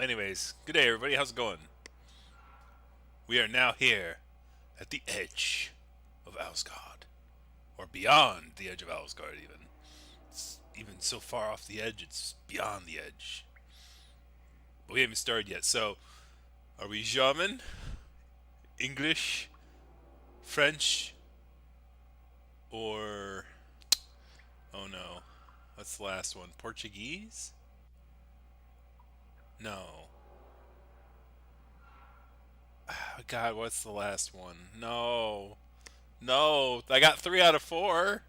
anyways, good day, everybody. How's it going? We are now here at the edge of Owlsgard, or beyond the edge of Owlsgard. It's even so far off the edge, it's beyond the edge. But we haven't started yet. So, are we German, English, French, or oh no, what's the last one? Portuguese? No. God, what's the last one? No. No, I got 3 out of 4.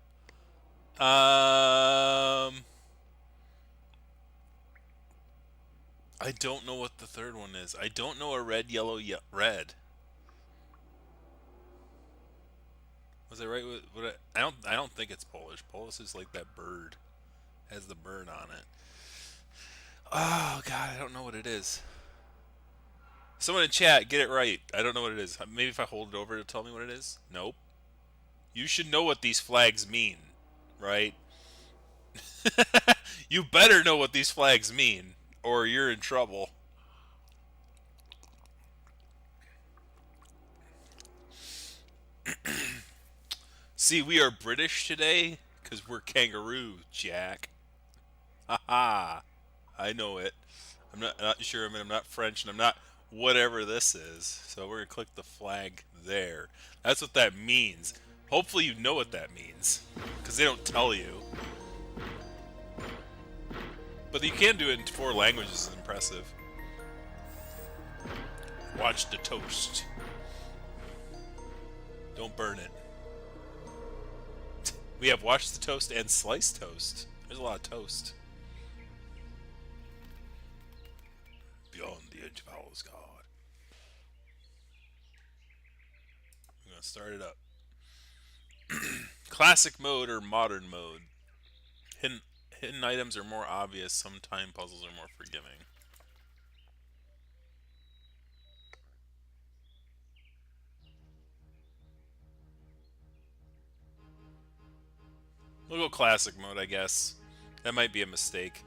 I don't know what the third one is. I don't know a red, yellow, red. Was I right with what I don't think it's Polish. Polish is like that bird. Has the bird on it. Oh god, I don't know what it is. Someone in chat, get it right. I don't know what it is. Maybe if I hold it over, it'll tell me what it is. Nope. You should know what these flags mean, right? You better know what these flags mean, or you're in trouble. See, we are British today because we're kangaroo, Jack. Haha. I know it. I'm not sure. I mean, I'm not French, and I'm not whatever this is. So we're gonna click the flag there. That's what that means. Hopefully, you know what that means, because they don't tell you. But you can do it in 4 languages. Is impressive. Watch the toast. Don't burn it. We have watch the toast and slice toast. There's a lot of toast. Beyond the edge of Owlsgard. I'm gonna start it up. Classic mode or modern mode. Hidden items are more obvious. Some time puzzles are more forgiving. We'll go classic mode, I guess. That might be a mistake.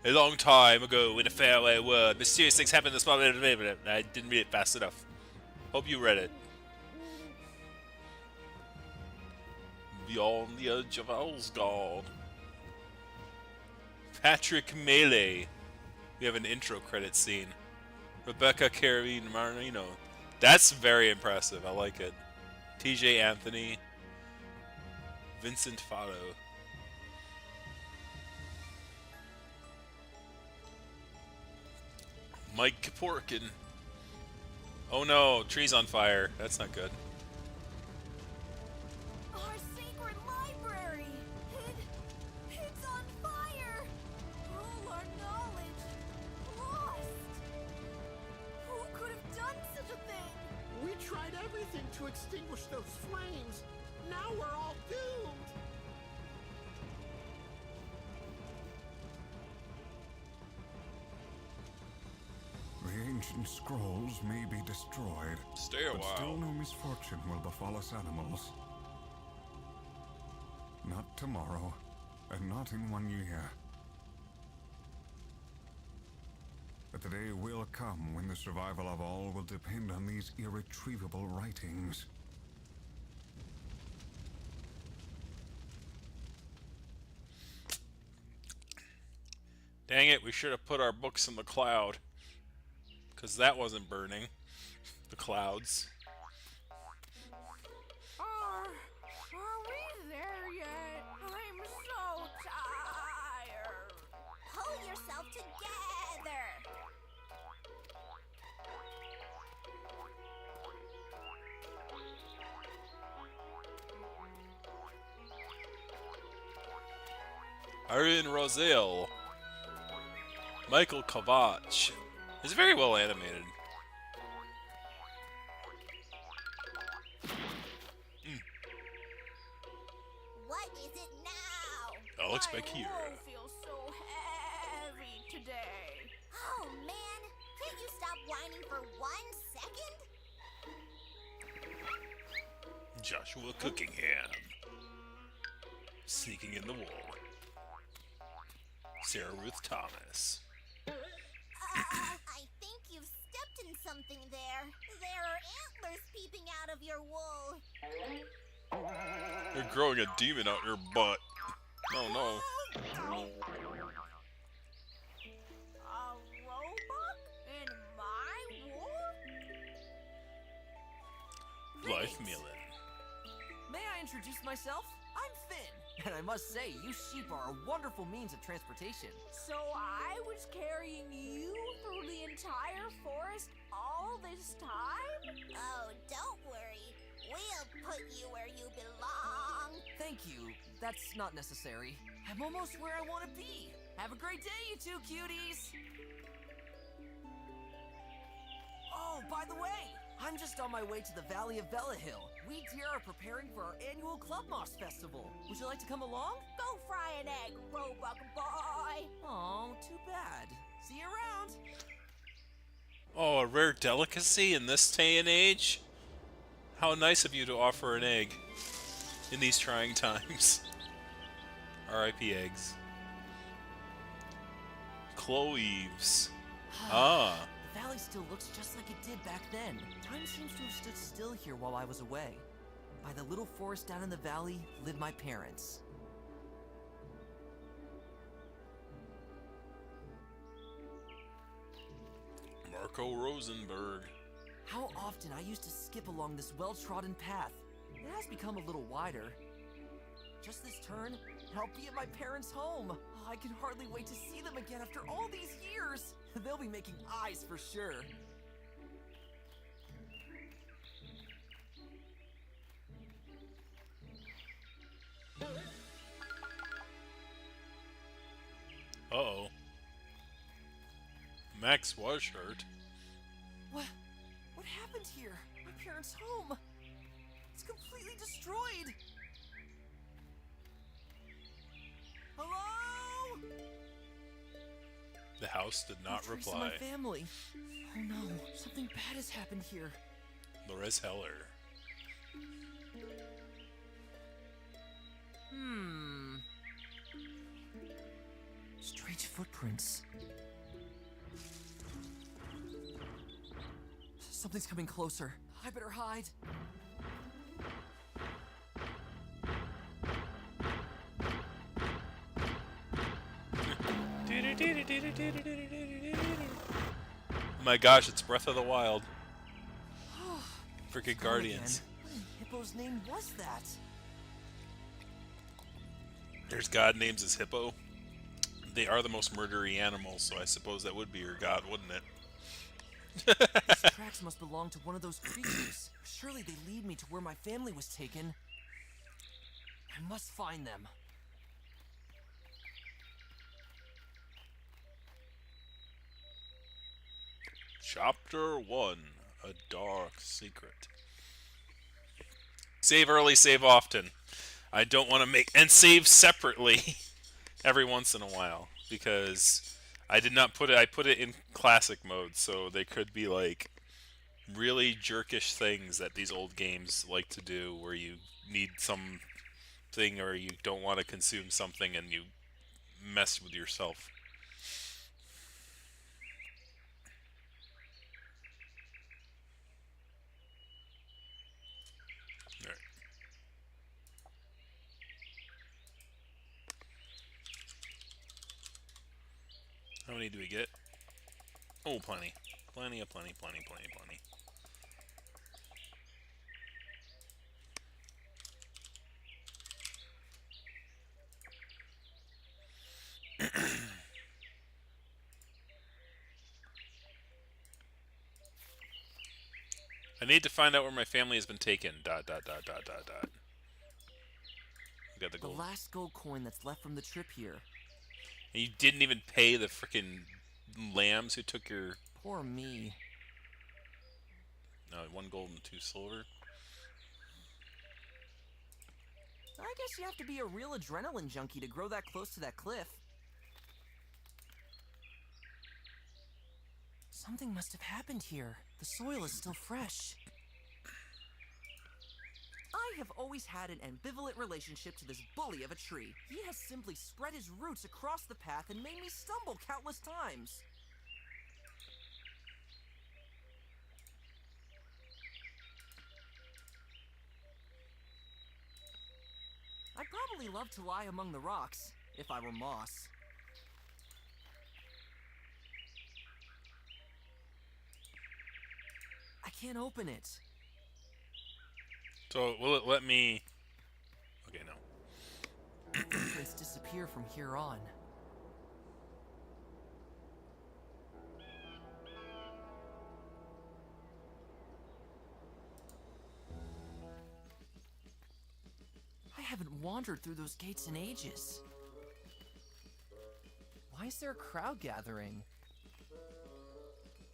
A long time ago, in a faraway world, mysterious things happened in the small. I didn't read it fast enough. Hope you read it. Beyond the edge of Owlsgard. Patrick Melee. We have an intro credit scene. Rebecca Carey Marino. That's very impressive. I like it. TJ Anthony. Vincent Fado. Mike Kaporkin. Oh no, tree's on fire. That's not good. Our sacred library! It's on fire! All our knowledge lost! Who could have done such a thing? We tried everything to extinguish those flames. Now we're all doomed. The ancient scrolls may be destroyed, Stay a but while. still no misfortune will befall us animals. Not tomorrow, and not in 1 year. But the day will come when the survival of all will depend on these irretrievable writings. Dang it, we should have put our books in the cloud. Because that wasn't burning. The clouds. Are we there yet? I'm so tired. Pull yourself together. Arun Rosale. Michael Kovach. It's very well animated. What is it now? Alex Bakir. My home feels so heavy today. Oh man, can't you stop whining for 1 second? Joshua Cookingham. Sneaking in the Wall. Sarah Ruth Thomas. There are antlers peeping out of your wool. You're growing a demon out your butt. No, no. A roebuck in my wool? Life Greetings. Melon. May I introduce myself? I'm Finn, and I must say, you sheep are a wonderful means of transportation. So I was carrying you through the entire forest all this time? Oh, don't worry. We'll put you where you belong. Thank you. That's not necessary. I'm almost where I want to be. Have a great day, you two cuties! Oh, by the way, I'm just on my way to the Valley of Hill. We deer are preparing for our annual Club Moss Festival. Would you like to come along? Go fry an egg, roebuck boy. Oh, too bad. See you around. Oh, a rare delicacy in this day and age? How nice of you to offer an egg in these trying times. R.I.P. eggs. Cloves. Ah. The valley still looks just like it did back then. Time seems to have stood still here while I was away. By the little forest down in the valley live my parents. Marco Rosenberg. How often I used to skip along this well-trodden path. It has become a little wider. Just this turn, and I'll be at my parents' home. Oh, I can hardly wait to see them again after all these years. They'll be making eyes for sure. Uh-oh. Max was hurt. What happened here? My parents' home. It's completely destroyed. Hello? The house did not No trace of reply. my family. Oh no, something bad has happened here. Lores Heller. Strange footprints. Something's coming closer. I better hide. Oh my gosh, it's Breath of the Wild. Freaking Gone Guardians. again. What in Hippo's name was that? There's god names as Hippo. They are the most murdery animals, so I suppose that would be your god, wouldn't it? These tracks must belong to one of those creatures. Surely they lead me to where my family was taken. I must find them. Chapter 1. A Dark Secret. Save early, save often. I don't want to make... And save separately every once in a while. Because I did not put it... I put it in classic mode, so they could be like really jerkish things that these old games like to do where you need something or you don't want to consume something and you mess with yourself. Alright. How many do we get? Oh, plenty. Plenty. I need to find out where my family has been taken. ... We got the The gold. last gold coin that's left from the trip here. And you didn't even pay the frickin' lambs who took your... Poor me. 1 gold and 2 silver. I guess you have to be a real adrenaline junkie to grow that close to that cliff. Something must have happened here. The soil is still fresh. I have always had an ambivalent relationship to this bully of a tree. He has simply spread his roots across the path and made me stumble countless times. probably love to lie among the rocks, if I were moss. I can't open it. So, will it let me... Okay, no. Footprints disappear from here on. I haven't wandered through those gates in ages. Why is there a crowd gathering?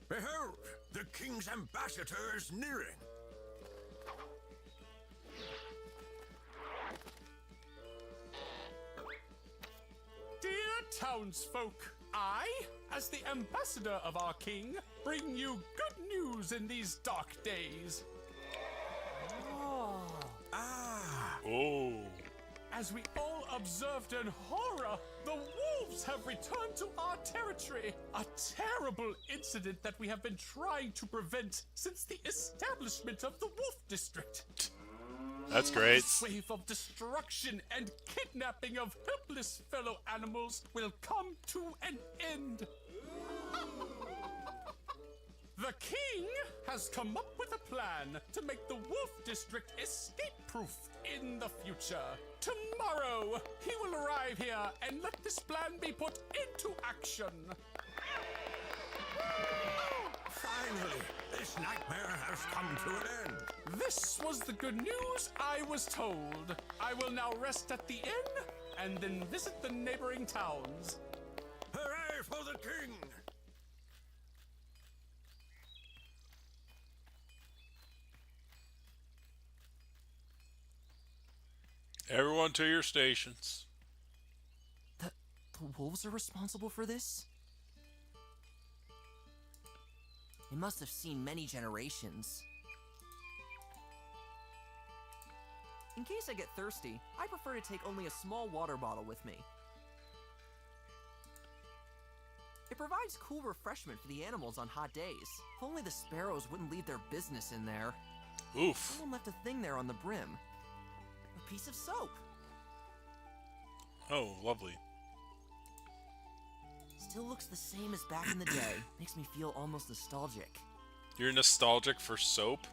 Behold, the king's ambassador is nearing. Dear townsfolk, I, as the ambassador of our king, bring you good news in these dark days. Oh. Oh. As we all observed in horror, the wolves have returned to our territory. A terrible incident that we have been trying to prevent since the establishment of the Wolf District. That's great. This wave of destruction and kidnapping of helpless fellow animals will come to an end. The king has come up with a plan to make the Wolf District escape-proof in the future. Tomorrow, he will arrive here and let this plan be put into action. Finally, this nightmare has come to an end. This was the good news I was told. I will now rest at the inn and then visit the neighboring towns. Hooray for the king! Everyone to your stations. The wolves are responsible for this? They must have seen many generations. In case I get thirsty, I prefer to take only a small water bottle with me. It provides cool refreshment for the animals on hot days. If only the sparrows wouldn't leave their business in there. Oof. Someone left a thing there on the brim. A piece of soap. Oh, lovely. Still looks the same as back in the day. Makes me feel almost nostalgic. You're nostalgic for soap?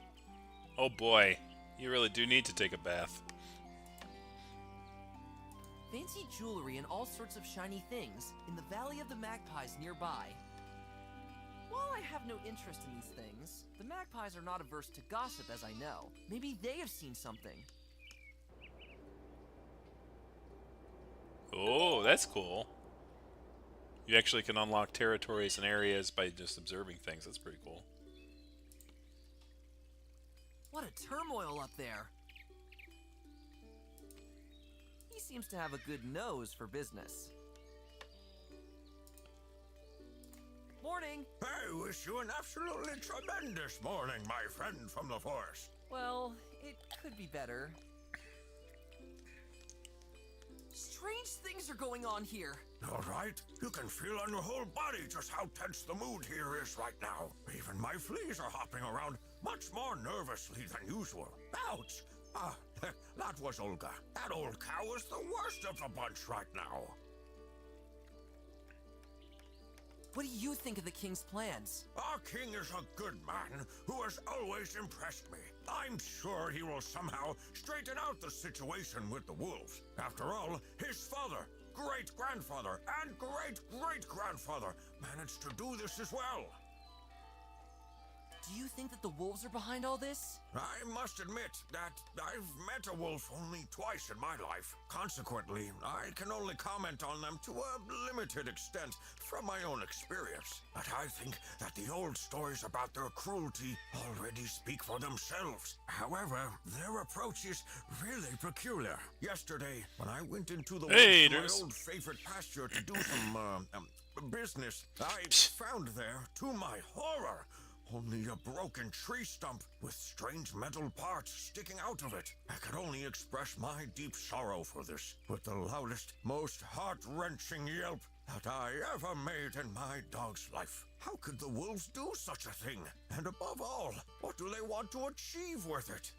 Oh boy. You really do need to take a bath. Fancy jewelry and all sorts of shiny things in the Valley of the Magpies nearby. While I have no interest in these things, the magpies are not averse to gossip, as I know. Maybe they have seen something. Oh, that's cool. You actually can unlock territories and areas by just observing things. That's pretty cool. What a turmoil up there! He seems to have a good nose for business. Morning! I wish you an absolutely tremendous morning, my friend from the forest. Well, it could be better. Strange things are going on here. All right, you can feel on your whole body just how tense the mood here is right now. Even my fleas are hopping around much more nervously than usual. Ouch! That was Olga. That old cow is the worst of the bunch right now. What do you think of the king's plans? Our king is a good man who has always impressed me. I'm sure he will somehow straighten out the situation with the wolves. After all, his father, great-grandfather, and great-great-grandfather managed to do this as well. Do you think that the wolves are behind all this? I must admit that I've met a wolf only twice in my life. Consequently, I can only comment on them to a limited extent from my own experience. But I think that the old stories about their cruelty already speak for themselves. However, their approach is really peculiar. Yesterday, when I went into the woods to my old favorite pasture to do some business, I found there, to my horror, only a broken tree stump with strange metal parts sticking out of it. I could only express my deep sorrow for this with the loudest, most heart-wrenching yelp that I ever made in my dog's life. How could the wolves do such a thing? And above all, what do they want to achieve with it?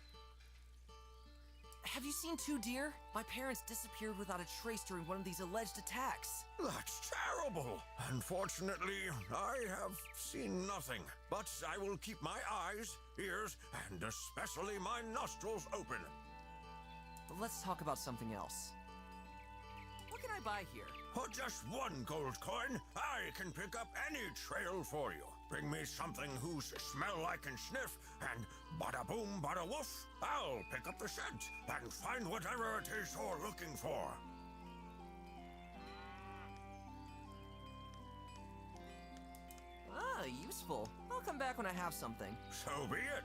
have you seen two deer? My parents disappeared without a trace during one of these alleged attacks. That's terrible. Unfortunately, I have seen nothing. But I will keep my eyes, ears, and especially my nostrils open. But let's talk about something else. What can I buy here? For just 1 gold coin, I can pick up any trail for you. Bring me something whose smell I can sniff, and bada boom, bada woof, I'll pick up the scent and find whatever it is you're looking for. Ah, useful. I'll come back when I have something. So be it.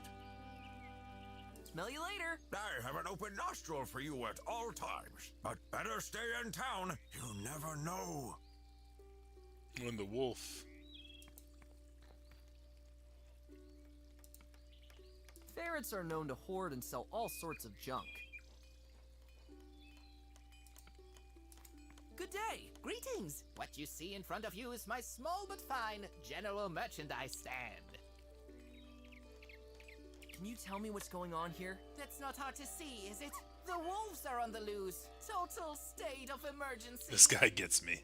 Smell you later. I have an open nostril for you at all times, but better stay in town. You never know. And the wolf. Ferrets are known to hoard and sell all sorts of junk. Good day. Greetings! What you see in front of you is my small but fine general merchandise stand. Can you tell me what's going on here? That's not hard to see, is it? The wolves are on the loose. Total state of emergency. This guy gets me.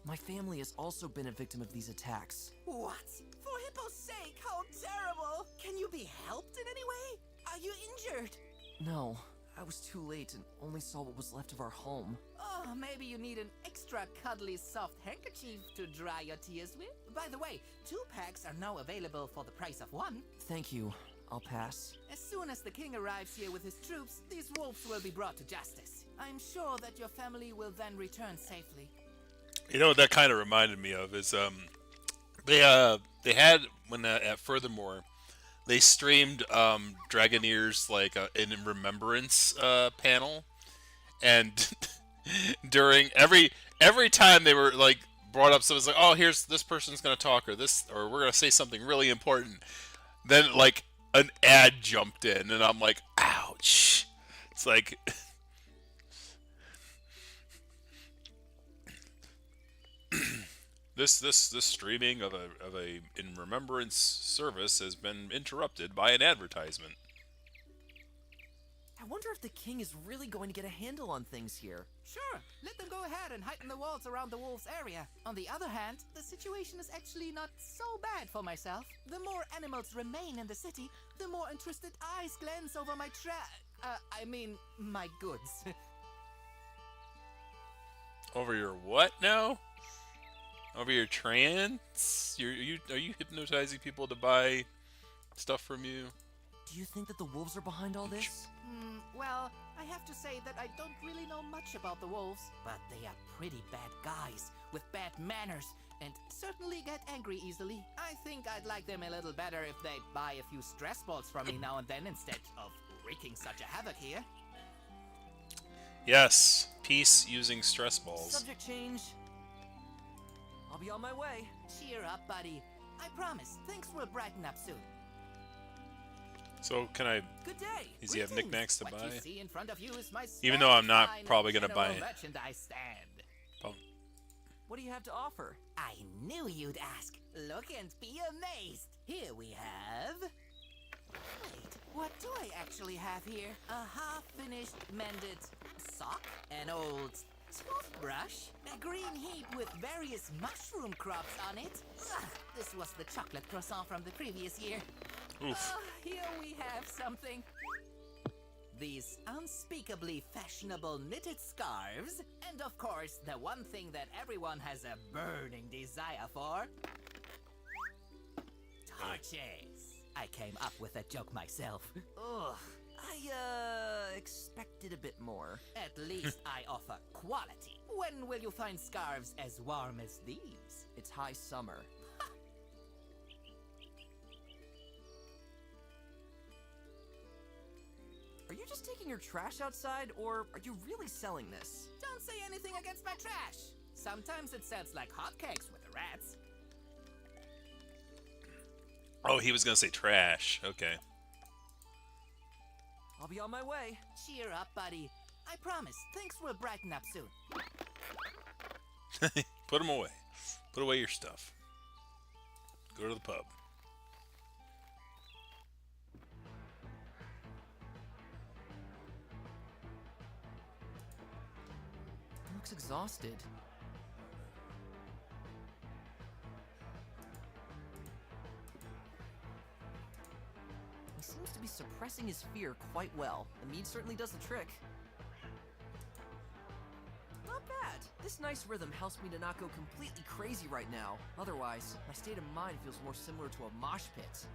My family has also been a victim of these attacks. What? For Hippo's sake, how terrible! Can you be helped in any way? Are you injured? No, I was too late and only saw what was left of our home. Oh, maybe you need an extra cuddly soft handkerchief to dry your tears with? By the way, 2 packs are now available for the price of 1. Thank you. I'll pass. As soon as the king arrives here with his troops, these wolves will be brought to justice. I'm sure that your family will then return safely. You know what that kind of reminded me of is they had when at Furthermore they streamed Dragoneer's like in remembrance panel, and during every time they were like brought up, so it's like, oh, here's this person's gonna talk, or we're gonna say something really important, then like an ad jumped in, and I'm like, ouch. It's like this streaming of a in remembrance service has been interrupted by an advertisement. I wonder if the king is really going to get a handle on things here. Sure, let them go ahead and heighten the walls around the wolves' area. On the other hand, the situation is actually not so bad for myself. The more animals remain in the city, the more interested eyes glance over my my goods. Over your what now? Over your trance? Are you hypnotizing people to buy stuff from you? Do you think that the wolves are behind all this? Well, I have to say that I don't really know much about the wolves, but they are pretty bad guys with bad manners and certainly get angry easily. I think I'd like them a little better if they'd buy a few stress balls from me now and then instead of wreaking such a havoc here. Yes, peace using stress balls. Subject change. I'll be on my way. Cheer up, buddy. I promise, things will brighten up soon. So can I? Good day. Does he have Greetings. knick-knacks to What buy? you see in front of you is my Even though I'm not fine probably gonna general buy it. merchandise stand. What do you have to offer? I knew you'd ask. Look and be amazed. Here we have... Wait, what do I actually have here? A half-finished mended sock, an old toothbrush, a green heap with various mushroom crops on it. Ugh, this was the chocolate croissant from the previous year. Oof. Here we have something. These unspeakably fashionable knitted scarves, and of course, the one thing that everyone has a burning desire for. Torches. I came up with that joke myself. Ugh. I expected a bit more. At least I offer quality. When will you find scarves as warm as these? It's high summer. Are you just taking your trash outside, or are you really selling this? Don't say anything against my trash. Sometimes it sells like hotcakes with the rats. Oh, he was gonna say trash. Okay. I'll be on my way. Cheer up, buddy. I promise, things will brighten up soon. Put them away. Put away your stuff. Go to the pub. looks exhausted. He seems to be suppressing his fear quite well. The mead certainly does the trick. Not bad. This nice rhythm helps me to not go completely crazy right now. Otherwise, my state of mind feels more similar to a mosh pit.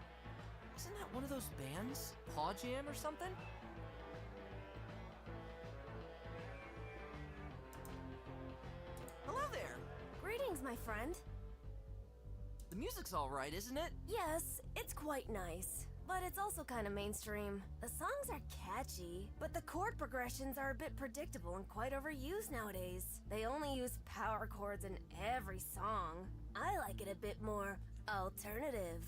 Isn't that one of those bands? Paw Jam or something? Hello there! Greetings, my friend. The music's alright, isn't it? Yes, it's quite nice, but it's also kind of mainstream. The songs are catchy, but the chord progressions are a bit predictable and quite overused nowadays. They only use power chords in every song. I like it a bit more alternative.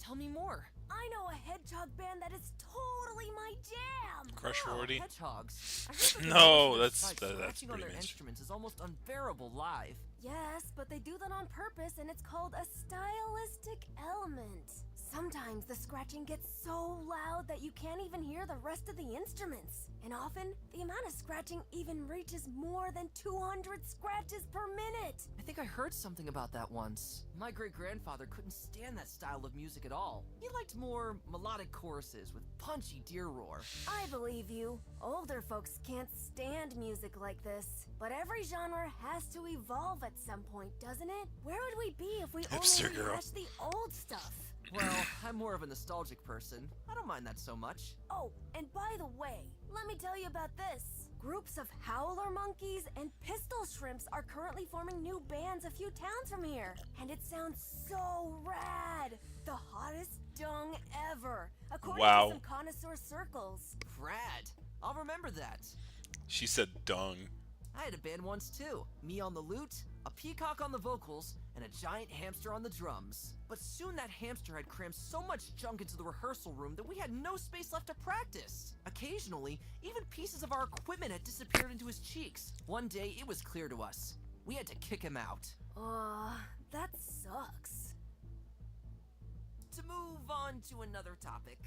Tell me more. I know a hedgehog band that is totally my jam! Crush Wow, 40. hedgehogs. I heard that No, the that's spikes scratching on pretty their mainstream. instruments is almost unbearable live. Yes, but they do that on purpose, and it's called a stylistic element. Sometimes the scratching gets so loud that you can't even hear the rest of the instruments. And often, the amount of scratching even reaches more than 200 scratches per minute. I think I heard something about that once. My great-grandfather couldn't stand that style of music at all. He liked more melodic choruses with punchy deer roar. I believe you. Older folks can't stand music like this. But every genre has to evolve at some point, doesn't it? Where would we be if we Hipster only girl. rehashed the old stuff? Well, I'm more of a nostalgic person. I don't mind that so much. Oh, and by the way, let me tell you about this. Groups of howler monkeys and pistol shrimps are currently forming new bands a few towns from here. And it sounds so rad. The hottest dung ever, according Wow. to some connoisseur circles. Rad. I'll remember that. She said dung. I had a band once too. Me on the lute, a peacock on the vocals, and a giant hamster on the drums. But soon that hamster had crammed so much junk into the rehearsal room that we had no space left to practice. Occasionally, even pieces of our equipment had disappeared into his cheeks. One day, it was clear to us. We had to kick him out. That sucks. To move on to another topic.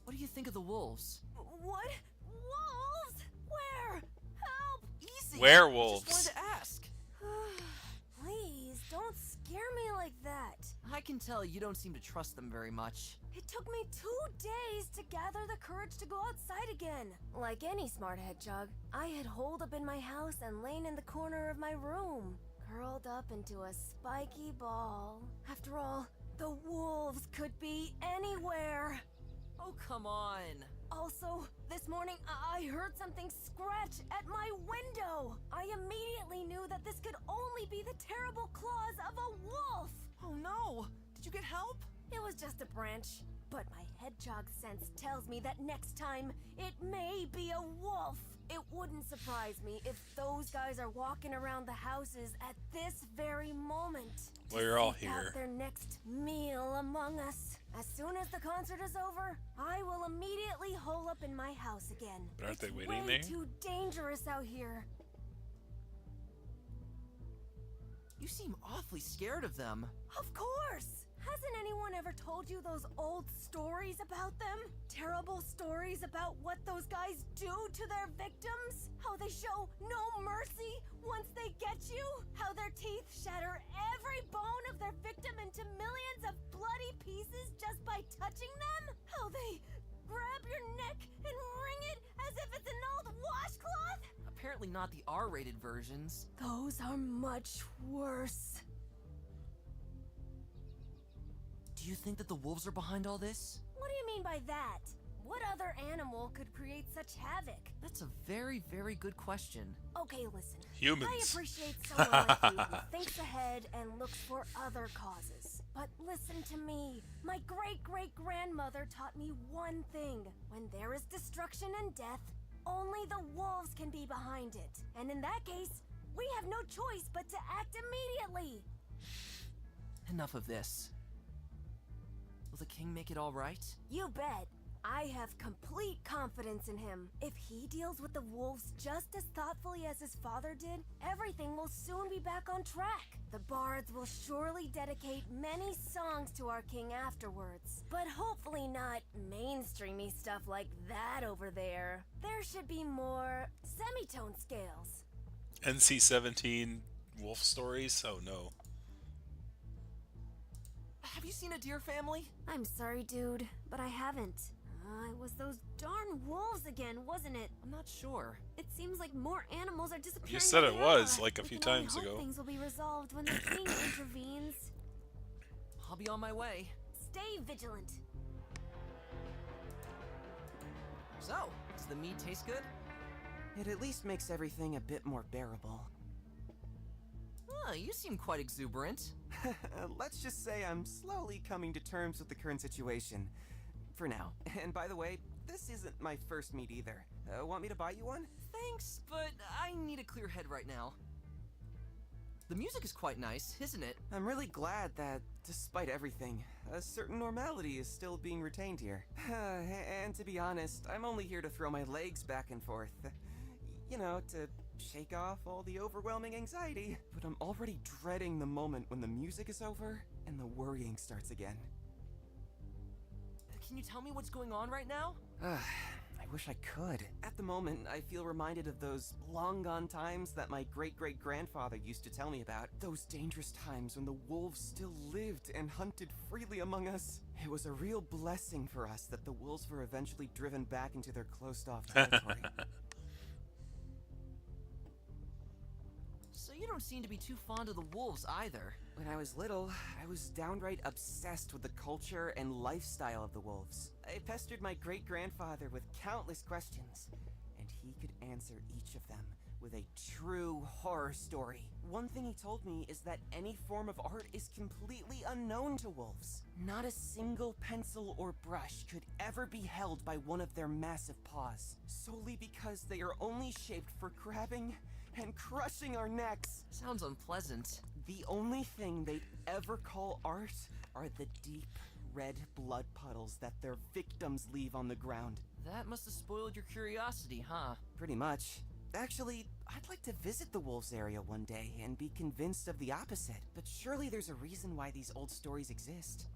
What do you think of the wolves? What? Wolves? Where? Help! Easy! Werewolves. Just wanted to ask. Please, don't scare me like that. I can tell you don't seem to trust them very much. It took me 2 days to gather the courage to go outside again. Like any smart hedgehog, I had holed up in my house and lain in the corner of my room, curled up into a spiky ball. After all, the wolves could be anywhere. Oh, come on. Also, this morning I heard something scratch at my window. I immediately knew that this could only be the terrible claws of a wolf. Oh no! Did you get help? It was just a branch, but my hedgehog sense tells me that next time it may be a wolf. It wouldn't surprise me if those guys are walking around the houses at this very moment. to Well, you're all seek out here. their next meal among us. As soon as the concert is over, I will immediately hole up in my house again. But aren't they It's waiting way there? too dangerous out here. You seem awfully scared of them. Of course! Hasn't anyone ever told you those old stories about them? Terrible stories about what those guys do to their victims? How they show no mercy once they get you? How their teeth shatter every bone of their victim into millions of bloody pieces just by touching them? How they grab your neck and wring it as if it's an old washcloth? Apparently not the R-rated versions. Those are much worse. Do you think that the wolves are behind all this? What do you mean by that? What other animal could create such havoc? That's a very, very good question. Okay, listen. Humans. I appreciate someone like you who thinks ahead and looks for other causes. But listen to me. My great-great-grandmother taught me one thing. When there is destruction and death, only the wolves can be behind it. And in that case, we have no choice but to act immediately. Enough of this. Will the king make it all right? You bet. I have complete confidence in him. If he deals with the wolves just as thoughtfully as his father did, everything will soon be back on track. The bards will surely dedicate many songs to our king afterwards, but hopefully not mainstreamy stuff like that over there. There should be more semitone scales. NC-17 wolf stories? Oh no. Have you seen a deer family? I'm sorry, dude, but I haven't. It was those darn wolves again, wasn't it? I'm not sure. It seems like more animals are disappearing. You said than it was, ever. like a We few can only times hope ago. Things will be resolved when the king intervenes. I'll be on my way. Stay vigilant. So, does the meat taste good? It at least makes everything a bit more bearable. Oh, you seem quite exuberant. Let's just say I'm slowly coming to terms with the current situation. For now. And by the way, this isn't my first meat either. Want me to buy you one? Thanks, but I need a clear head right now. The music is quite nice, isn't it? I'm really glad that, despite everything, a certain normality is still being retained here. And to be honest, I'm only here to throw my legs back and forth. You know, to shake off all the overwhelming anxiety. But I'm already dreading the moment when the music is over and the worrying starts again. Can you tell me what's going on right now? I wish I could. At the moment, I feel reminded of those long-gone times that my great-great-grandfather used to tell me about. Those dangerous times when the wolves still lived and hunted freely among us. It was a real blessing for us that the wolves were eventually driven back into their closed-off territory. So you don't seem to be too fond of the wolves either. When I was little, I was downright obsessed with the culture and lifestyle of the wolves. I pestered my great-grandfather with countless questions, and he could answer each of them with a true horror story. One thing he told me is that any form of art is completely unknown to wolves. Not a single pencil or brush could ever be held by one of their massive paws, solely because they are only shaped for grabbing and crushing our necks. Sounds unpleasant. The only thing they'd ever call art are the deep red blood puddles that their victims leave on the ground. That must have spoiled your curiosity, huh? Pretty much. Actually, I'd like to visit the wolves area one day and be convinced of the opposite. But surely there's a reason why these old stories exist.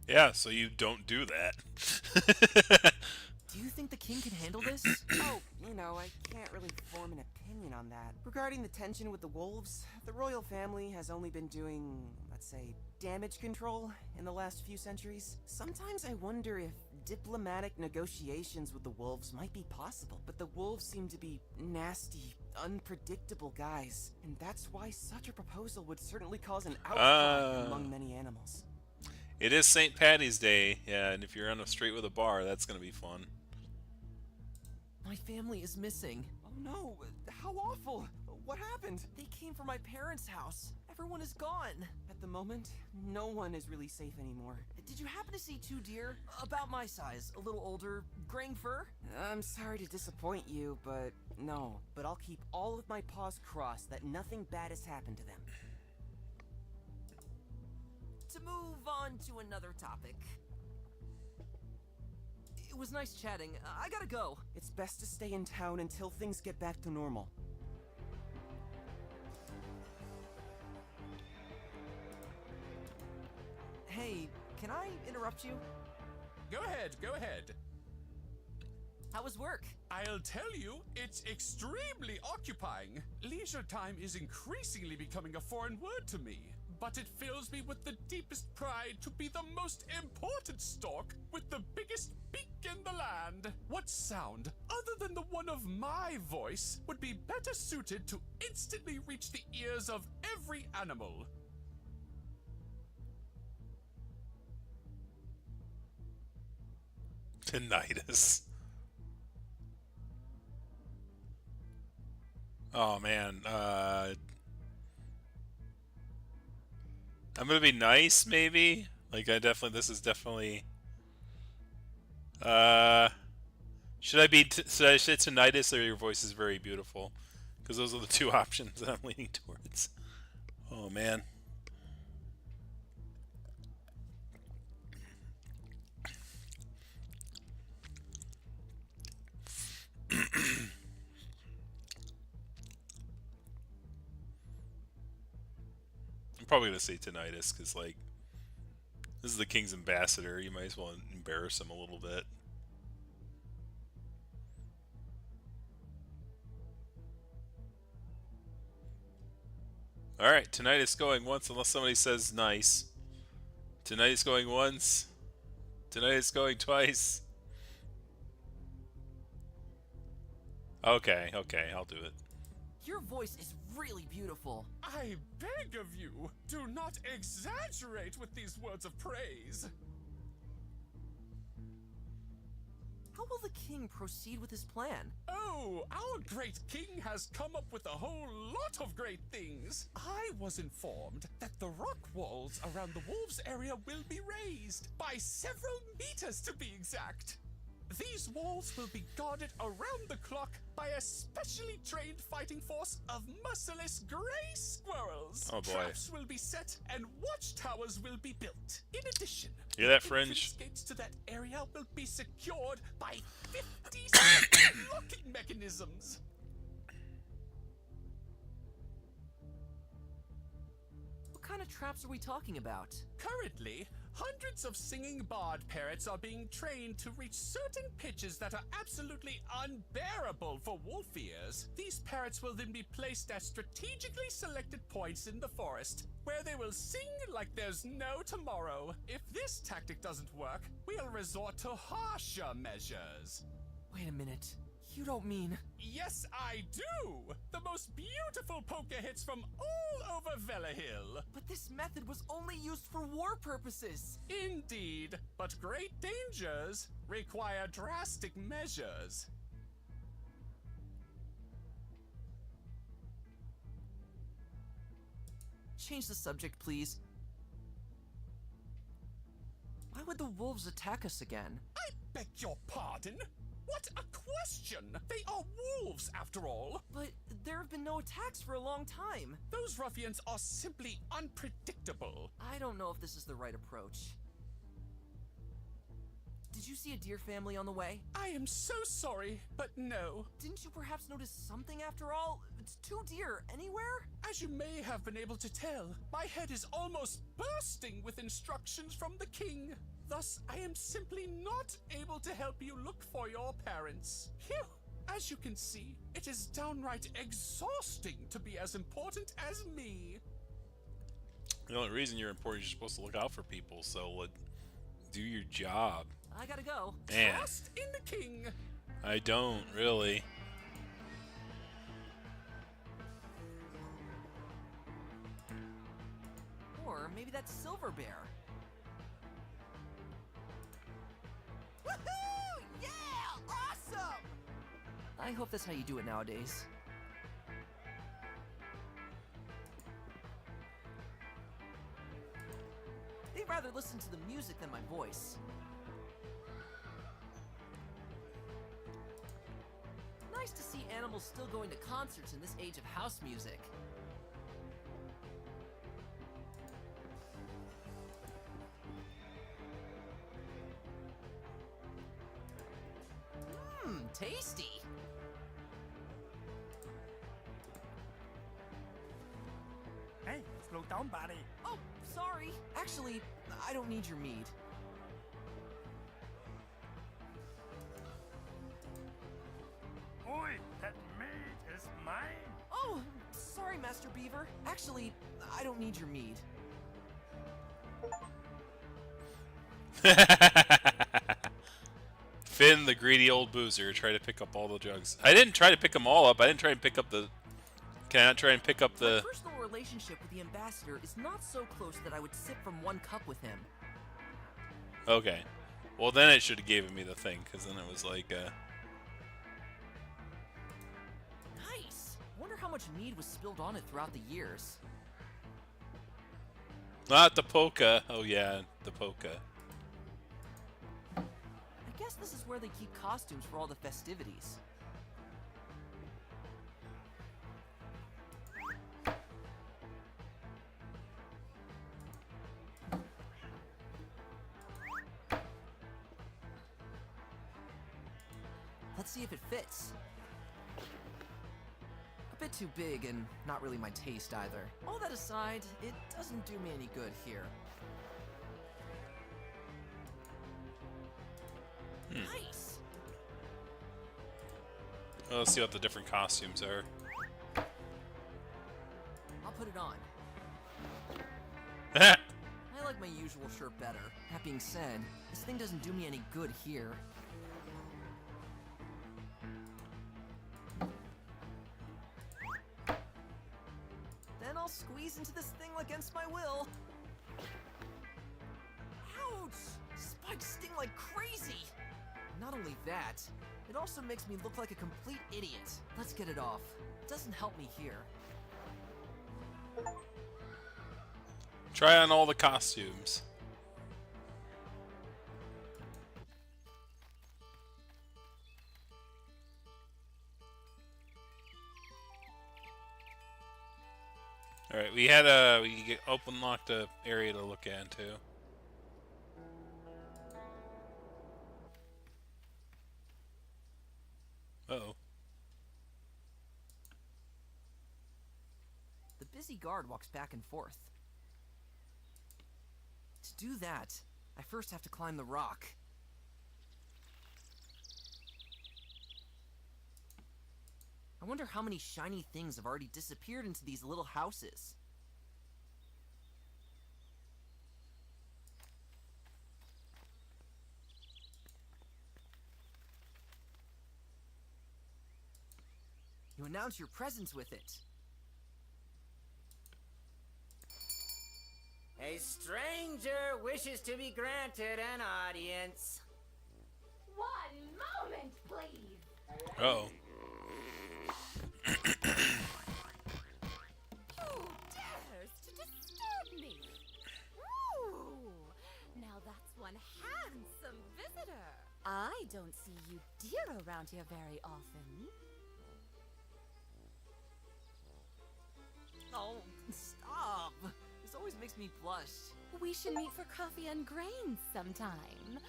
Yeah, so you don't do that. Do you think the king can handle this? Oh, you know, I can't really form an opinion on that. Regarding the tension with the wolves, the royal family has only been doing, let's say, damage control in the last few centuries. Sometimes I wonder if diplomatic negotiations with the wolves might be possible, but the wolves seem to be nasty, unpredictable guys, and that's why such a proposal would certainly cause an outcry among many animals. It is St. Patty's Day, yeah, and if you're on a street with a bar, that's gonna be fun. My family is missing. Oh no, how awful! What happened? They came from my parents' house. Everyone is gone. At the moment, no one is really safe anymore. Did you happen to see two deer? About my size, a little older, graying fur? I'm sorry to disappoint you, but no. But I'll keep all of my paws crossed that nothing bad has happened to them. To move on to another topic. It was nice chatting. I gotta go. It's best to stay in town until things get back to normal. Hey, can I interrupt you? Go ahead, go ahead. How was work? I'll tell you, it's extremely occupying. Leisure time is increasingly becoming a foreign word to me, but it fills me with the deepest pride to be the most important stork with the biggest beak in the land. What sound, other than the one of my voice, would be better suited to instantly reach the ears of every animal? Tinnitus. Oh man, I'm gonna be nice, maybe. Like, this is definitely. Should I say tinnitus or your voice is very beautiful? Because those are the two options that I'm leaning towards. Oh man. probably gonna say tinnitus because, like, this is the king's ambassador. You might as well embarrass him a little bit. Alright, tinnitus going once unless somebody says nice. Tinnitus going once. Tinnitus going twice. Okay, okay, I'll do it. Your voice is really beautiful. I beg of you, do not exaggerate with these words of praise. How will the king proceed with his plan? Oh, our great king has come up with a whole lot of great things. I was informed that the rock walls around the wolves area will be raised by several meters to be exact. These walls will be guarded around the clock by a specially trained fighting force of merciless gray squirrels. Oh boy. Traps will be set and watchtowers will be built. In addition, Hear that, the Fringe? entrance gates to that area will be secured by 50 locking mechanisms. What kind of traps are we talking about? Currently, hundreds of singing bard parrots are being trained to reach certain pitches that are absolutely unbearable for wolf ears. These parrots will then be placed at strategically selected points in the forest, where they will sing like there's no tomorrow. If this tactic doesn't work, we'll resort to harsher measures. Wait a minute. You don't mean... Yes, I do! The most beautiful poker hits from all over Velahill. But this method was only used for war purposes. Indeed, but great dangers require drastic measures. Change the subject, please. Why would the wolves attack us again? I beg your pardon? What a question! They are wolves, after all. But there have been no attacks for a long time. Those ruffians are simply unpredictable. I don't know if this is the right approach. Did you see a deer family on the way? I am so sorry, but no. Didn't you perhaps notice something after all? It's 2 deer anywhere? As you may have been able to tell, my head is almost bursting with instructions from the king. Thus, I am simply not able to help you look for your parents. Phew! As you can see, it is downright exhausting to be as important as me. The only reason you're important is you're supposed to look out for people, so do your job. I gotta go. Man, Trust in the king. I don't really. Or maybe that's Silver Bear. Woohoo! Yeah! Awesome! I hope that's how you do it nowadays. They'd rather listen to the music than my voice. Nice to see animals still going to concerts in this age of house music. Tasty! Hey, slow down, buddy. Oh, sorry. Actually, I don't need your mead. Oi, that meat is mine. Oh, sorry, Master Beaver. Actually, I don't need your mead. Finn, the greedy old boozer, tried to pick up all the jugs. I didn't try to pick them all up. I didn't try and pick up the... Can I not try and pick up the... My personal relationship with the ambassador is not so close that I would sip from one cup with him. Okay. Well, then it should have given me the thing, because then it was like, Nice! Wonder how much mead was spilled on it throughout the years. Not the polka. Oh, yeah, the polka. I guess this is where they keep costumes for all the festivities. Let's see if it fits. A bit too big and not really my taste either. All that aside, it doesn't do me any good here. Nice! Well, let's see what the different costumes are. I'll put it on. Ah! I like my usual shirt better. That being said, this thing doesn't do me any good here. Then I'll squeeze into this thing against my will. Ouch! Spikes sting like crazy! Not only that, it also makes me look like a complete idiot. Let's get it off. It doesn't help me here. Try on all the costumes. All right, we unlocked a area to look into. Uh-oh. The busy guard walks back and forth. To do that, I first have to climb the rock. I wonder how many shiny things have already disappeared into these little houses. You announce your presence with it. A stranger wishes to be granted an audience. 1 moment, please. Uh-oh. Who dares to disturb me? Ooh, now that's one handsome visitor. I don't see you deer around here very often. Oh, stop! This always makes me blush. We should meet for coffee and grains sometime.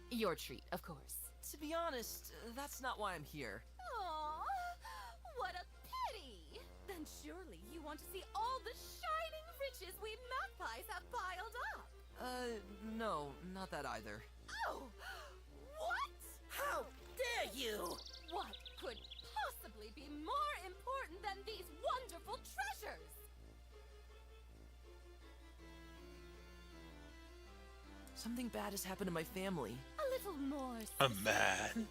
Your treat, of course. To be honest, that's not why I'm here. Aww, what a pity! Then surely you want to see all the shining riches we magpies have piled up. No, not that either. Oh, what? How dare you! What could possibly be more important than these wonderful treasures? Something bad has happened to my family. A little more. A man.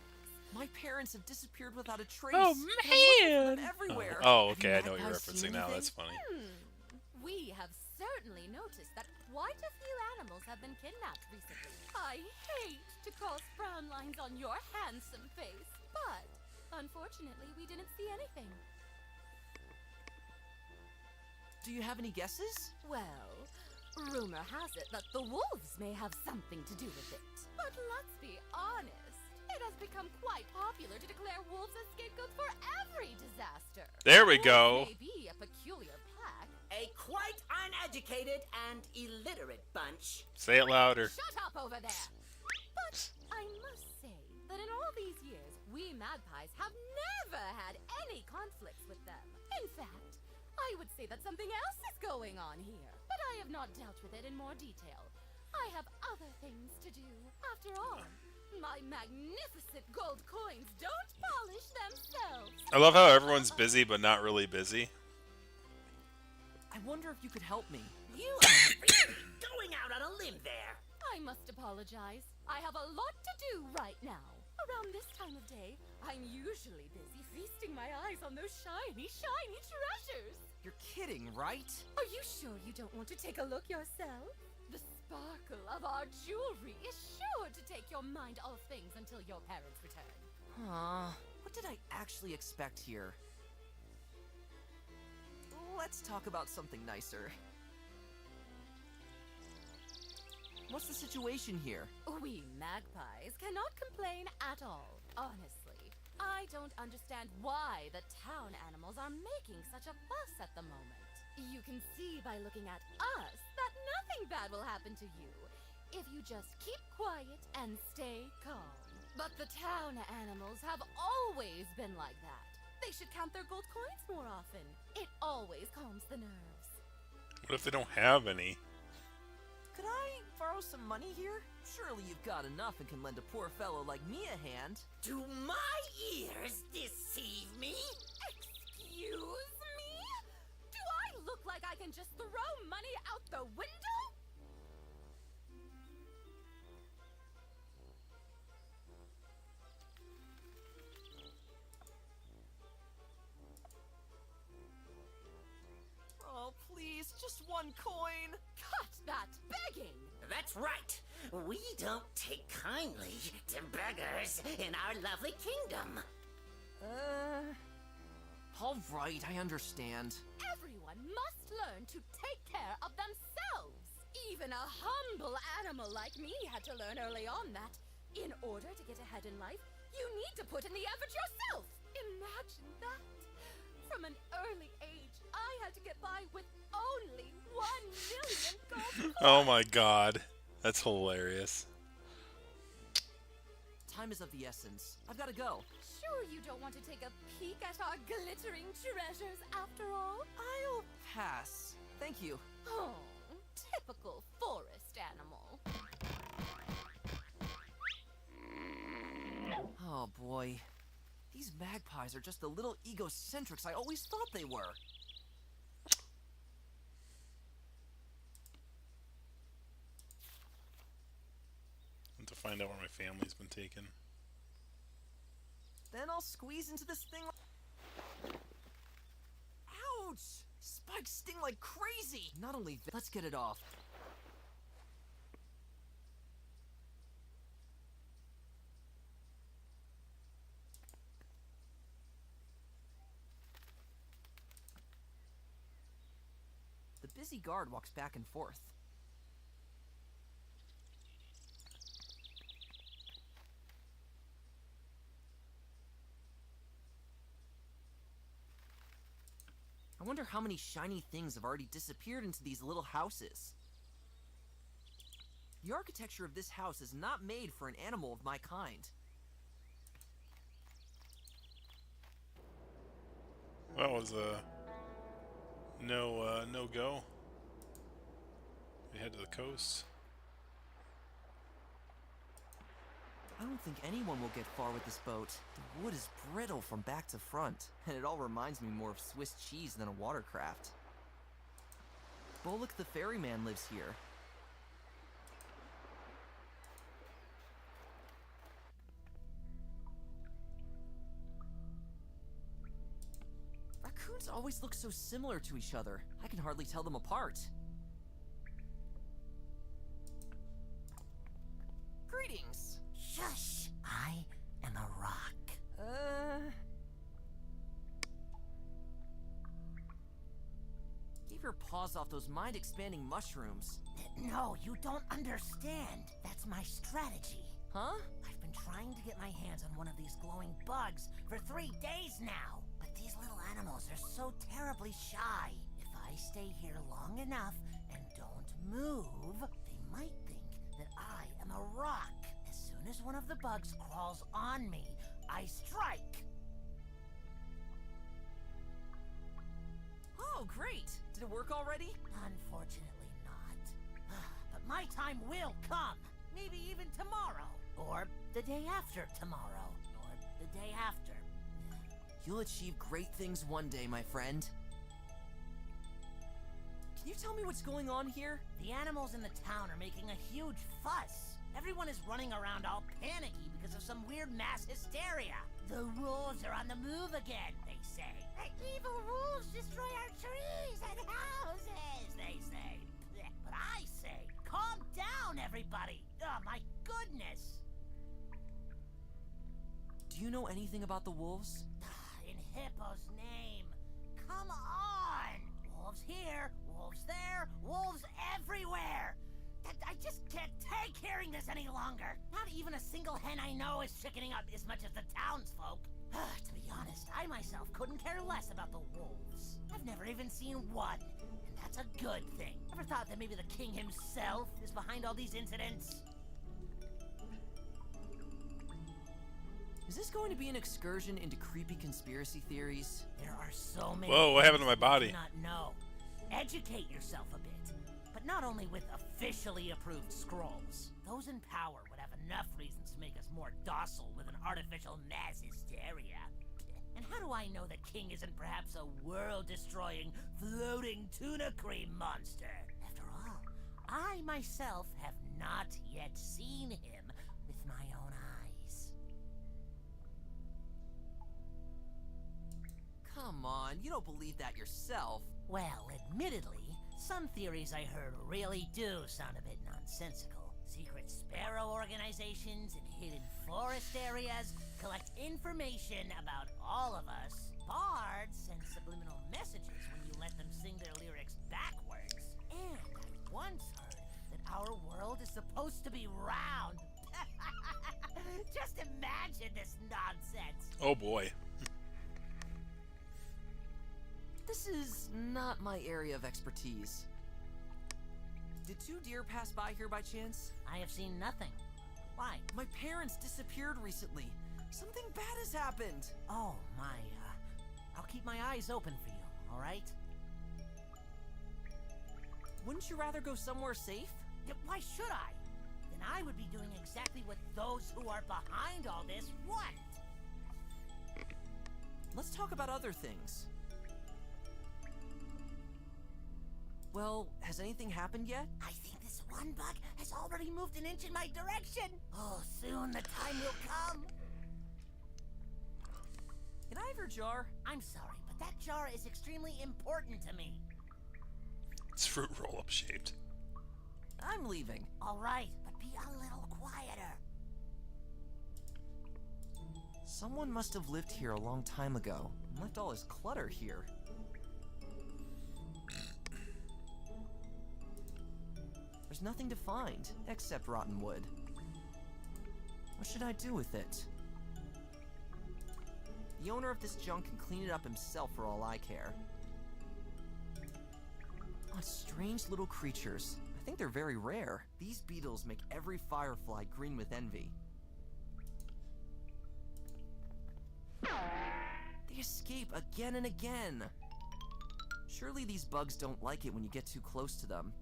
My parents have disappeared without a trace. Oh, and I'm looking for them man! everywhere. Oh, Have okay, you I know what you're magpies seen referencing now. anything? That's funny. We have certainly noticed that quite a few animals have been kidnapped recently. I hate to cause frown lines on your handsome face, but unfortunately we didn't see anything. Do you have any guesses? Well, rumor has it that the wolves may have something to do with it. But let's be honest, it has become quite popular to declare wolves as scapegoats for every disaster. There we Wolves go. may be a peculiar pack. A quite uneducated and illiterate bunch. Say it louder. Shut up over there! But I must say that in all these years, we magpies have never had any conflicts with them. In fact, I would say that something else is going on here. But I have not dealt with it in more detail. I have other things to do. After all, my magnificent gold coins don't polish themselves. I love how everyone's busy but not really busy. I wonder if you could help me. You are really going out on a limb there. I must apologize. I have a lot to do right now. Around this time of day, I'm usually busy feasting my eyes on those shiny, shiny treasures. You're kidding, right? Are you sure you don't want to take a look yourself? The sparkle of our jewelry is sure to take your mind off things until your parents return. What did I actually expect here? Let's talk about something nicer. What's the situation here? We magpies cannot complain at all, honestly. I don't understand why the town animals are making such a fuss at the moment. You can see by looking at us that nothing bad will happen to you if you just keep quiet and stay calm. But the town animals have always been like that. They should count their gold coins more often. It always calms the nerves. What if they don't have any? Could I borrow some money here? Surely you've got enough and can lend a poor fellow like me a hand. Do my ears deceive me? Excuse me? Do I look like I can just throw money out the window? Oh, please, just one coin. Cut that begging! That's right. We don't take kindly to beggars in our lovely kingdom. All right, I understand. Everyone must learn to take care of themselves. Even a humble animal like me had to learn early on that, in order to get ahead in life, you need to put in the effort yourself. Imagine that. From an early age, I had to get by with only 1 million gold coins. Oh my god. That's hilarious. Time is of the essence. I've got to go. Sure you don't want to take a peek at our glittering treasures after all? I'll pass. Thank you. Oh, typical forest animal. Oh boy. These magpies are just the little egocentrics I always thought they were. And to find out where my family's been taken. Then I'll squeeze into this thing. Ouch! Spikes sting like crazy! Not only that, let's get it off. The busy guard walks back and forth. I wonder how many shiny things have already disappeared into these little houses. The architecture of this house is not made for an animal of my kind. That was no go. We head to the coast. I don't think anyone will get far with this boat. The wood is brittle from back to front, and it all reminds me more of Swiss cheese than a watercraft. Bullock the ferryman lives here. Raccoons always look so similar to each other. I can hardly tell them apart. Greetings. Shush! I am a rock. Keep your paws off those mind-expanding mushrooms. No, you don't understand. That's my strategy. Huh? I've been trying to get my hands on one of these glowing bugs for 3 days now. But these little animals are so terribly shy. If I stay here long enough and don't move, they might think that I am a rock. As soon as one of the bugs crawls on me, I strike. Oh, great! Did it work already? Unfortunately not. But my time will come. Maybe even tomorrow. Or the day after tomorrow. Or the day after. You'll achieve great things one day, my friend. Can you tell me what's going on here? The animals in the town are making a huge fuss. Everyone is running around all panicky because of some weird mass hysteria. The wolves are on the move again, they say. The evil wolves destroy our trees and houses, they say. But I say, calm down, everybody. Oh, my goodness. Do you know anything about the wolves? In Hippo's name. Come on. Wolves here, wolves there, wolves everywhere. I just can't take hearing this any longer. Not even a single hen I know is chickening up as much as the townsfolk. To be honest, I myself couldn't care less about the wolves. I've never even seen one, and that's a good thing. Ever thought that maybe the king himself is behind all these incidents? Is this going to be an excursion into creepy conspiracy theories? There are so many. Whoa, what happened to my things you body? do not know. Educate yourself a bit, but not only with officially approved scrolls. Those in power would have enough reasons to make us more docile with an artificial mass hysteria. And how do I know the king isn't perhaps a world-destroying, floating tuna cream monster? After all, I myself have not yet seen him with my own eyes. Come on, you don't believe that yourself. Well, admittedly, some theories I heard really do sound a bit nonsensical. Secret sparrow organizations in hidden forest areas collect information about all of us. Bards send subliminal messages when you let them sing their lyrics backwards. And I once heard that our world is supposed to be round. Just imagine this nonsense. Oh boy. This is not my area of expertise. Did two deer pass by here by chance? I have seen nothing. Why? My parents disappeared recently. Something bad has happened. Oh, I'll keep my eyes open for you, alright? Wouldn't you rather go somewhere safe? Yeah, why should I? Then I would be doing exactly what those who are behind all this want. Let's talk about other things. Well, has anything happened yet? I think this one bug has already moved an inch in my direction. Oh, soon the time will come. Can I have your jar? I'm sorry, but that jar is extremely important to me. It's fruit roll-up shaped. I'm leaving. All right, but be a little quieter. Someone must have lived here a long time ago and left all his clutter here. There's nothing to find, except rotten wood. What should I do with it? The owner of this junk can clean it up himself for all I care. Oh, strange little creatures. I think they're very rare. These beetles make every firefly green with envy. They escape again and again. Surely these bugs don't like it when you get too close to them.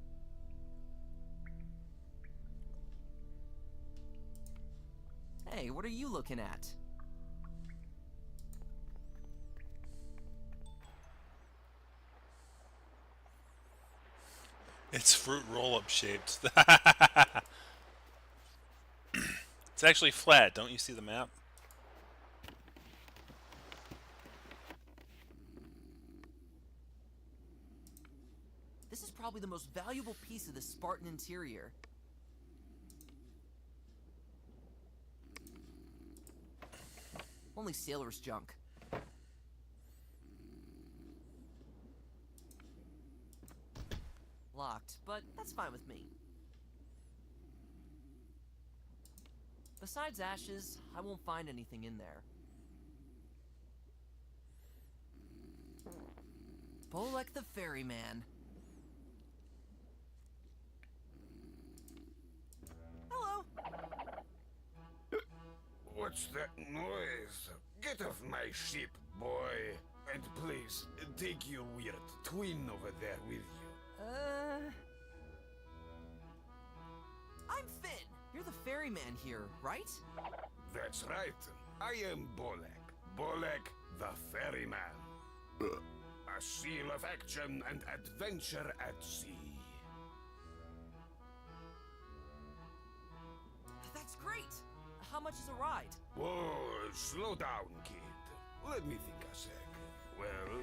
Hey, what are you looking at? It's fruit roll-up shaped. It's actually flat. Don't you see the map? This is probably the most valuable piece of the Spartan interior. Only sailor's junk. Locked, but that's fine with me. Besides ashes, I won't find anything in there. Bolek the ferryman. Hello. What's that noise? Get off my ship, boy. And please, take your weird twin over there with you. I'm Finn. You're the ferryman here, right? That's right. I am Bolek. Bolek the ferryman. A seal of action and adventure at sea. That's great. How much is a ride? Whoa, slow down, kid. Let me think a sec. Well,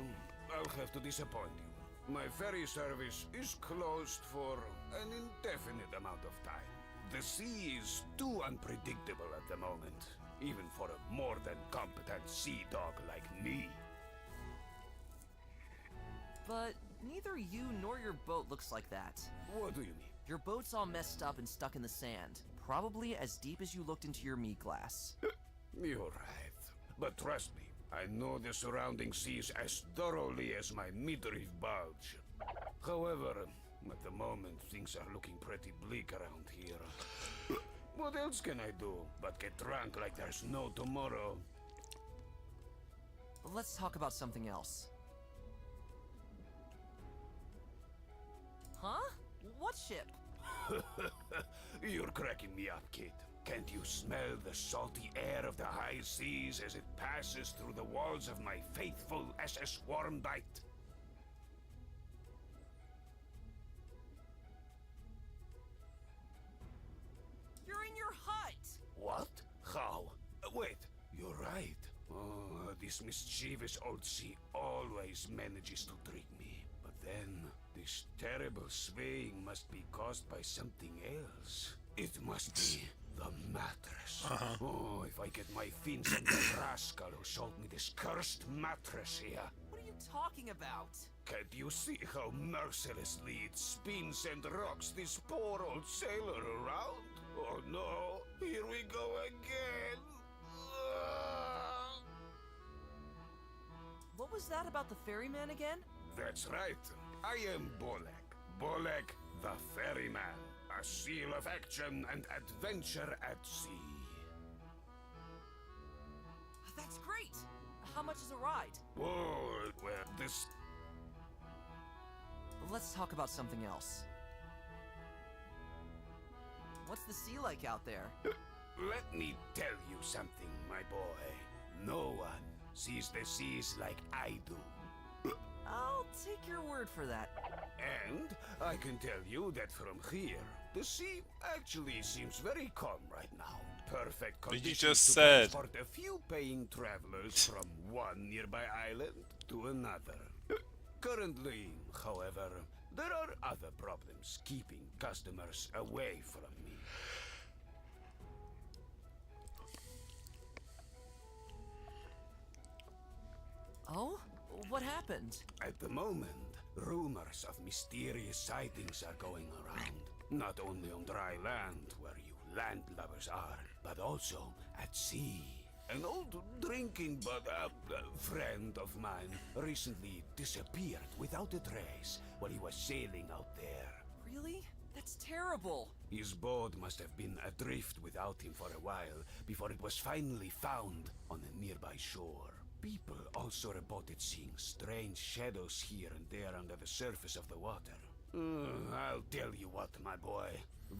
I'll have to disappoint you. My ferry service is closed for an indefinite amount of time. The sea is too unpredictable at the moment, even for a more than competent sea dog like me. But neither you nor your boat looks like that. What do you mean? Your boat's all messed up and stuck in the sand. Probably as deep as you looked into your meat glass. You're right. But trust me, I know the surrounding seas as thoroughly as my midriff bulge. However, at the moment, things are looking pretty bleak around here. What else can I do but get drunk like there's no tomorrow? Let's talk about something else. Huh? What ship? You're cracking me up, kid. Can't you smell the salty air of the high seas as it passes through the walls of my faithful SS Warmbite? You're in your hut! What? How? Wait, you're right. Oh, this mischievous old sea always manages to trick me. But then, this terrible swaying must be caused by something else. It must be the mattress. Oh, if I get my fins on the rascal who sold me this cursed mattress here. What are you talking about? Can't you see how mercilessly it spins and rocks this poor old sailor around? Oh no, here we go again. What was that about the ferryman again? That's right. I am Bolek. Bolek the ferryman. A seal of action and adventure at sea. That's great! How much is a ride? Whoa, well, this... Let's talk about something else. What's the sea like out there? Let me tell you something, my boy. No one sees the seas like I do. I'll take your word for that. And I can tell you that from here, the sea actually seems very calm right now. Perfect But you conditions just to said. transport a few paying travelers from one nearby island to another. Currently, however, there are other problems keeping customers away from me. Oh? What happened? At the moment, rumors of mysterious sightings are going around. Not only on dry land, where you landlubbers are, but also at sea. An old drinking friend of mine recently disappeared without a trace while he was sailing out there. Really? That's terrible. His boat must have been adrift without him for a while before it was finally found on a nearby shore. People also reported seeing strange shadows here and there under the surface of the water. I'll tell you what, my boy.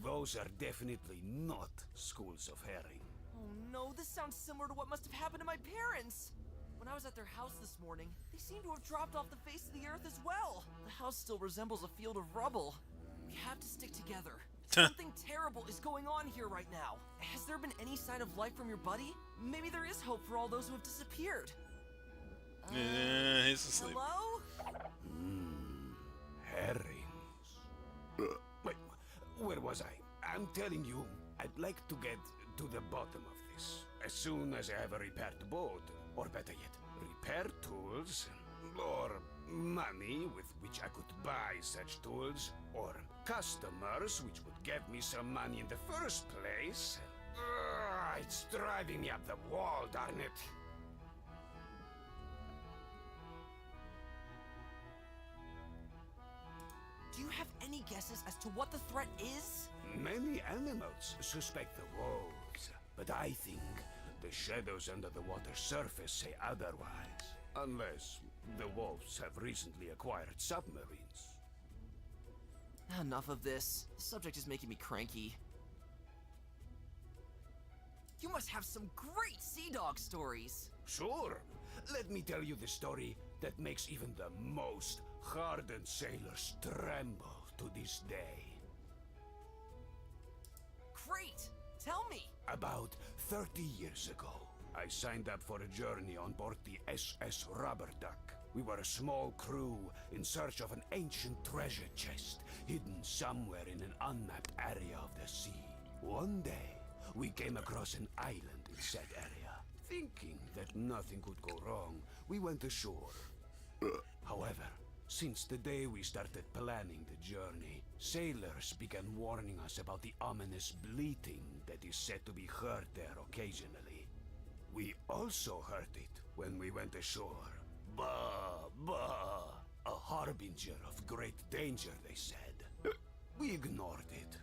Those are definitely not schools of herring. Oh no, this sounds similar to what must have happened to my parents. When I was at their house this morning, they seem to have dropped off the face of the earth as well. The house still resembles a field of rubble. We have to stick together. Something terrible is going on here right now. Has there been any sign of life from your buddy? Maybe there is hope for all those who have disappeared. He's asleep. Hello? Herrings. Wait, where was I? I'm telling you, I'd like to get to the bottom of this. As soon as I have a repaired boat, or better yet, repair tools, or money with which I could buy such tools, or customers which would give me some money in the first place. It's driving me up the wall, darn it. Do you have any guesses as to what the threat is? Many animals suspect the wolves, but I think the shadows under the water's surface say otherwise. Unless the wolves have recently acquired submarines. Enough of this. The subject is making me cranky. You must have some great sea dog stories. Sure. Let me tell you the story that makes even the most hardened sailors tremble to this day. Great! Tell me! About 30 years ago, I signed up for a journey on board the SS Rubber Duck. We were a small crew in search of an ancient treasure chest hidden somewhere in an unmapped area of the sea. One day, we came across an island in said area. Thinking that nothing could go wrong, we went ashore. However, since the day we started planning the journey, sailors began warning us about the ominous bleating that is said to be heard there occasionally. We also heard it when we went ashore. Bah, bah, a harbinger of great danger, they said. We ignored it,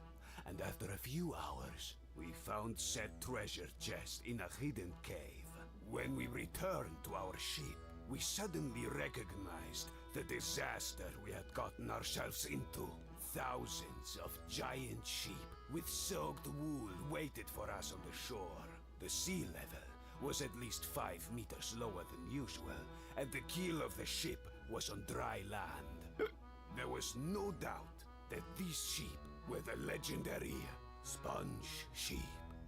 and after a few hours, We found said treasure chest in a hidden cave. When we returned to our ship, we suddenly recognized the disaster we had gotten ourselves into. Thousands of giant sheep with soaked wool waited for us on the shore. The sea level was at least 5 meters lower than usual, and the keel of the ship was on dry land. There was no doubt that these sheep were the legendary sponge sheep.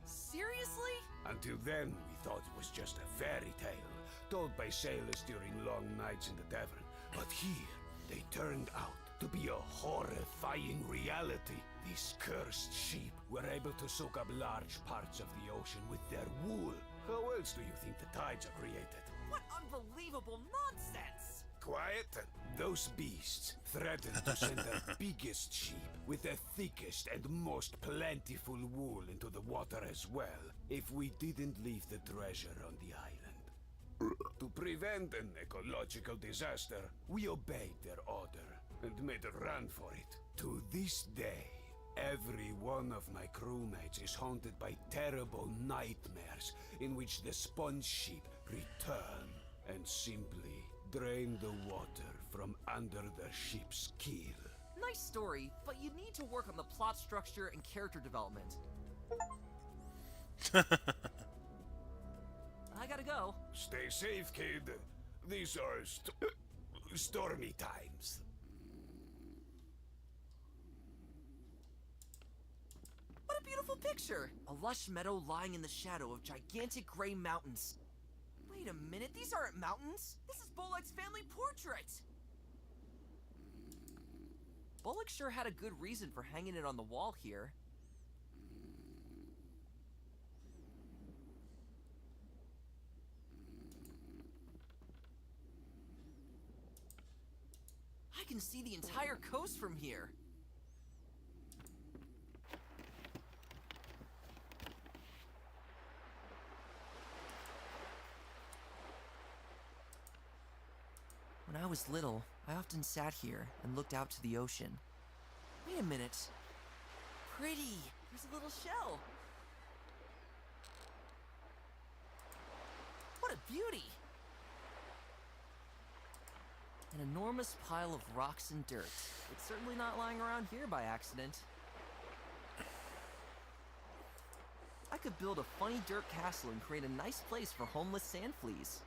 Seriously? Until then, we thought it was just a fairy tale told by sailors during long nights in the tavern. But here, they turned out to be a horrifying reality. These cursed sheep were able to soak up large parts of the ocean with their wool. How else do you think the tides are created? What unbelievable nonsense! Quiet. Those beasts threatened to send their biggest sheep with the thickest and most plentiful wool into the water as well, if we didn't leave the treasure on the island. To prevent an ecological disaster, we obeyed their order and made a run for it. To this day, every one of my crewmates is haunted by terrible nightmares in which the sponge sheep return and simply drain the water from under the ship's keel. Nice story, but you need to work on the plot structure and character development. I gotta go. Stay safe, kid. These are stormy times. What a beautiful picture! A lush meadow lying in the shadow of gigantic gray mountains. Wait a minute, these aren't mountains! This is Bullock's family portrait! Bullock sure had a good reason for hanging it on the wall here. I can see the entire coast from here. When I was little, I often sat here and looked out to the ocean. Wait a minute. Pretty! There's a little shell. What a beauty! An enormous pile of rocks and dirt. It's certainly not lying around here by accident. I could build a funny dirt castle and create a nice place for homeless sand fleas.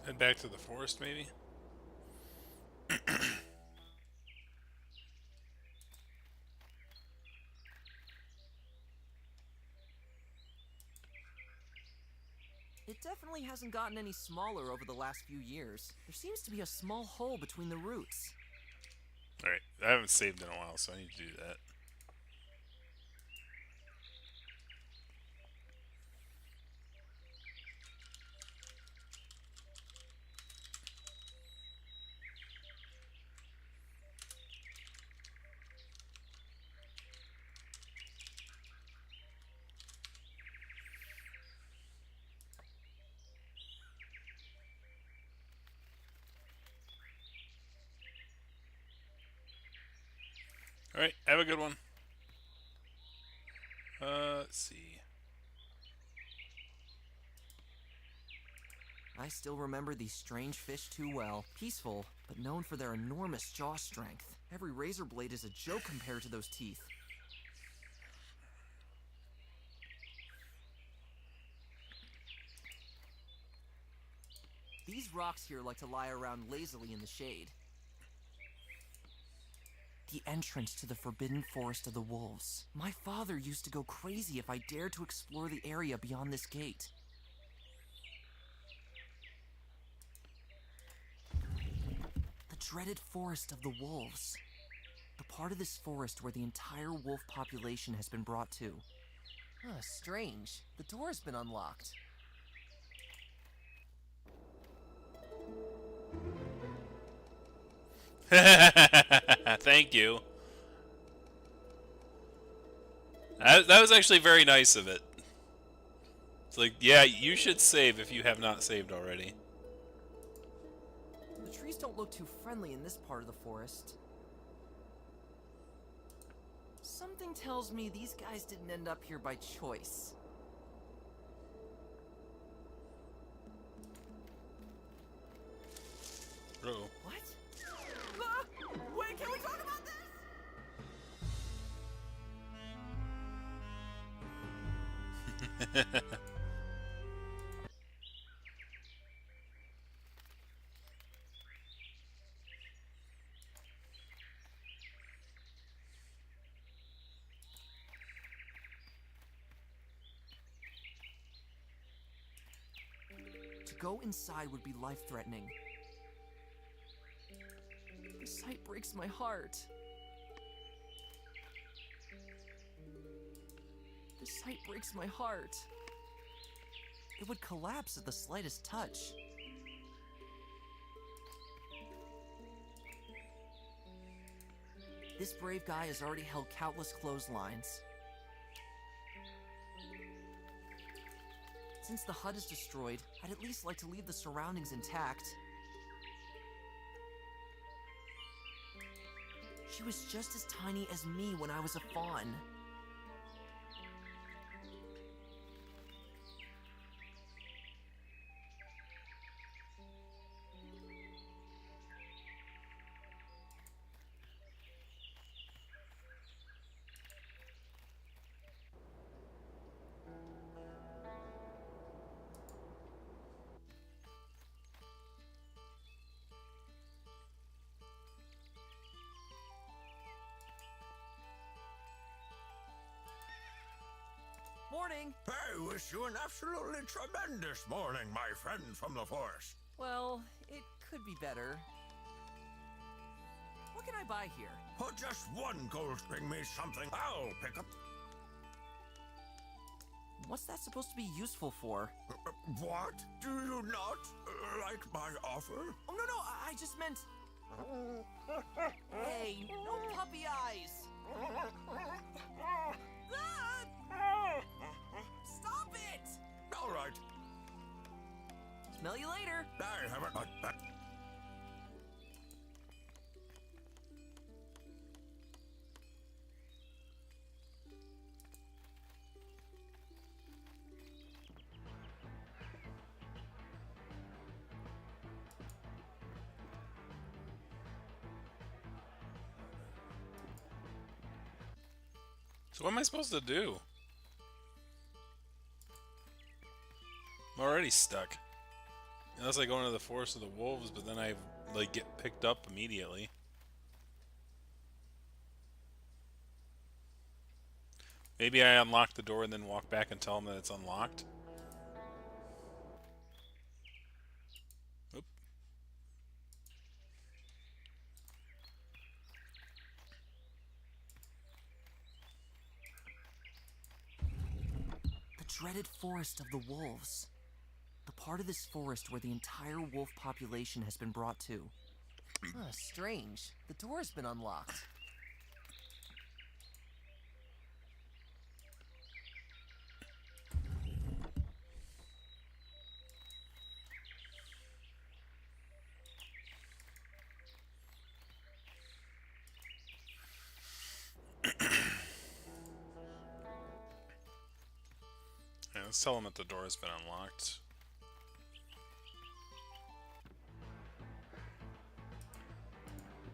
Head back to the forest, maybe? It definitely hasn't gotten any smaller over the last few years. There seems to be a small hole between the roots. Alright, I haven't saved in a while, so I need to do that. Alright, have a good one. Let's see. I still remember these strange fish too well. Peaceful, but known for their enormous jaw strength. Every razor blade is a joke compared to those teeth. These rocks here like to lie around lazily in the shade. The entrance to the Forbidden Forest of the Wolves. My father used to go crazy if I dared to explore the area beyond this gate. The dreaded Forest of the Wolves. The part of this forest where the entire wolf population has been brought to. Strange. The door has been unlocked. Thank you. That was actually very nice of it. It's like, yeah, you should save if you have not saved already. The trees don't look too friendly in this part of the forest. Something tells me these guys didn't end up here by choice. Uh-oh. What? Ah! Wait, can we talk about this? To go inside would be life-threatening. The sight breaks my heart. The sight breaks my heart. It would collapse at the slightest touch. This brave guy has already held countless clotheslines. Since the hut is destroyed, I'd at least like to leave the surroundings intact. She was just as tiny as me when I was a fawn. Morning! I wish you an absolutely tremendous morning, my friend from the forest. Well, it could be better. What can I buy here? For just one gold, bring me something I'll pick up. What's that supposed to be useful for? What? Do you not like my offer? Oh, no, I just meant... Hey, no puppy eyes! Stop it! All right. Smell you later. I have a... So what am I supposed to do? I'm already stuck. Unless I go into the forest of the wolves, but then I like get picked up immediately. Maybe I unlock the door and then walk back and tell them that it's unlocked. Oop. The dreaded forest of the wolves. The part of this forest where the entire wolf population has been brought to. Strange. The door has been unlocked. Yeah, let's tell them that the door has been unlocked.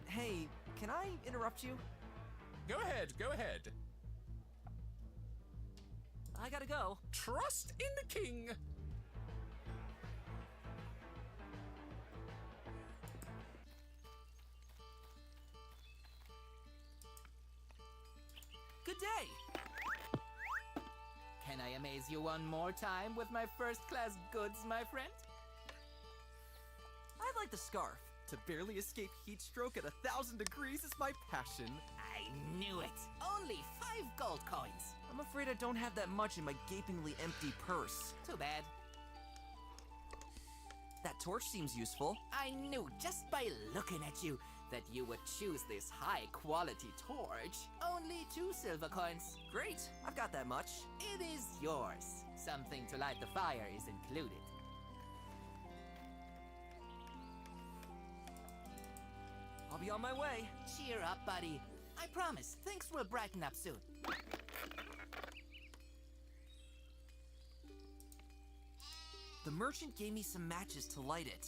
Hey, can I interrupt you? Go ahead, go ahead. I gotta go. Trust in the king. Good day. Can I amaze you one more time with my first-class goods, my friend? I like the scarf. To barely escape heat stroke at 1,000 degrees is my passion. I knew it. Only 5 gold coins. I'm afraid I don't have that much in my gapingly empty purse. Too bad. That torch seems useful. I knew just by looking at you that you would choose this high-quality torch. Only 2 silver coins. Great, I've got that much. It is yours. Something to light the fire is included. I'll be on my way. Cheer up, buddy. I promise, things will brighten up soon. The merchant gave me some matches to light it.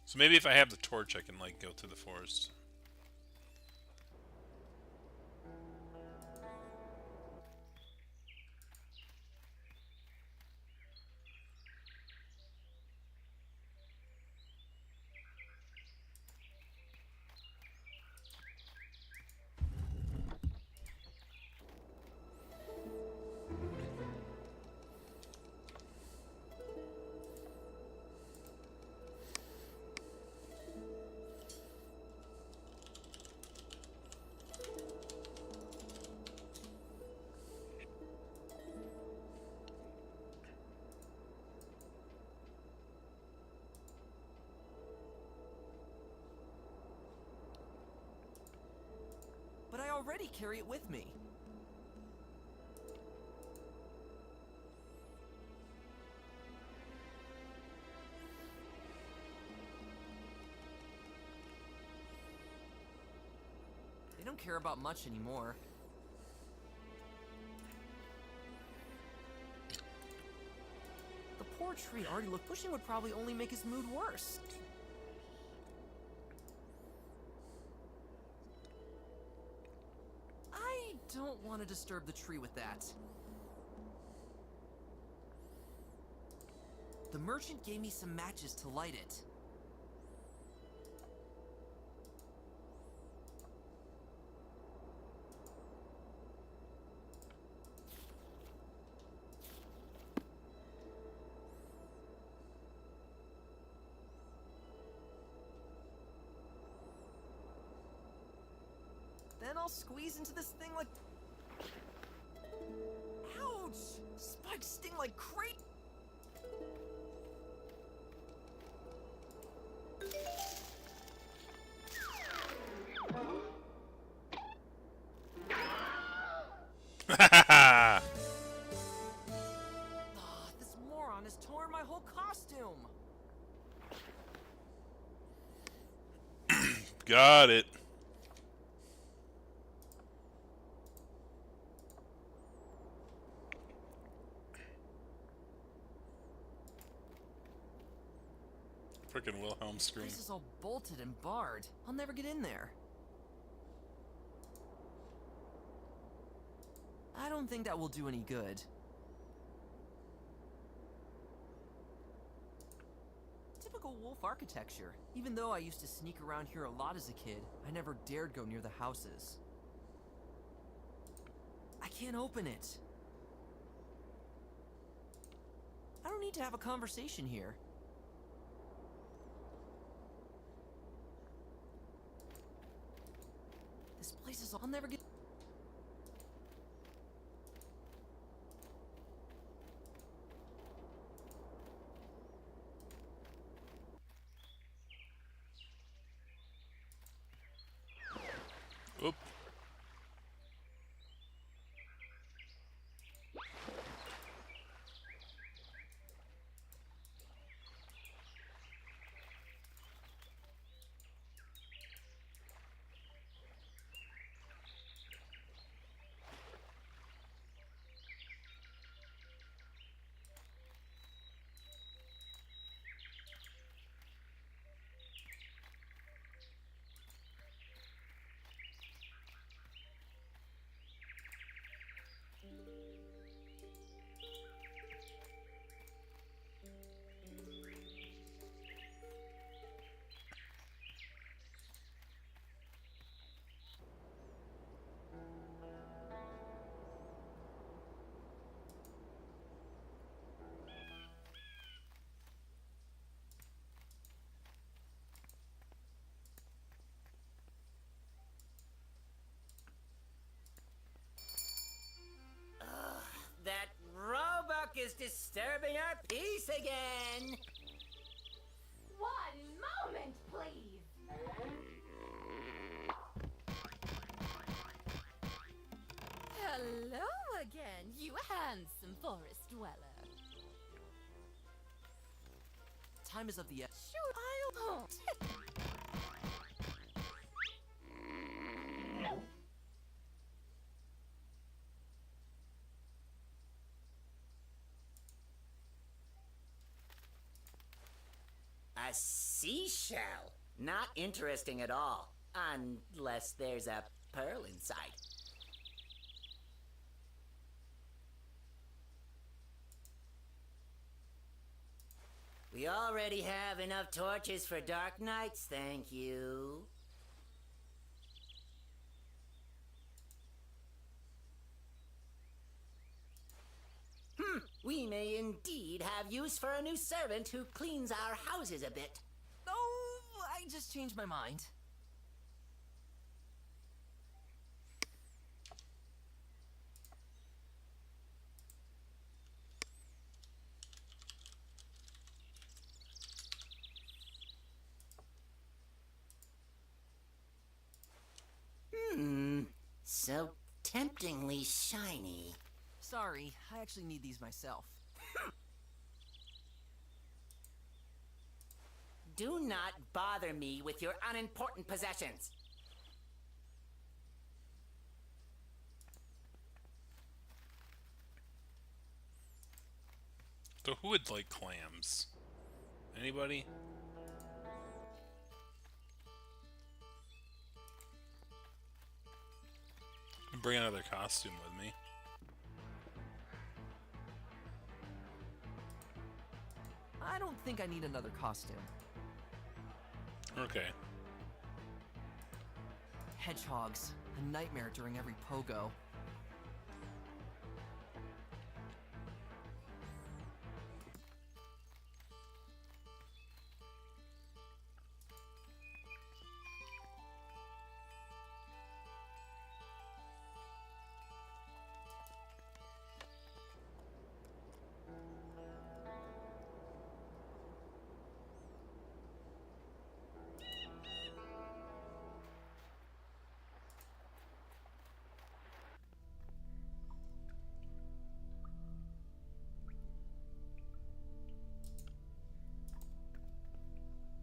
So maybe if I have the torch, I can, like, go through the forest. But I already carry it with me. They don't care about much anymore. The poor tree already looked. Pushing would probably only make his mood worse. I don't want to disturb the tree with that. The merchant gave me some matches to light it. Then I'll squeeze into this thing like... Ouch! Spikes sting like crazy. This moron has torn my whole costume. Got it. Frickin' Wilhelm scream. This is all bolted and barred. I'll never get in there. I don't think that will do any good. Typical wolf architecture. Even though I used to sneak around here a lot as a kid, I never dared go near the houses. I can't open it. I don't need to have a conversation here. This place is... I'll never get... Oop. That roebuck is disturbing our peace again. One moment, please. time is of the... Shoot, I'll... A seashell. Not interesting at all. Unless there's a pearl inside. We already have enough torches for dark nights, thank you. We may indeed have use for a new servant who cleans our houses a bit. Oh, I just changed my mind. So temptingly shiny. Sorry, I actually need these myself. Do not bother me with your unimportant possessions. So who would like clams? Anybody? Bring another costume with me. I don't think I need another costume. Okay. Hedgehogs. A nightmare during every pogo.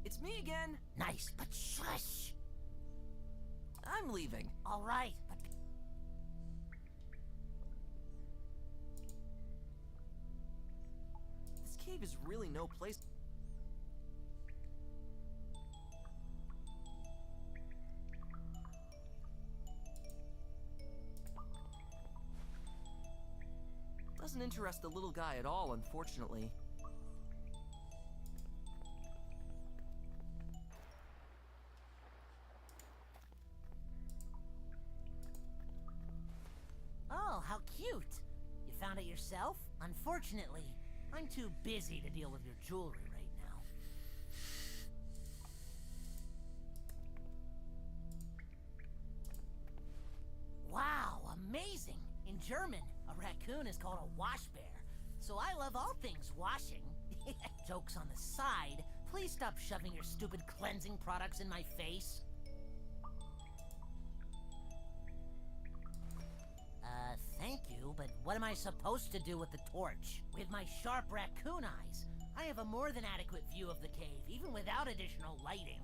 It's me again. Nice, but shush. I'm leaving. All right, but... This cave is really no place. Doesn't interest the little guy at all, unfortunately. Oh, how cute. You found it yourself? Unfortunately, I'm too busy to deal with your jewelry right now. Wow, amazing! In German, a raccoon is called a wash bear. So I love all things washing. Jokes on the side, please stop shoving your stupid cleansing products in my face. Thank you, but what am I supposed to do with the torch? With my sharp raccoon eyes, I have a more than adequate view of the cave, even without additional lighting.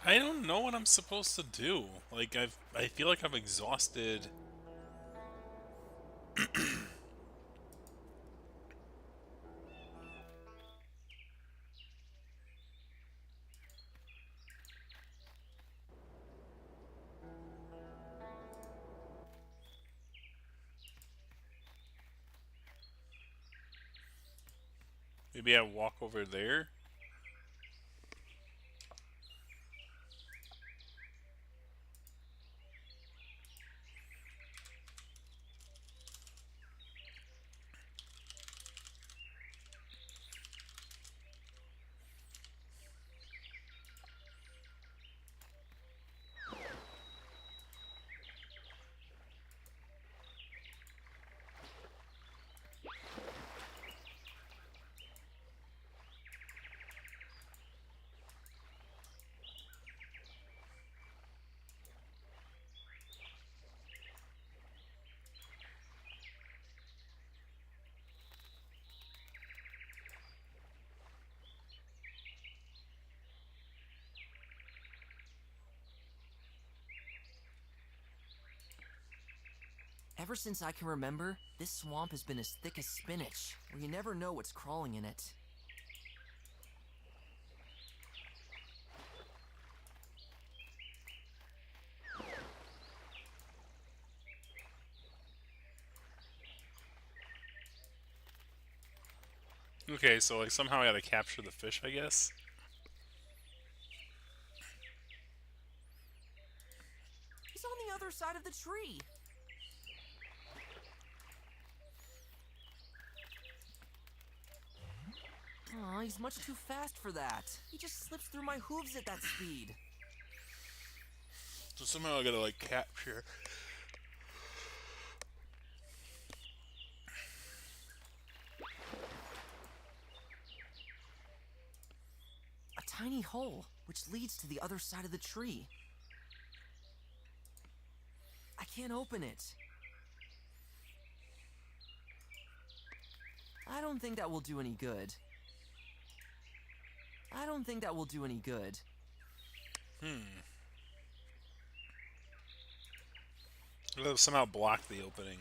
I don't know what I'm supposed to do. Like, I feel like I've exhausted... Maybe I walk over there? Ever since I can remember, this swamp has been as thick as spinach, where you never know what's crawling in it. Okay, so like somehow I gotta capture the fish, I guess. He's on the other side of the tree. Aw, he's much too fast for that. He just slips through my hooves at that speed. So somehow I gotta like capture. A tiny hole, which leads to the other side of the tree. I can't open it. I don't think that will do any good. I don't think that will do any good. It'll somehow block the opening.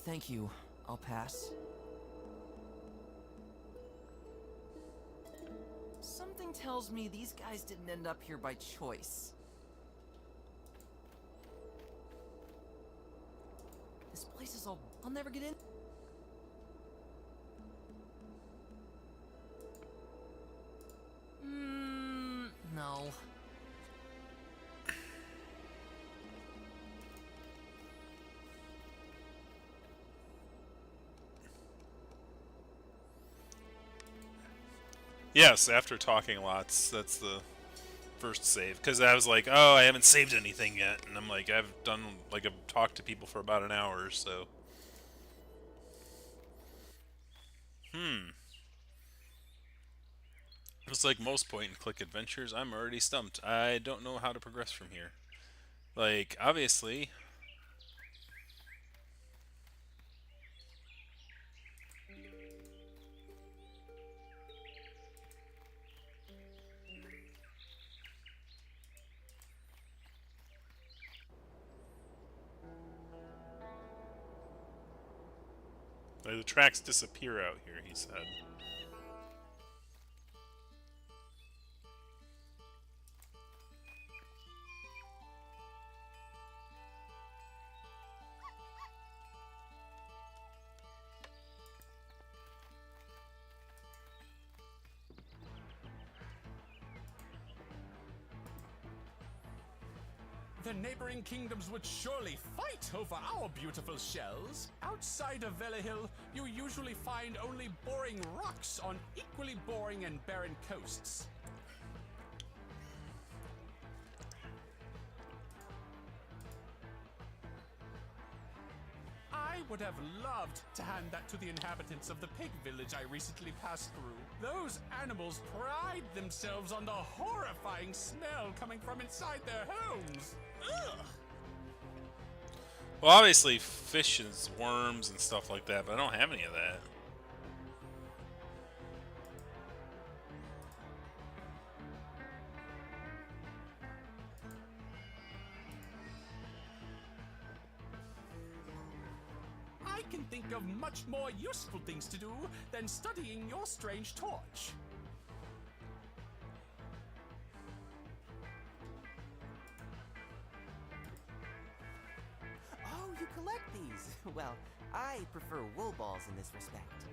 Thank you. I'll pass. Something tells me these guys didn't end up here by choice. This place is all... I'll never get in. No. Yes, after talking lots, that's the first save. Because I was like, oh, I haven't saved anything yet. And I'm like, I've talked to people for about an hour, so. It's like most point-and-click adventures, I'm already stumped. I don't know how to progress from here. Like, obviously... Like, the tracks disappear out here, he said. The neighboring kingdoms would surely fight over our beautiful shells. Outside of Velahill, you usually find only boring rocks on equally boring and barren coasts. I would have loved to hand that to the inhabitants of the pig village I recently passed through. Those animals pride themselves on the horrifying smell coming from inside their homes. Ugh. Well, obviously fish and worms and stuff like that, but I don't have any of that. I can think of much more useful things to do than studying your strange torch. Oh, you collect these? Well, I prefer wool balls in this respect.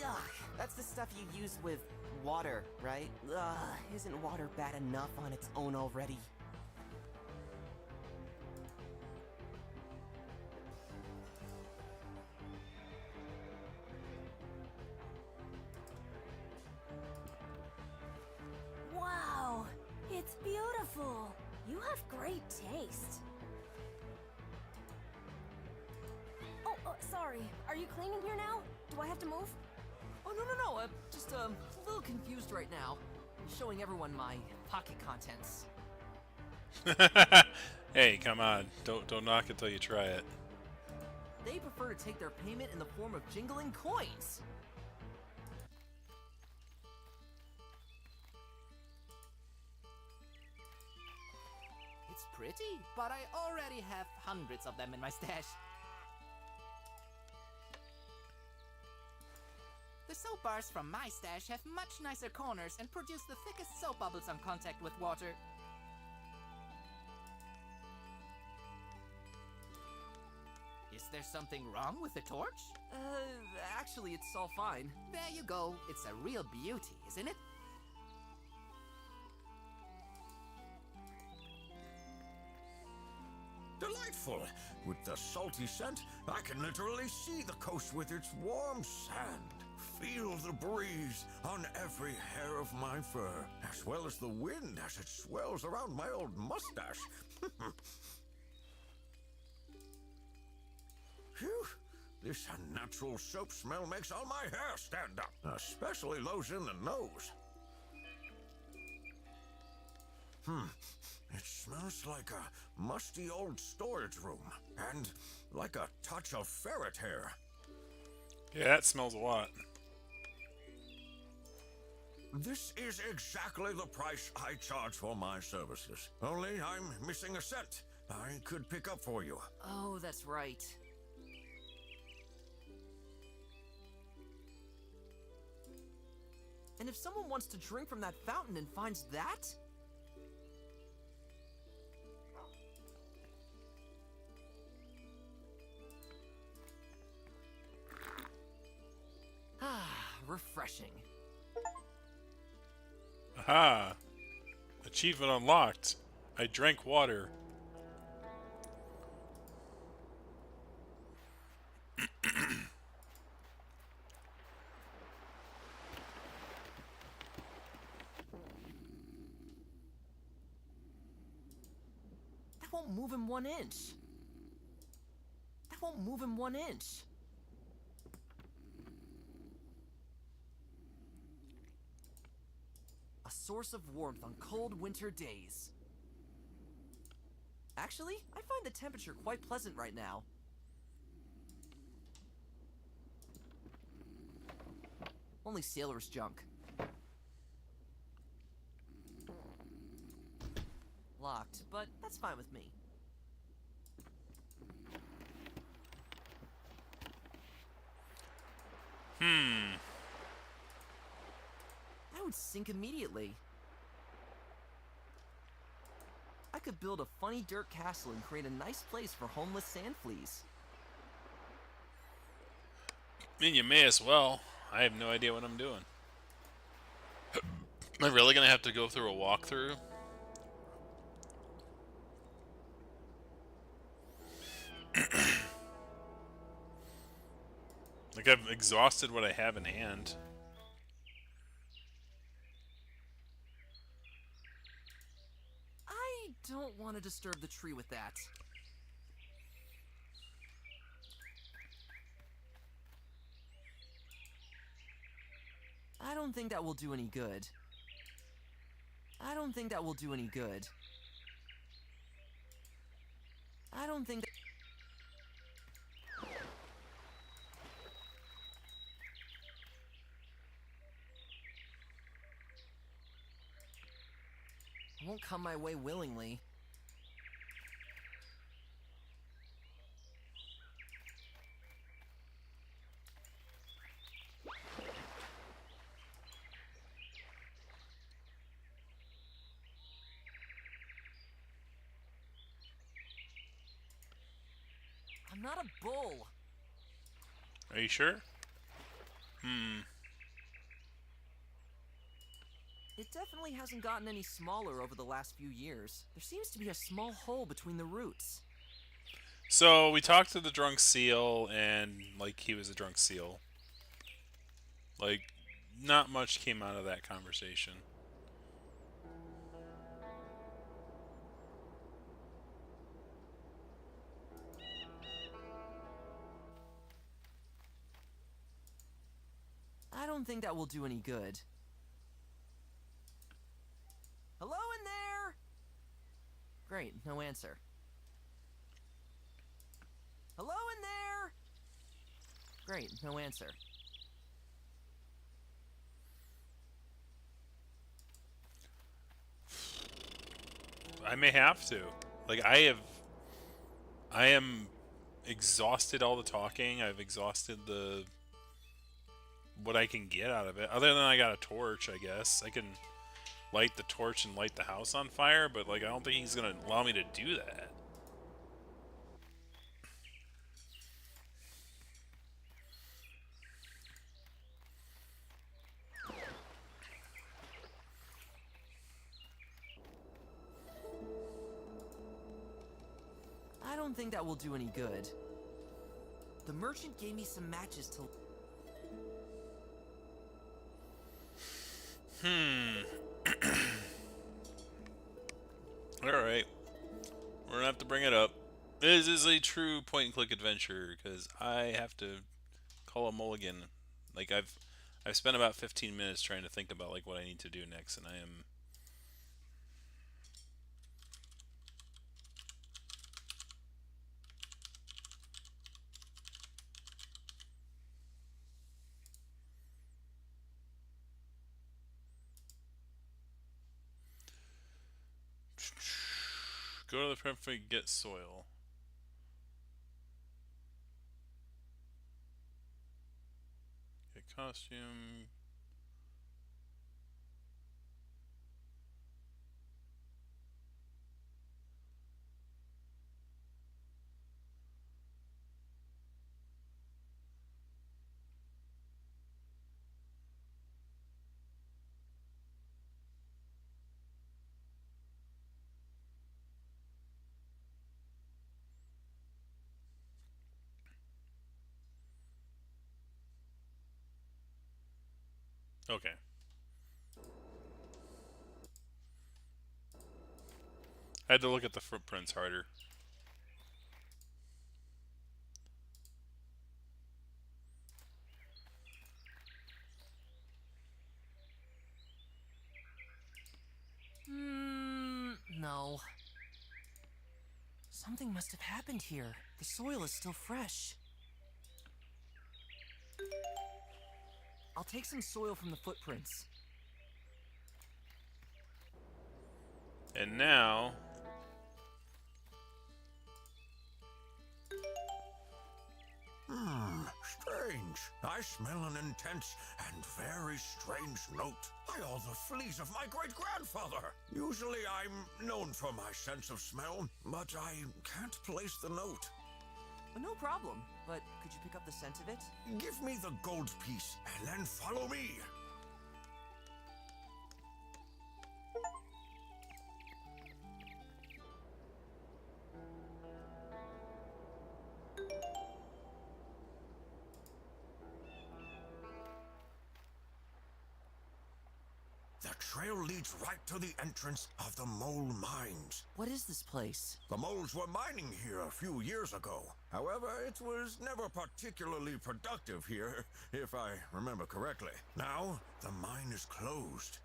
Ugh, that's the stuff you use with water, right? Ugh, isn't water bad enough on its own already? Wow, it's beautiful. You have great taste. Oh, sorry. Are you cleaning here now? Do I have to move? Oh, no. Just a little confused right now. Showing everyone my pocket contents. Hey, come on. Don't knock it till you try it. They prefer to take their payment in the form of jingling coins. It's pretty, but I already have hundreds of them in my stash. The soap bars from my stash have much nicer corners and produce the thickest soap bubbles on contact with water. Is there something wrong with the torch? Actually, it's all fine. There you go. It's a real beauty, isn't it? Delightful! With the salty scent, I can literally see the coast with its warm sand. Feel the breeze on every hair of my fur, as well as the wind as it swells around my old mustache. Phew! This unnatural soap smell makes all my hair stand up, especially those in the nose. It smells like a musty old storage room, and like a touch of ferret hair. Yeah, that smells a lot. This is exactly the price I charge for my services. Only I'm missing a cent I could pick up for you. Oh, that's right. And if someone wants to drink from that fountain and finds that? Refreshing. Aha! Achievement unlocked. I drank water. That won't move him 1 inch. That won't move him 1 inch. A source of warmth on cold winter days. Actually, I find the temperature quite pleasant right now. Only sailor's junk. Locked, but that's fine with me. That would sink immediately. I could build a funny dirt castle and create a nice place for homeless sand fleas. I mean, you may as well. I have no idea what I'm doing. Am I really gonna have to go through a walkthrough? Like, I've exhausted what I have in hand. I don't want to disturb the tree with that. I don't think that will do any good. I don't think that will do any good. I don't think that... It won't come my way willingly. I'm not a bull. Are you sure? It definitely hasn't gotten any smaller over the last few years. There seems to be a small hole between the roots. So, we talked to the drunk seal, and, like, he was a drunk seal. Like, not much came out of that conversation. I don't think that will do any good. Hello in there! Great, no answer. Hello in there! Great, no answer. I may have to. Like, I am exhausted all the talking. I've exhausted what I can get out of it. Other than I got a torch, I guess. I can light the torch and light the house on fire, but like I don't think he's gonna allow me to do that. I don't think that will do any good. The merchant gave me some matches to... Alright. We're gonna have to bring it up. This is a true point-and-click adventure, because I have to call a mulligan. Like, I've spent about 15 minutes trying to think about, like, what I need to do next, and I am... Go to the perfect get soil. Get costume. Okay. I had to look at the footprints harder. No. Something must have happened here. The soil is still fresh. I'll take some soil from the footprints. And now... Strange. I smell an intense and very strange note. By all the fleas of my great-grandfather. Usually I'm known for my sense of smell, but I can't place the note. No problem, but could you pick up the scent of it? Give me the gold piece, and then follow me. The trail leads right to the entrance of the mole mines. What is this place? The moles were mining here a few years ago. However, it was never particularly productive here, if I remember correctly. Now, the mine is closed.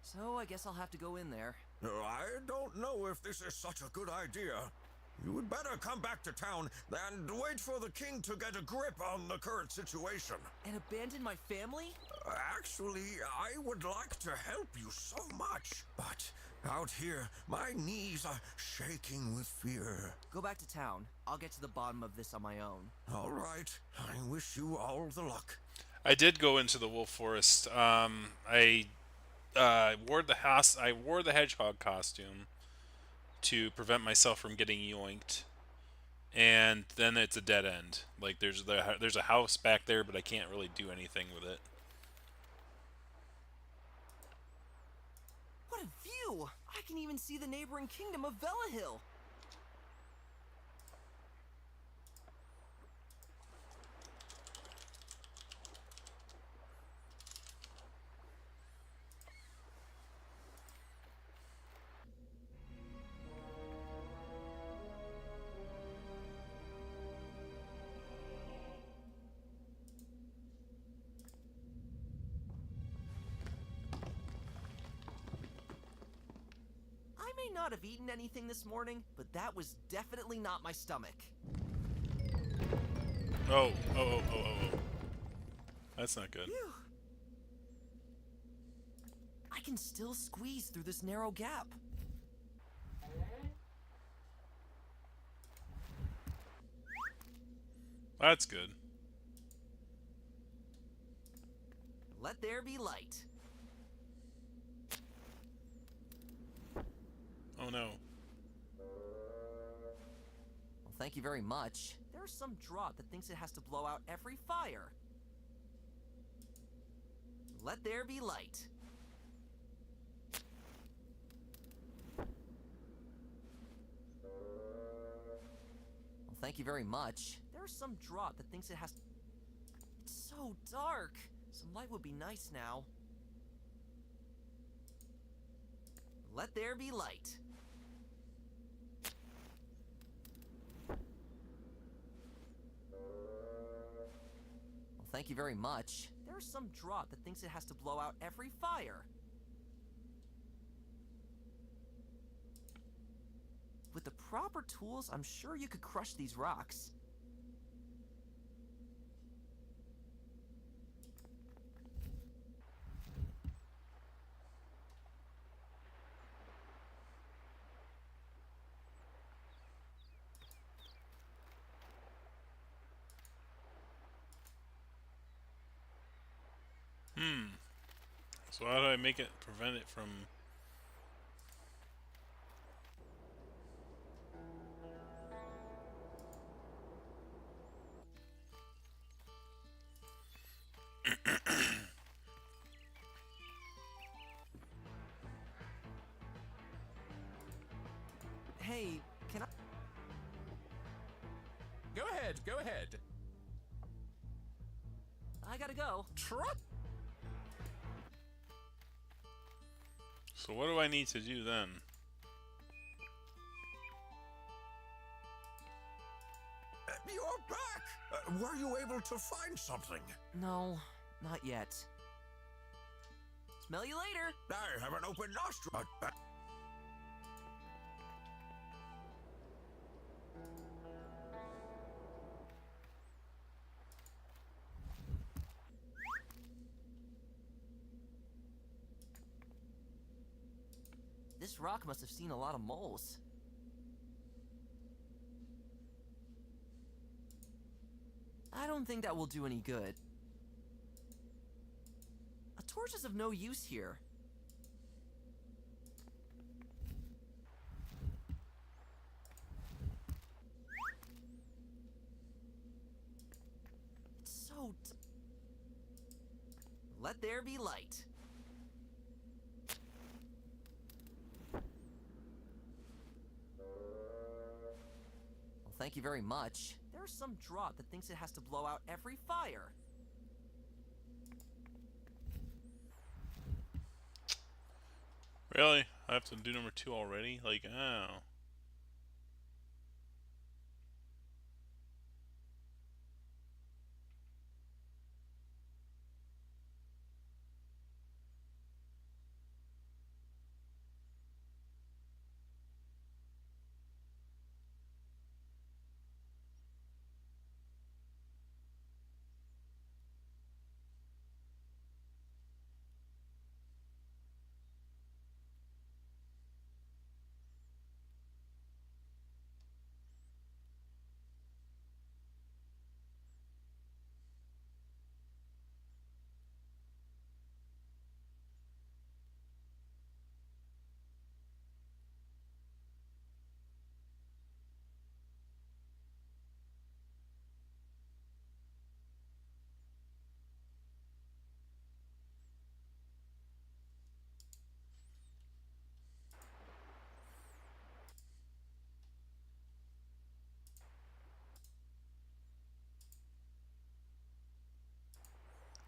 So I guess I'll have to go in there. I don't know if this is such a good idea. You would better come back to town and wait for the king to get a grip on the current situation. And abandon my family? Actually, I would like to help you so much. But out here, my knees are shaking with fear. Go back to town. I'll get to the bottom of this on my own. All right. I wish you all the luck. I did go into the wolf forest. I wore the hedgehog costume to prevent myself from getting yoinked, and then it's a dead end. Like there's a house back there, but I can't really do anything with it. What a view! I can even see the neighboring kingdom of Velahill. not have eaten anything this morning, but that was definitely not my stomach. Oh. That's not good. Phew. I can still squeeze through this narrow gap. That's good. Let there be light. Oh no. Well, thank you very much. There's some draught that thinks it has to blow out every fire. Let there be light. Well, thank you very much. There's some draught that thinks it has to... It's so dark. Some light would be nice now. Let there be light. Well, thank you very much. There's some draught that thinks it has to blow out every fire. With the proper tools, I'm sure you could crush these rocks. So how do I make it, prevent it from... Hey, can I... Go ahead, go ahead. I gotta go. Trot. So what do I need to do then? You're back! Were you able to find something? No, not yet. Smell you later. I have an open nostril. This rock must have seen a lot of moles. I don't think that will do any good. A torch is of no use here. It's so... Let there be light. Thank you very much. There's some draught that thinks it has to blow out every fire. Really? I have to do number 2 already? Like, oh.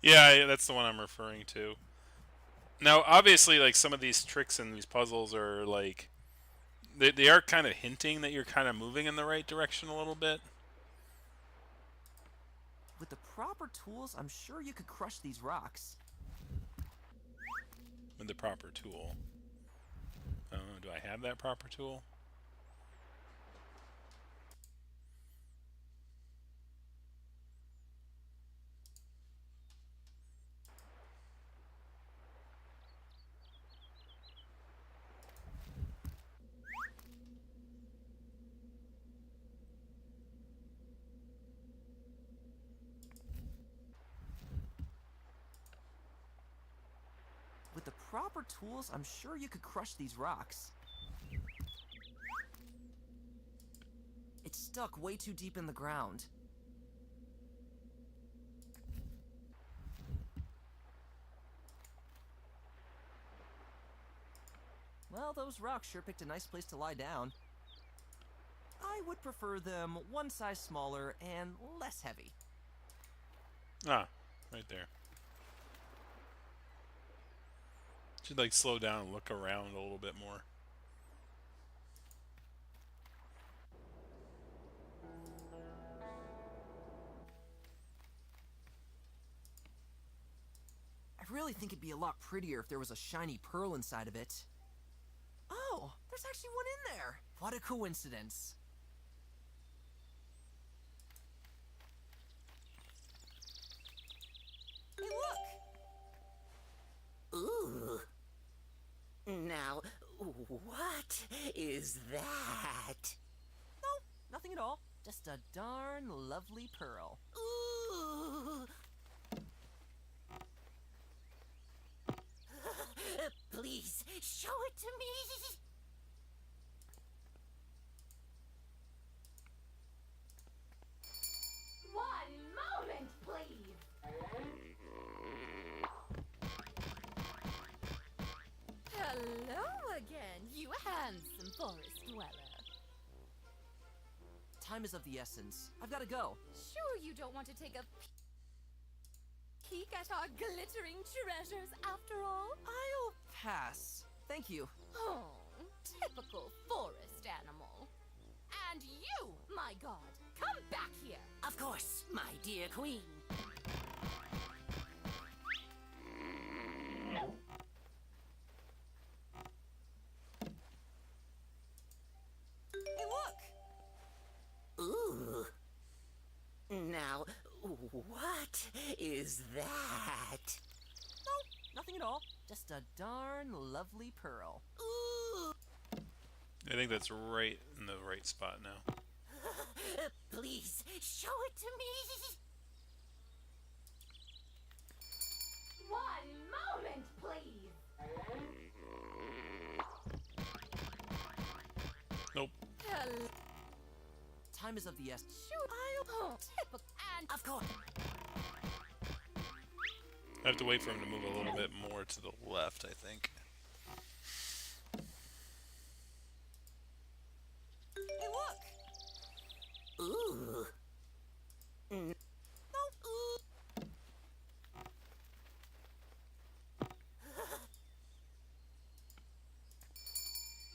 Yeah, that's the one I'm referring to. Now, obviously, like, some of these tricks and these puzzles are, like... They are kind of hinting that you're kind of moving in the right direction a little bit. With the proper tools, I'm sure you could crush these rocks. With the proper tool. Do I have that proper tool? With the proper tools, I'm sure you could crush these rocks. It's stuck way too deep in the ground. Well, those rocks sure picked a nice place to lie down. I would prefer them one size smaller and less heavy. Ah, right there. Should like slow down and look around a little bit more. I really think it'd be a lot prettier if there was a shiny pearl inside of it. Oh, there's actually one in there. What a coincidence. Hey, look! Ooh. Now, what is that? No, nothing at all. Just a darn lovely pearl. Ooh. Please, show it to me. One moment, please. Hello again, you handsome forest dweller. Time is of the essence. I've got to go. Sure you don't want to take a peek at our glittering treasures after all? I'll pass. Thank you. Oh, typical forest animal. And you, my god, come back here. Of course, my dear queen. Hey, look! Ooh. Now, what is that? No, nothing at all. Just a darn lovely pearl. Ooh. I think that's right in the right spot now. Please, show it to me. One moment, please. Nope. Hello. Time is of the essence. Sure, oh, typical. And Of course. I have to wait for him to move a little bit more to the left, I think. Hey, look! Ooh. No. Ooh.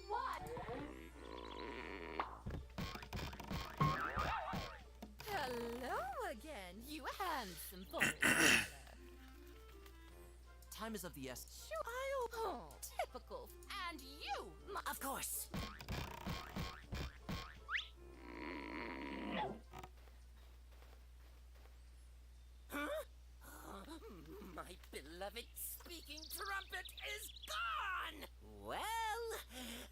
What? hello again, you handsome forest dweller. Time is of the essence. Sure, oh, typical. And you, my Of course. Huh? My beloved speaking trumpet is gone! Well,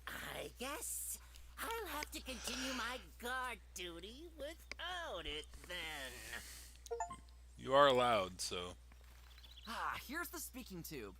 I guess I'll have to continue my guard duty without it then. You are allowed, so. Ah, here's the speaking tube.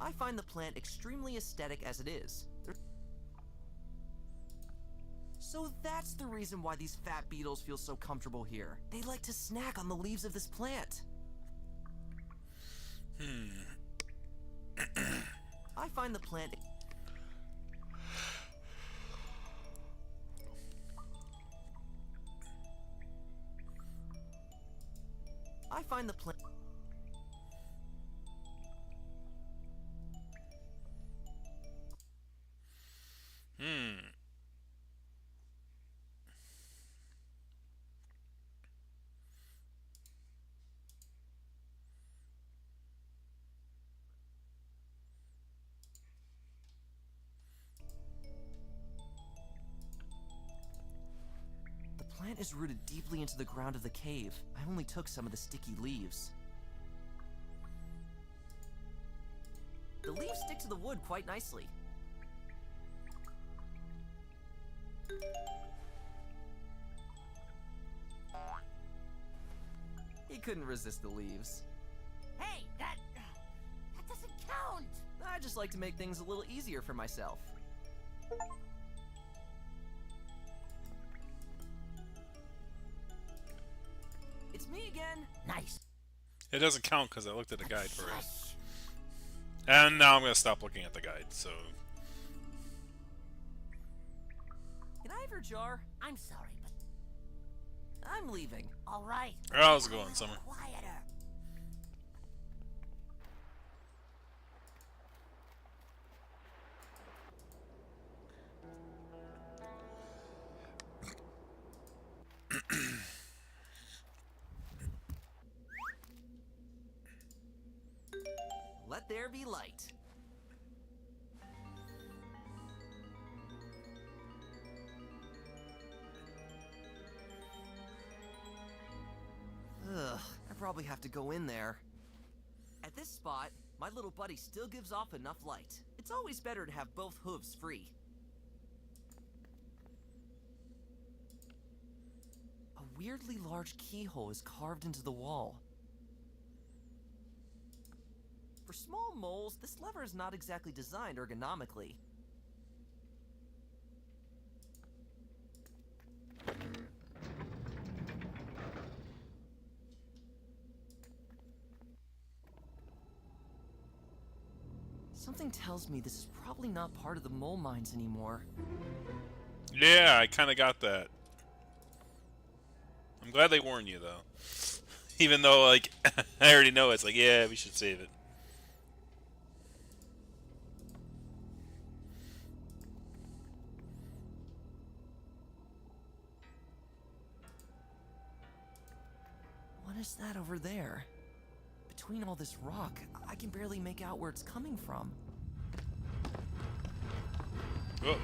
I find the plant extremely aesthetic as it is. So that's the reason why these fat beetles feel so comfortable here. They like to snack on the leaves of this plant. I find the plant... I find the plant... The plant is rooted deeply into the ground of the cave. I only took some of the sticky leaves. The leaves stick to the wood quite nicely. He couldn't resist the leaves. Hey, that doesn't count! I just like to make things a little easier for myself. It's me again! Nice. It doesn't count because I looked at the guide for it. And now I'm going to stop looking at the guide, so... Can I have your jar? I'm sorry, but I'm leaving. all right. How's it going, Summer? Quieter. Let there be light. Ugh, I probably have to go in there. At this spot, my little buddy still gives off enough light. It's always better to have both hooves free. A weirdly large keyhole is carved into the wall. For small moles, this lever is not exactly designed ergonomically. Something tells me this is probably not part of the mole mines anymore. Yeah, I kind of got that. I'm glad they warned you, though. Even though, like, I already know it's like, yeah, we should save it. What is that over there? Between all this rock, I can barely make out where it's coming from. Oh.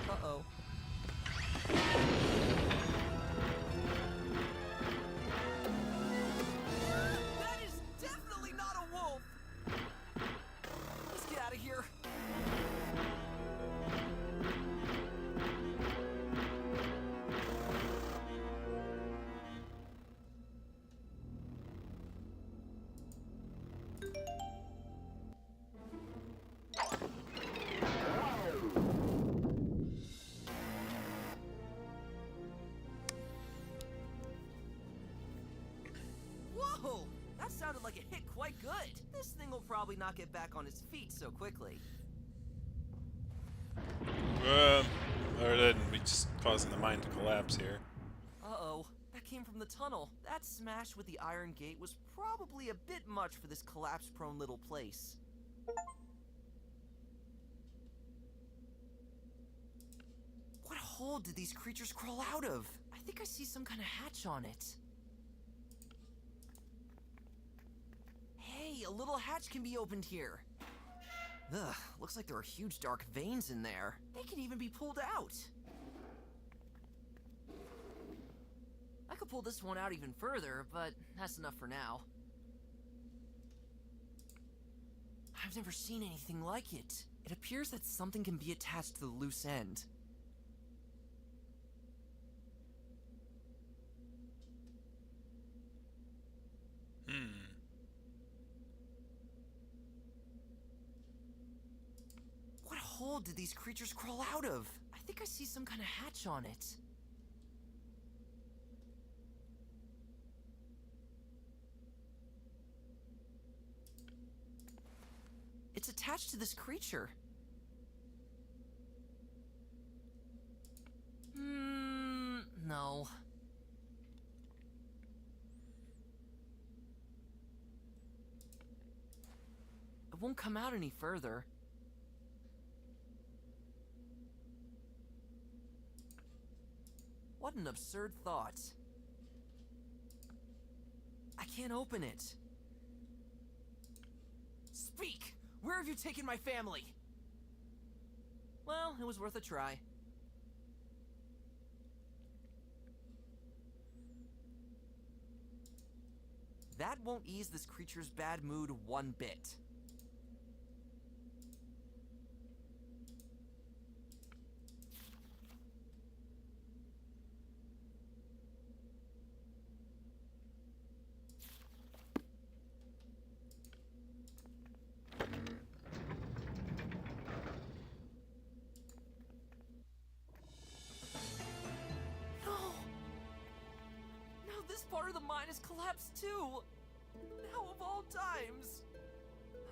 Uh-oh. That is definitely not a wolf! Let's get out of here. Whoa! That sounded like it hit quite good. This thing will probably not get back on its feet so quickly. Or then we just causing the mine to collapse here. Uh-oh. That came from the tunnel. That smash with the iron gate was probably a bit much for this collapse-prone little place. What hole did these creatures crawl out of? I think I see some kind of hatch on it. Hey, a little hatch can be opened here. Ugh, looks like there are huge dark veins in there. They can even be pulled out. I could pull this one out even further, but that's enough for now. I've never seen anything like it. It appears that something can be attached to the loose end. world did these creatures crawl out of? I think I see some kind of hatch on it. It's attached to this creature. No. It won't come out any further. What an absurd thought. I can't open it. Speak! Where have you taken my family? Well, it was worth a try. That won't ease this creature's bad mood one bit. Part of the mine has collapsed too! Now of all times!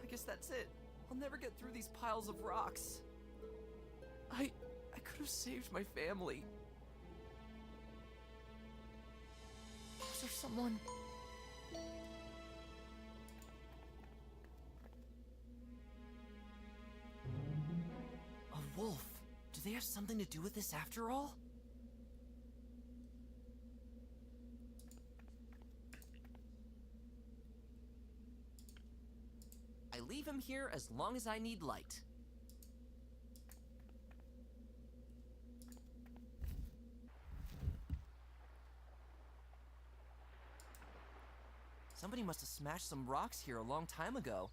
I guess that's it. I'll never get through these piles of rocks. I could have saved my family. Was there someone... A wolf? Do they have something to do with this after all? I leave him here as long as I need light. Somebody must have smashed some rocks here a long time ago.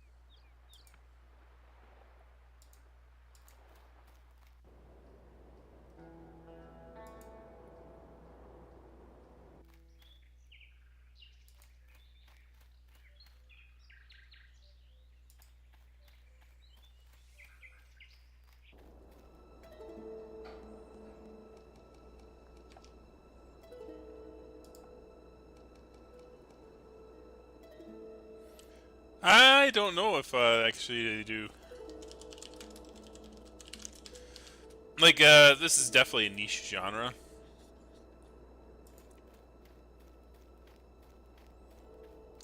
I don't know if actually they do. Like, this is definitely a niche genre.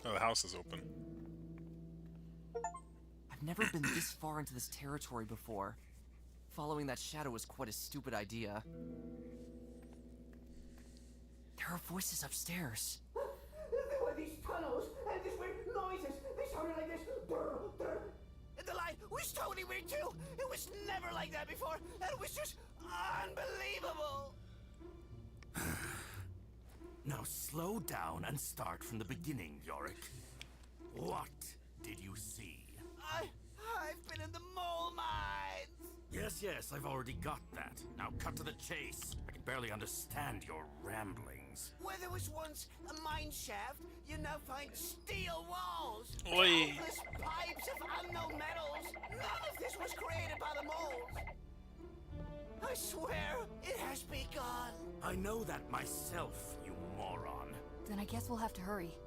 Oh, the house is open. I've never been this far into this territory before. Following that shadow was quite a stupid idea. There are voices upstairs. There were these tunnels, and these weird noises. They sounded like this. And the line was totally weird too. It was never like that before, and it was just unbelievable. Now slow down and start from the beginning, Yorick. What did you see? I've been in the mole mines. Yes, I've already got that. Now cut to the chase. I can barely understand your ramblings. Where there was once a mine shaft, you now find steel walls. Oi. Countless pipes of unknown metals. None of this was created by the moles. I swear, it has begun. I know that myself, you moron. Then I guess we'll have to hurry.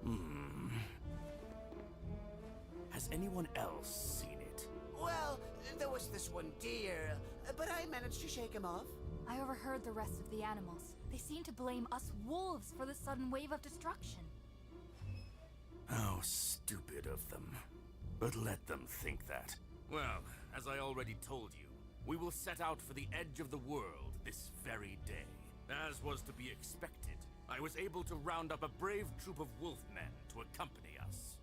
Has anyone else seen it? Well, there was this one deer, but I managed to shake him off. I overheard the rest of the animals. They seem to blame us wolves for the sudden wave of destruction. How stupid of them. But let them think that. Well, as I already told you, we will set out for the edge of the world this very day. As was to be expected, I was able to round up a brave troop of wolfmen to accompany us.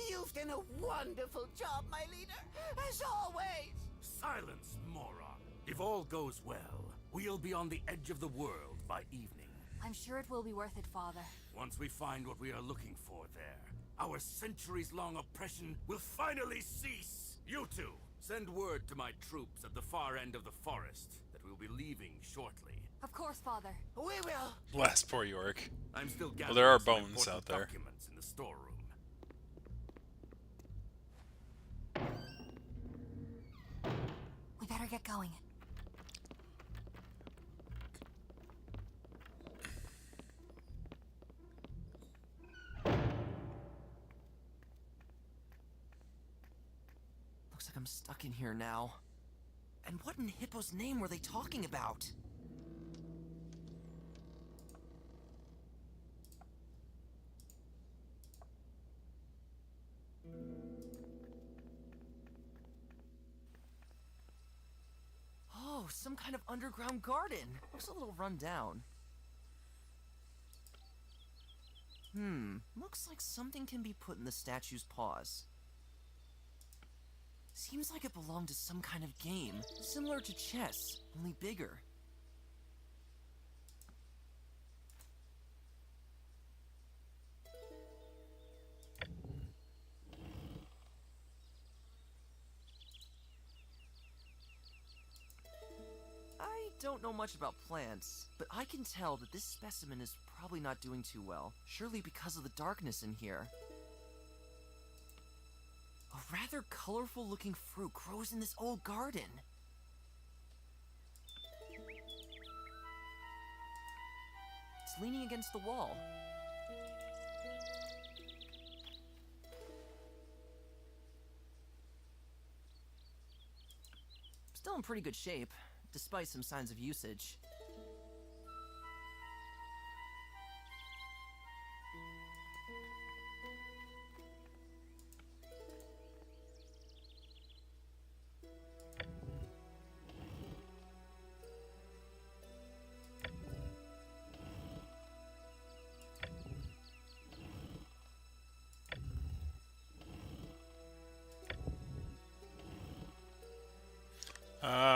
You've done a wonderful job, my leader, as always. Silence, moron. If all goes well, we'll be on the edge of the world by evening. I'm sure it will be worth it, Father. Once we find what we are looking for there, our centuries-long oppression will finally cease. You two, send word to my troops at the far end of the forest that we'll be leaving shortly. Of course, Father. We will. Bless poor Yorick. I'm still gathering Well, there are some bones important out there. documents in the storeroom. We better get going. Looks like I'm stuck in here now. And what in Hippo's name were they talking about? Oh, some kind of underground garden. Looks a little run down. Looks like something can be put in the statue's paws. Seems like it belonged to some kind of game, similar to chess, only bigger. I don't know much about plants, but I can tell that this specimen is probably not doing too well, surely because of the darkness in here. A rather colorful looking fruit grows in this old garden. It's leaning against the wall. Still in pretty good shape, despite some signs of usage.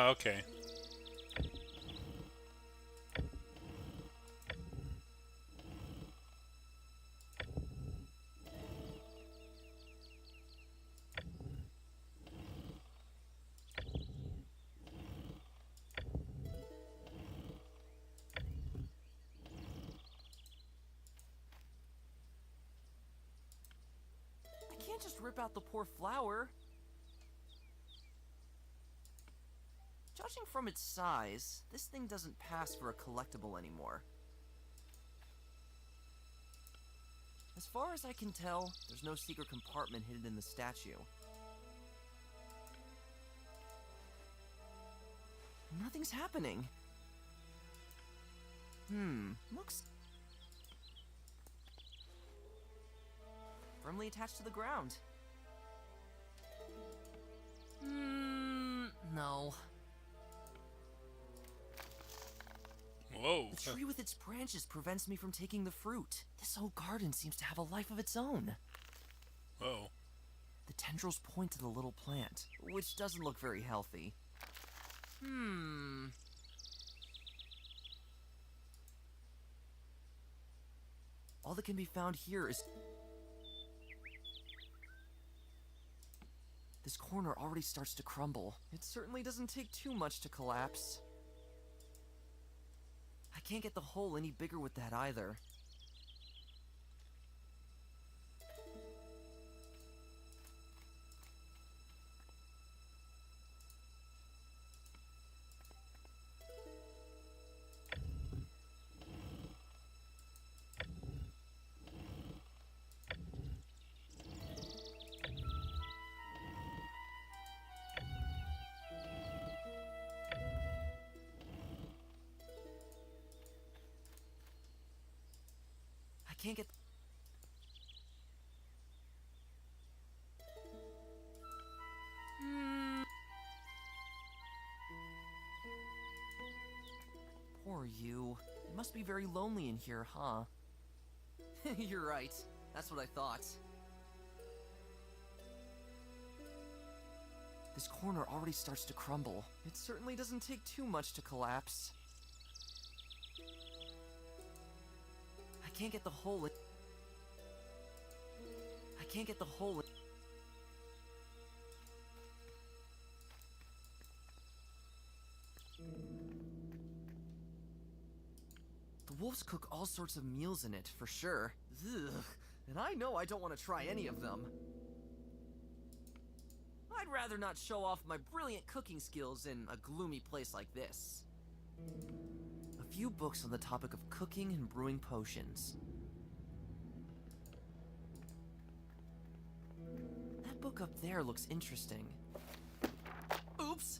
Okay. I can't just rip out the poor flower. Judging from its size, this thing doesn't pass for a collectible anymore. As far as I can tell, there's no secret compartment hidden in the statue. Nothing's happening. Looks firmly attached to the ground. No. Whoa. The tree with its branches prevents me from taking the fruit. This old garden seems to have a life of its own. Whoa. The tendrils point to the little plant, which doesn't look very healthy. All that can be found here is... This corner already starts to crumble. It certainly doesn't take too much to collapse. I can't get the hole any bigger with that either. I can't get... Poor you. It must be very lonely in here, huh? You're right. That's what I thought. This corner already starts to crumble. It certainly doesn't take too much to collapse. I can't get the hole. I can't get the hole. The wolves cook all sorts of meals in it, for sure. Ugh. And I know I don't want to try any of them. I'd I'd rather not show off my brilliant cooking skills in a gloomy place like this. A few books on the topic of cooking and brewing potions. That book up there looks interesting. Oops!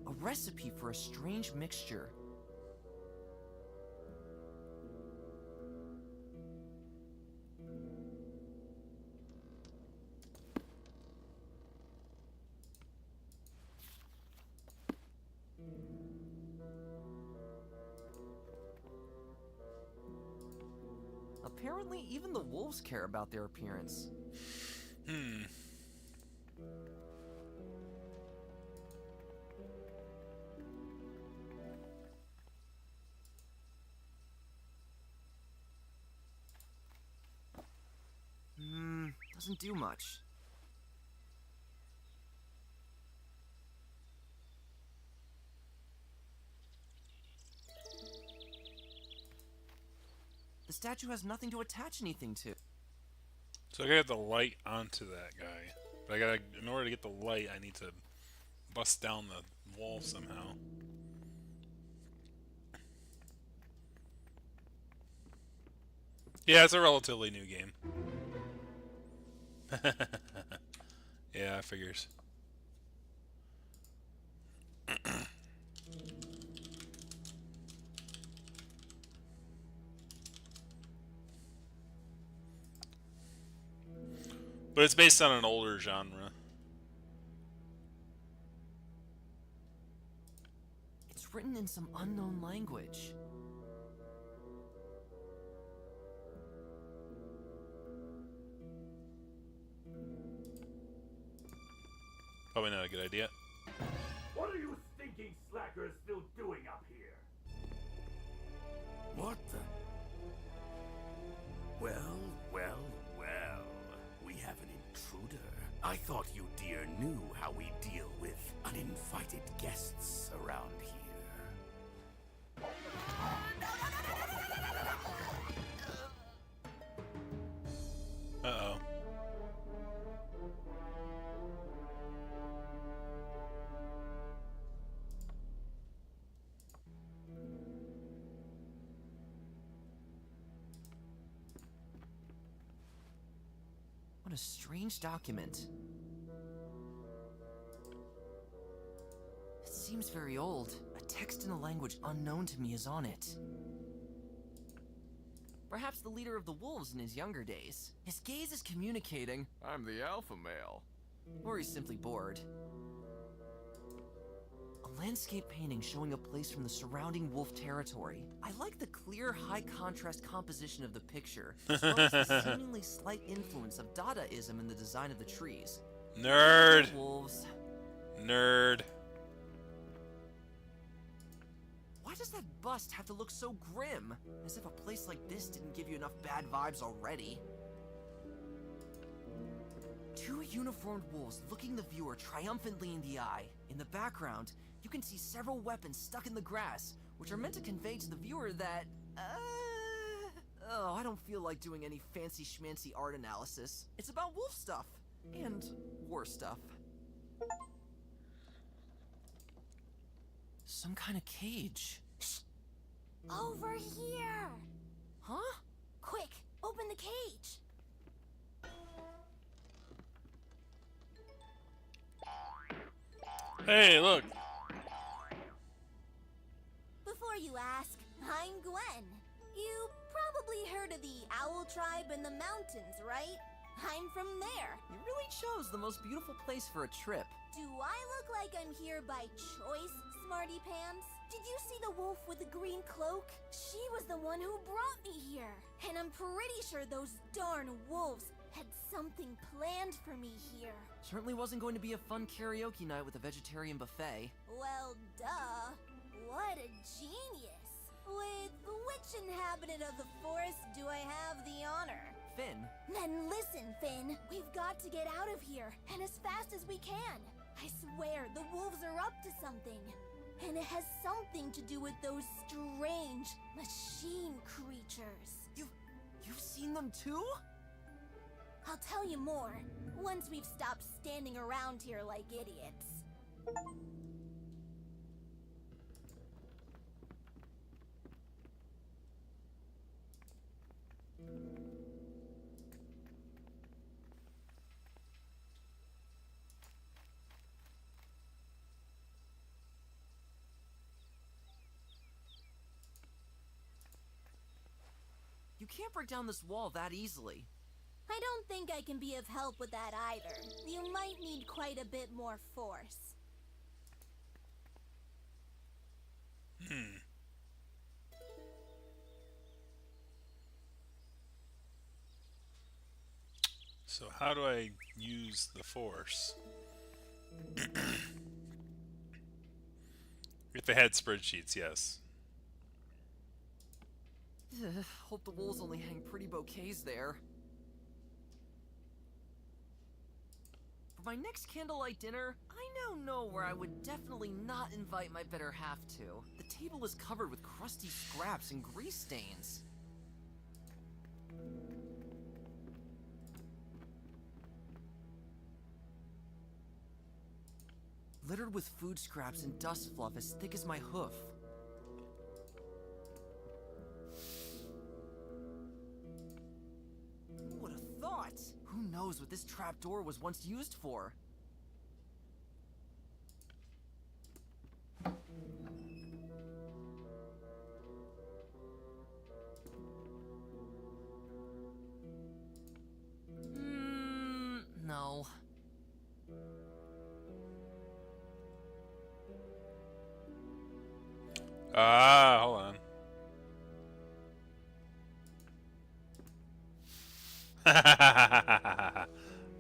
A recipe for a strange mixture. Apparently, even the wolves care about their appearance. Doesn't do much. The statue has nothing to attach anything to. So I gotta get the light onto that guy. But I gotta, in order to get the light, I need to bust down the wall somehow. Yeah, it's a relatively new game. Yeah, I figures. But it's based on an older genre. It's written in some unknown language. Probably not a good idea. What are you stinking slackers still doing up here? What the? Well, well, well. We have an intruder. I thought you dear knew how we deal with uninvited guests around here. Uh-oh. What a strange document. It seems very old. A text in a language unknown to me is on it. Perhaps the leader of the wolves in his younger days. His gaze is communicating, "I'm the alpha male." Or he's simply bored. A landscape painting showing a place from the surrounding wolf territory. I like the clear, high-contrast composition of the picture, as well as the seemingly slight influence of Dadaism in the design of the trees. Nerd! Wolves. Nerd. Why does that bust have to look so grim? As if a place like this didn't give you enough bad vibes already. Two uniformed wolves looking the viewer triumphantly in the eye. In the background, you can see several weapons stuck in the grass, which are meant to convey to the viewer that, I don't feel like doing any fancy schmancy art analysis. It's about wolf stuff. And war stuff. Some kind of cage. Shh. Over here! Huh? Quick, open the cage! Hey, look! Before you ask, I'm Gwen. You probably heard of the Owl tribe in the mountains, right? I'm from there. You really chose the most beautiful place for a trip. Do I look like I'm here by choice, Smarty Pants? Did you see the wolf with the green cloak? She was the one who brought me here. And I'm pretty sure those darn wolves had something planned for me here. Certainly wasn't going to be a fun karaoke night with a vegetarian buffet. Well, duh. What a genius. With which inhabitant of the forest do I have the honor? Finn. Then listen, Finn. We've got to get out of here, and as fast as we can. I swear, the wolves are up to something. And it has something to do with those strange machine creatures. You've seen them too? I'll tell you more once we've stopped standing around here like idiots. You can't break down this wall that easily. I don't think I can be of help with that either. You might need quite a bit more force. So how do I use the force? If I had spreadsheets, yes. Hope the wolves only hang pretty bouquets there. For my next candlelight dinner, I now know where I would definitely not invite my better half to. The table is covered with crusty scraps and grease stains. Littered with food scraps and dust fluff as thick as my hoof. Who would have thought? Who knows what this trapdoor was once used for? No. Hold on.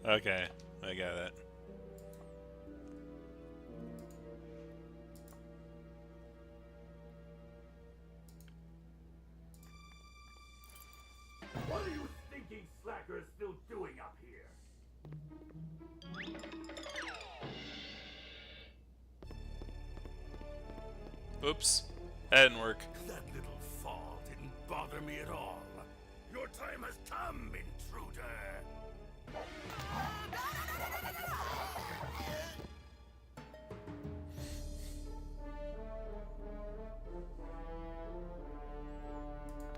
Okay, I got it. What are you stinking slackers still doing up here? Oops, that didn't work. That little fall didn't bother me at all. Your time has come, intruder.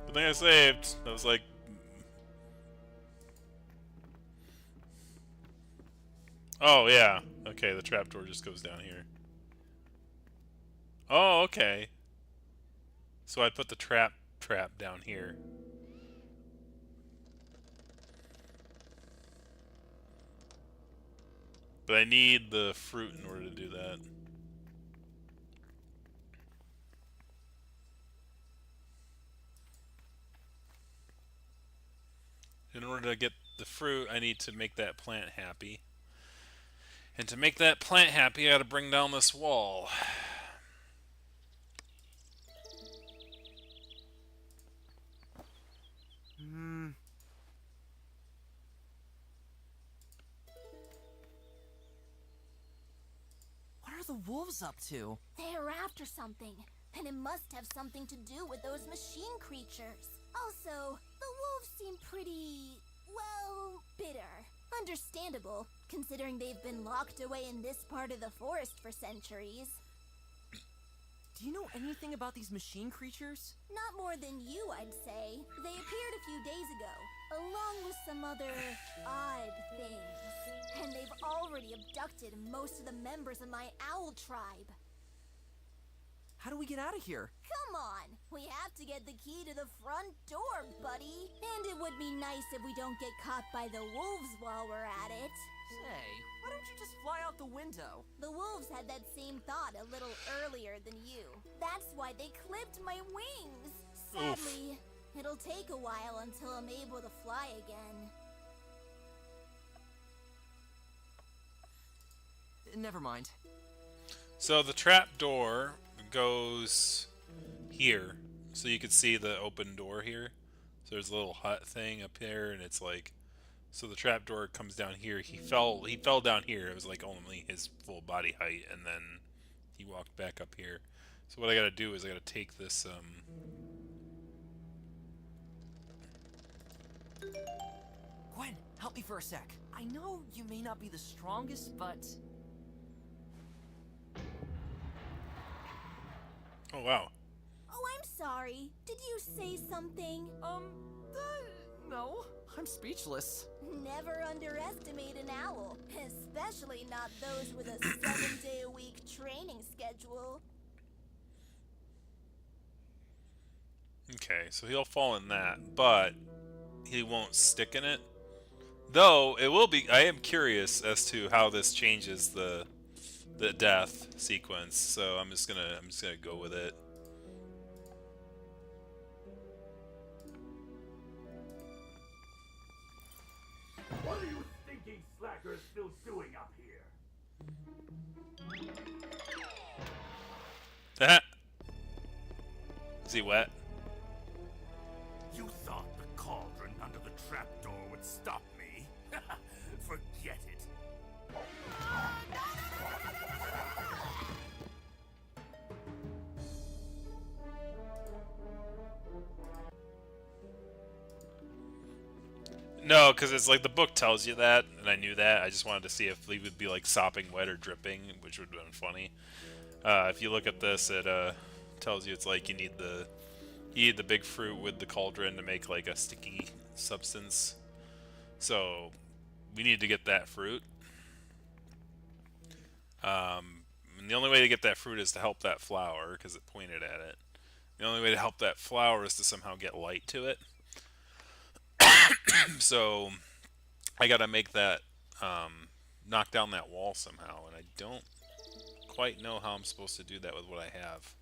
The thing I saved, I was like... Oh, yeah. Okay, the trapdoor just goes down here. Oh, okay. So I put the trap down here. But I need the fruit in order to do that. In order to get the fruit, I need to make that plant happy. And to make that plant happy, I gotta bring down this wall. What are the wolves up to? They're after something, and it must have something to do with those machine creatures. Also, the wolves seem pretty, well, bitter. Understandable, considering they've been locked away in this part of the forest for centuries. Do you know anything about these machine creatures? Not more than you, I'd say. They appeared a few days ago, along with some other odd things. And they've already abducted most of the members of my owl tribe. How do we get out of here? Come on! We have to get the key to the front door, buddy! And it would be nice if we don't get caught by the wolves while we're at it. Say, why don't you just fly out the window? The wolves had that same thought a little earlier than you. That's why they clipped my wings! Sadly, it'll take a while until I'm able to fly again. Never mind. So the trap door goes here, so you can see the open door here. So there's a little hut thing up here, and it's like, so the trap door comes down here. He fell down here. It was like only his full body height, and then he walked back up here. So what I gotta do is I gotta take this Gwen, help me for a sec. I know you may not be the strongest, but... Oh, wow. Oh, I'm sorry. Did you say something? No. I'm speechless. Never underestimate an owl, especially not those with a 7-day-a-week training schedule. Okay, so he'll fall in that, but he won't stick in it. Though it will be. I am curious as to how this changes the death sequence. So I'm just gonna go with it. What are you stinking slackers still doing up here? Is he wet? You thought the cauldron under the trapdoor would stop me? Forget it. No, because it's like the book tells you that, and I knew that. I just wanted to see if he would be like sopping wet or dripping, which would have been funny. If you look at this, it tells you it's like you need the big fruit with the cauldron to make like a sticky substance. So we need to get that fruit. And the only way to get that fruit is to help that flower, because it pointed at it. The only way to help that flower is to somehow get light to it. So I gotta make that knock down that wall somehow, and I don't quite know how I'm supposed to do that with what I have.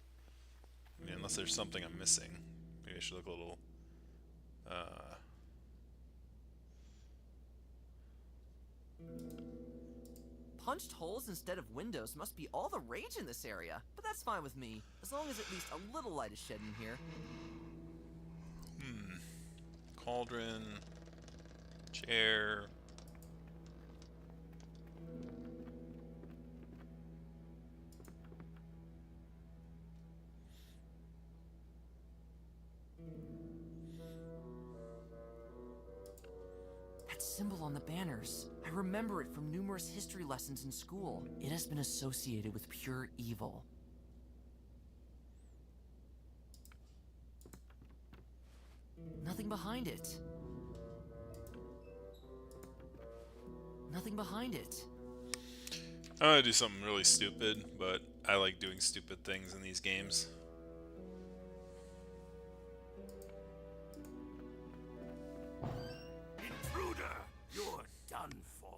I mean, unless there's something I'm missing. Maybe I should look a little Punched holes instead of windows must be all the rage in this area, but that's fine with me, as long as at least a little light is shed in here. Cauldron, chair. That symbol on the banners. I remember it from numerous history lessons in school. It has been associated with pure evil. Nothing behind it. Nothing behind it. I'm gonna do something really stupid, but I like doing stupid things in these games. Intruder, you're done for.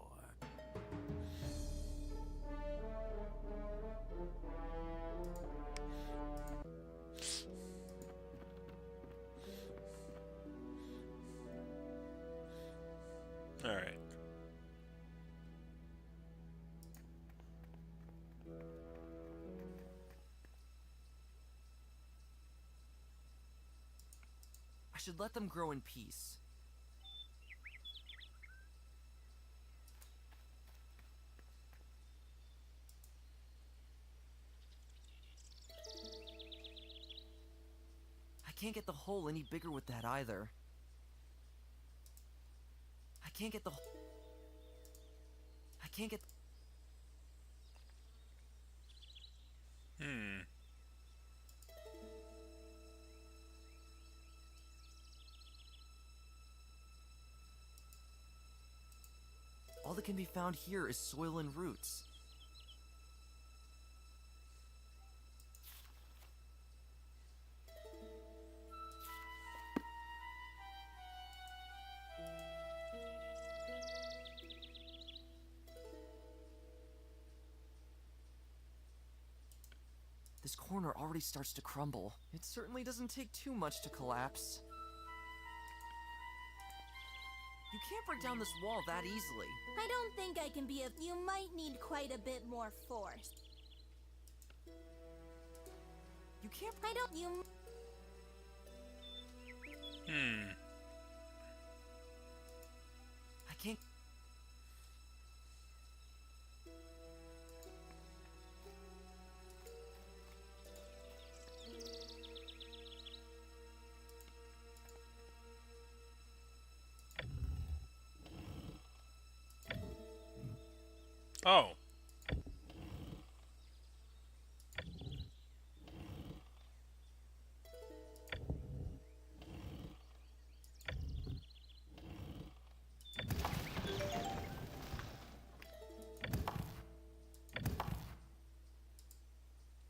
All right. I should let them grow in peace. I can't get the hole any bigger with that either. I can't get... All that can be found here is soil and roots. This corner already starts to crumble. It certainly doesn't take too much to collapse. You can't break down this wall that easily. I don't think I can be You might need quite a bit more force. You can't... I don't... You... I can't... Oh.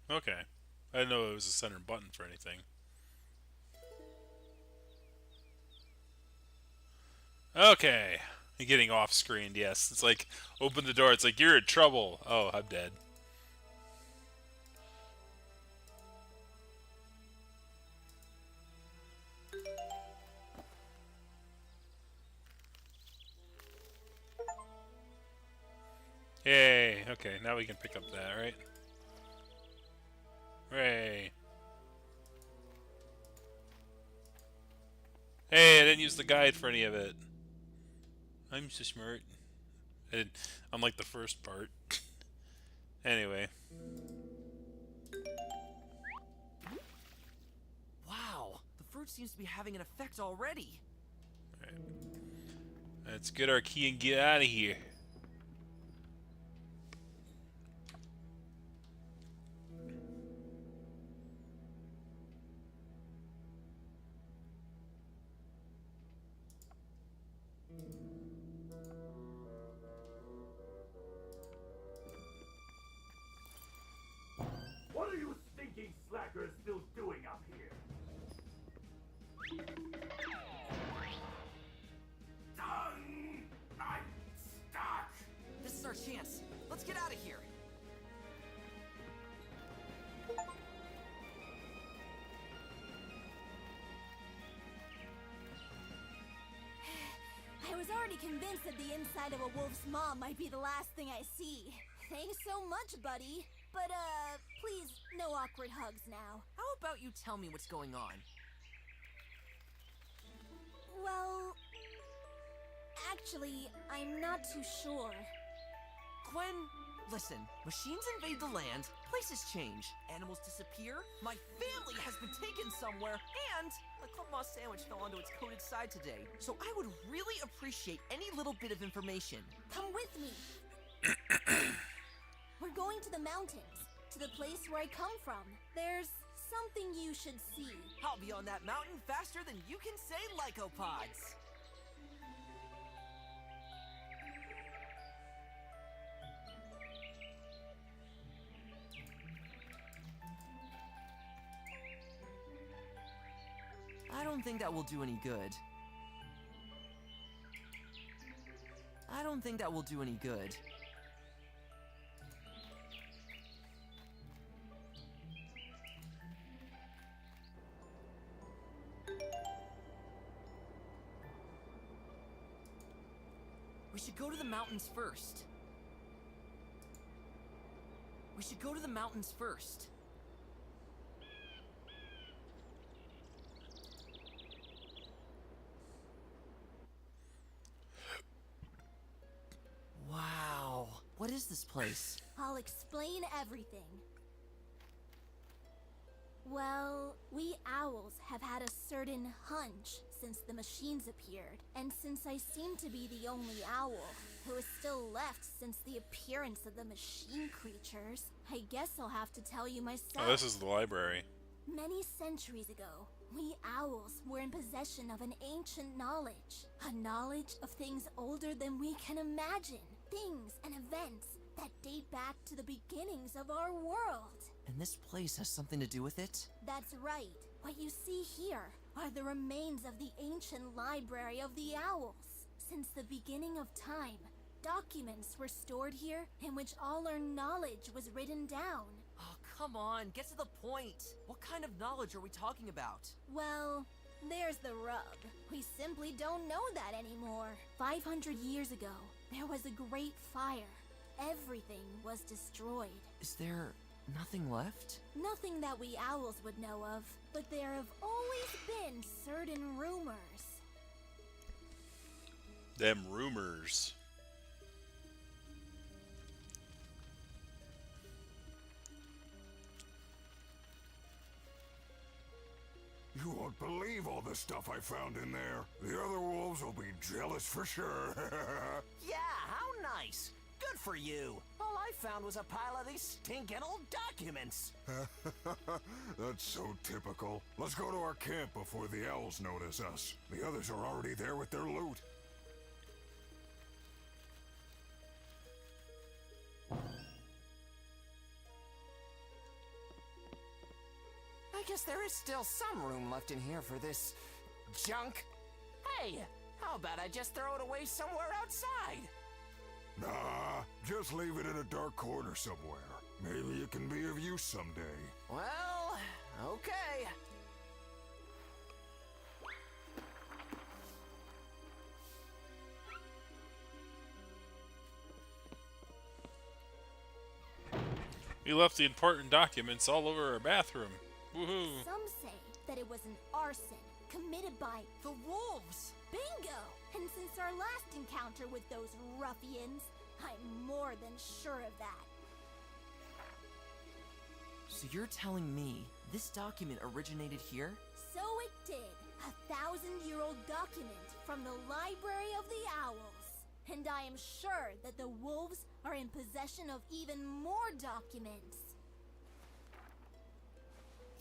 Okay. I didn't know it was a center button for anything. Okay. You're getting off screen, yes. It's like, open the door, it's like, you're in trouble. Oh, I'm dead. Yay. Okay, now we can pick up that, right? Hooray. Hey, I didn't use the guide for any of it. I'm so smart. Unlike the first part. Anyway. Wow, the fruit seems to be having an effect already. Alright. Let's get our key and get out of here. What are you stinking slackers still doing up here? Done! I'm stuck! This is our chance. Let's get out of here. I was already convinced that the inside of a wolf's maw might be the last thing I see. Thanks so much, buddy. But, please, no awkward hugs now. How about you tell me what's going on? Well, actually, I'm not too sure. Gwen, listen. Machines invade the land, places change, animals disappear, my family has been taken somewhere, and a club moss sandwich fell onto its coated side today. So I would really appreciate any little bit of information. Come with me. We're going to the mountains, to the place where I come from. There's something you should see. I'll be on that mountain faster than you can say lycopods. I don't think that will do any good. I don't think that will do any good. We should go to the mountains first. We should go to the mountains first. Wow. What is this place? I'll explain everything. Well, we owls have had a certain hunch since the machines appeared, and since I seem to be the only owl who is still left since the appearance of the machine creatures, I guess I'll have to tell you myself. Oh, this is the library. Many centuries ago, we owls were in possession of an ancient knowledge. A knowledge of things older than we can imagine. Things and events that date back to the beginnings of our world. And this place has something to do with it? That's right. What you see here are the remains of the ancient library of the owls. Since the beginning of time, documents were stored here in which all our knowledge was written down. Oh, come on, get to the point. What kind of knowledge are we talking about? Well, there's the rub. We simply don't know that anymore. 500 years ago, there was a great fire. Everything was destroyed. Is there nothing left? Nothing that we owls would know of, but there have always been certain rumors. Them rumors. You won't believe all the stuff I found in there. The other wolves will be jealous for sure. Yeah, how nice. Good for you. All I found was a pile of these stinking old documents. That's so typical. Let's go to our camp before the owls notice us. The others are already there with their loot. I guess there is still some room left in here for this junk. Hey, how about I just throw it away somewhere outside? Nah, just leave it in a dark corner somewhere. Maybe it can be of use someday. Well, okay. We left the important documents all over our bathroom. Woohoo! Some say that it was an arson committed by The wolves! Bingo! And since our last encounter with those ruffians, I'm more than sure of that. So you're telling me this document originated here? So it did. 1,000-year-old document from the Library of the Owls. And I am sure that the wolves are in possession of even more documents.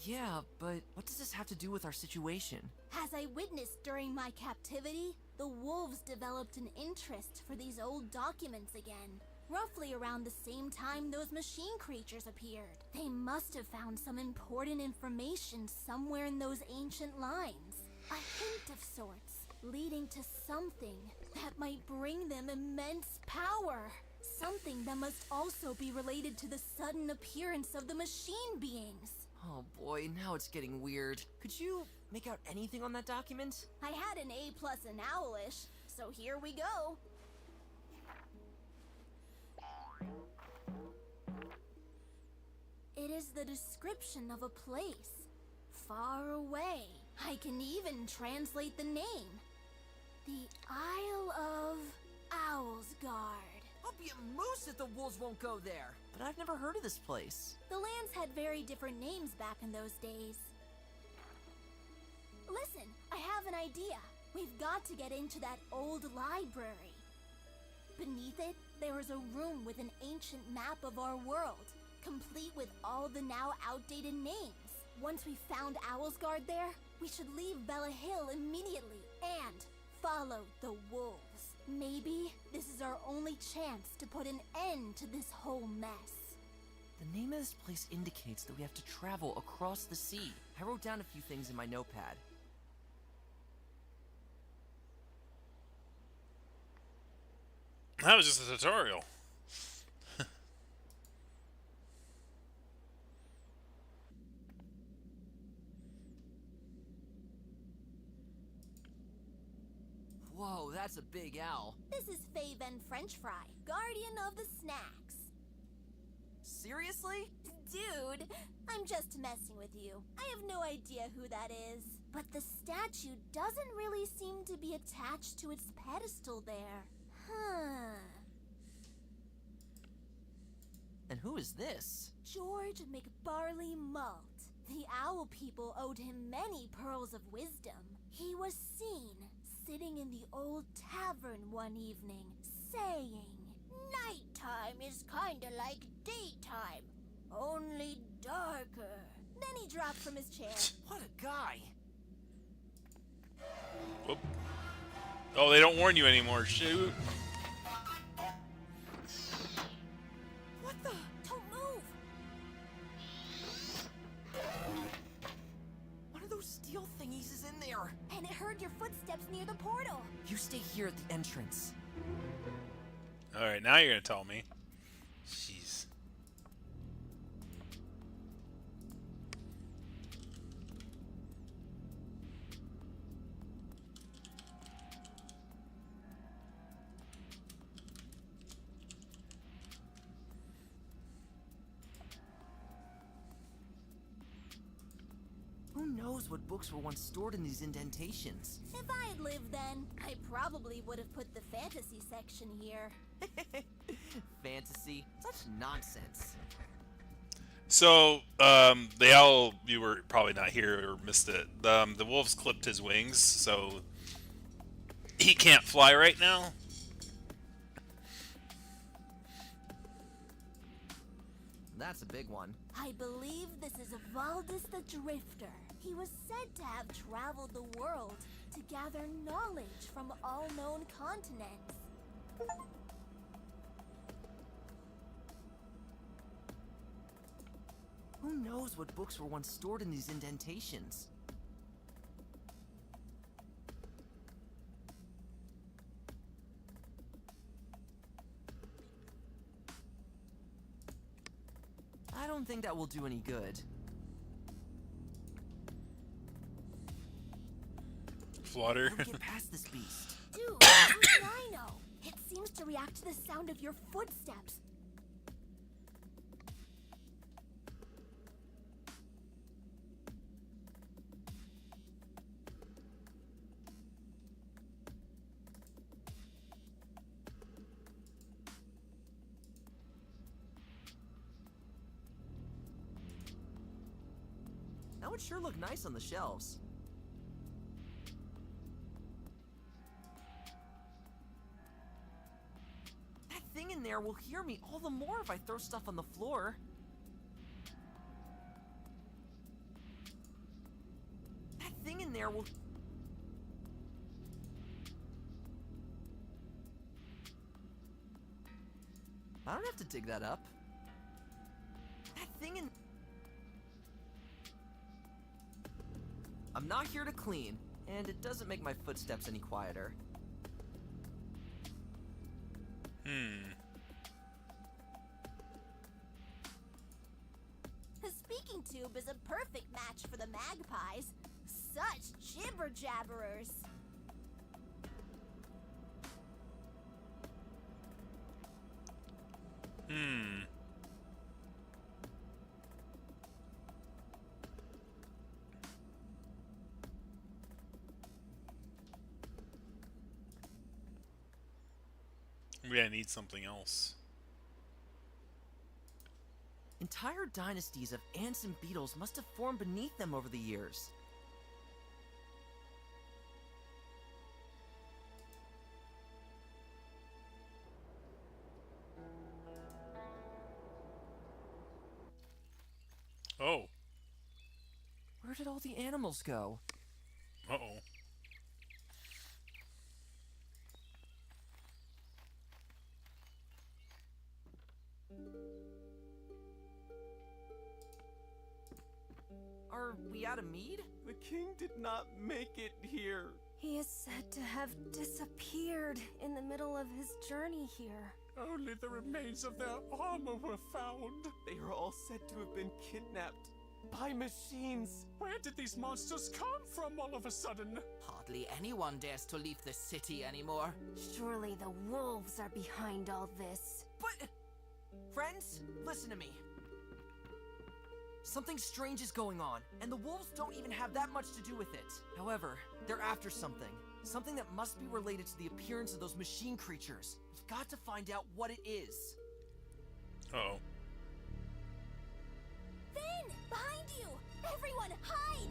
Yeah, but what does this have to do with our situation? As I witnessed during my captivity, the wolves developed an interest for these old documents again. Roughly around the same time those machine creatures appeared. They must have found some important information somewhere in those ancient lines. A hint of sorts, leading to something that might bring them immense power. Something that must also be related to the sudden appearance of the machine beings. Oh boy, now it's getting weird. Could you make out anything on that document? I had an A+ in Owlish, so here we go. It is the description of a place, far away. I can even translate the name. The Isle of Owlsgard. I'll be a moose if the wolves won't go there. But I've never heard of this place. The lands had very different names back in those days. Listen, I have an idea. We've got to get into that old library. Beneath it, there is a room with an ancient map of our world, complete with all the now outdated names. Once we found Owlsgard there, we should leave Bella Hill immediately and follow the wolves. Maybe this is our only chance to put an end to this whole mess. The name of this place indicates that we have to travel across the sea. I wrote down a few things in my notepad. That was just a tutorial. Whoa, that's a big owl. This is Faven French Fry, guardian of the snacks. Seriously? Dude, I'm just messing with you. I have no idea who that is. But the statue doesn't really seem to be attached to its pedestal there. Huh. And who is this? George McBarley Malt. The owl people owed him many pearls of wisdom. He was seen sitting in the old tavern one evening, saying, "Nighttime is kinda like daytime, only darker." Then he dropped from his chair. What a guy! Whoop. Oh, they don't warn you anymore. Shoot. What the? Don't move! One of those steel thingies is in there. And it heard your footsteps near the portal. You stay here at the entrance. Alright, now you're gonna tell me. Jeez. Who knows what books were once stored in these indentations? If I had lived then, I probably would have put the fantasy section here. Fantasy? Such nonsense. So, the owl, you were probably not here or missed it. The wolves clipped his wings, so he can't fly right now. that's a big one. I believe this is Valdis the Drifter. He was said to have traveled the world to gather knowledge from all known continents. Who knows what books were once stored in these indentations? I don't think that will do any good. Flutter. How do we get past this beast? Dude, I know. It seems to react to the sound of your footsteps. That would sure look nice on the shelves. That thing in there will hear me all the more if I throw stuff on the floor. That thing in there will... I don't have to dig that up. That thing in... I'm not here to clean, and it doesn't make my footsteps any quieter. The speaking tube is a perfect match for the magpies. Such jibber-jabberers. Maybe I need something else. Entire dynasties of ants and beetles must have formed beneath them over the years. Oh. Where did all the animals go? Uh-oh. Are we out of mead? The king did not make it here. He is said to have disappeared in the middle of his journey here. Only the remains of their armor were found. They are all said to have been kidnapped by machines. Where did these monsters come from all of a sudden? Hardly anyone dares to leave the city anymore. Surely the wolves are behind all this. But... Friends, listen to me. Something strange is going on, and the wolves don't even have that much to do with it. However, they're after something. Something that must be related to the appearance of those machine creatures. We've got to find out what it is. Uh-oh. Finn! Behind you! Everyone, hide!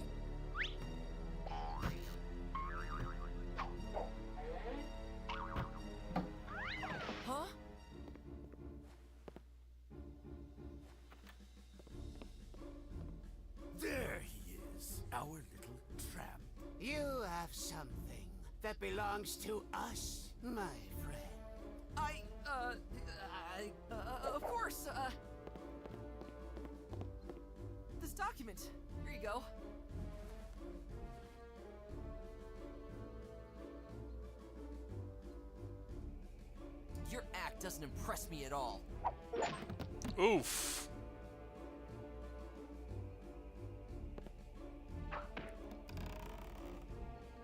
Huh? There he is, our little tramp. You have something that belongs to us, my friend. Of course, this document. Here you go. Your act doesn't impress me at all. Oof.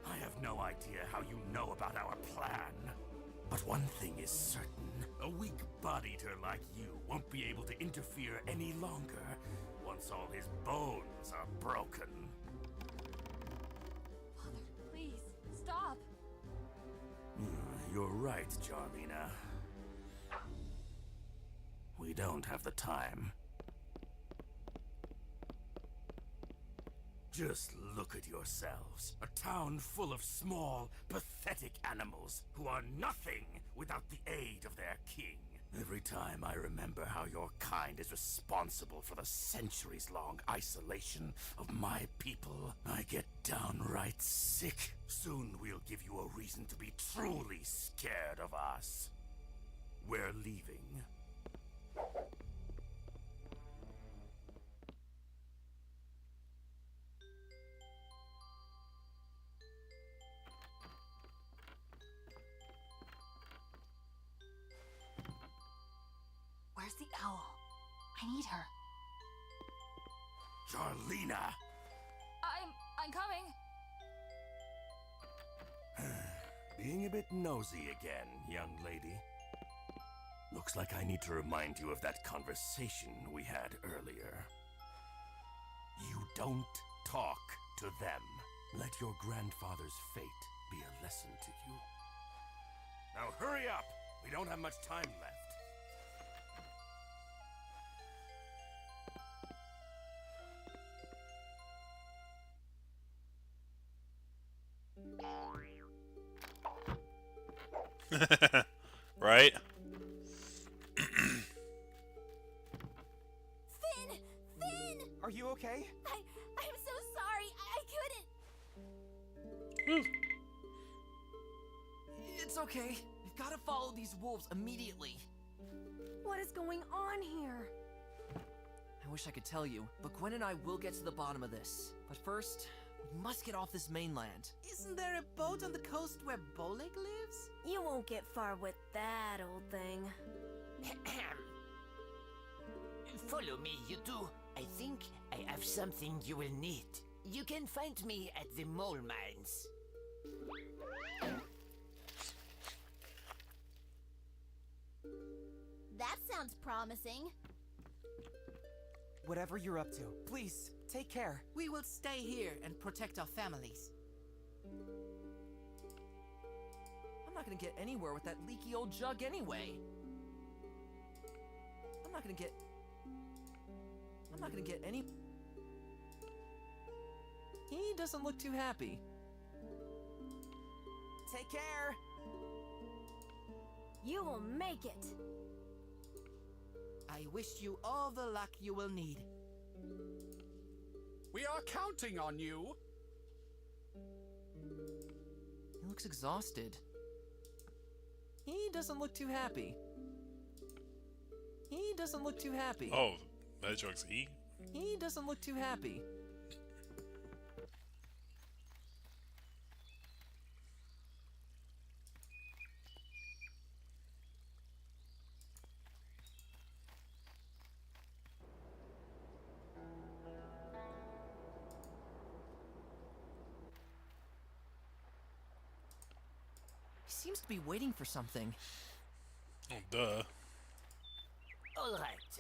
I have no idea how you know about our plan. But one thing is certain. A weak-bodied eater like you won't be able to interfere any longer once all his bones are broken. Father, please, stop. You're right, Jarlina. We don't have the time. Just look at yourselves. A town full of small, pathetic animals who are nothing without the aid of their king. Every time I remember how your kind is responsible for the centuries-long isolation of my people, I get downright sick. Soon we'll give you a reason to be truly scared of us. We're leaving. Where's the owl? I need her. Charlena! I'm coming. Being a bit nosy again, young lady. Looks like I need to remind you of that conversation we had earlier. You don't talk to them. Let your grandfather's fate be a lesson to you. Now hurry up! We don't have much time left. Right? Finn! Finn! Are you okay? I'm so sorry. I couldn't. It's okay. We've got to follow these wolves immediately. What is going on here? I wish I could tell you, but Gwen and I will get to the bottom of this. But first, we must get off this mainland. Isn't there a boat on the coast where Boleg lives? You won't get far with that, old thing. Follow me, you two. I think I have something you will need. You can find me at the mole mines. That sounds promising. Whatever you're up to, please, take care. We will stay here and protect our families. I'm not gonna get anywhere with that leaky old jug anyway. I'm not gonna get any... He doesn't look too happy. Take care. You will make it. I wish you all the luck you will need. We are counting on you. He looks exhausted. He doesn't look too happy. He doesn't look too happy. Oh, that joke's he? He doesn't look too happy. He seems to be waiting for something. Oh, duh. All right.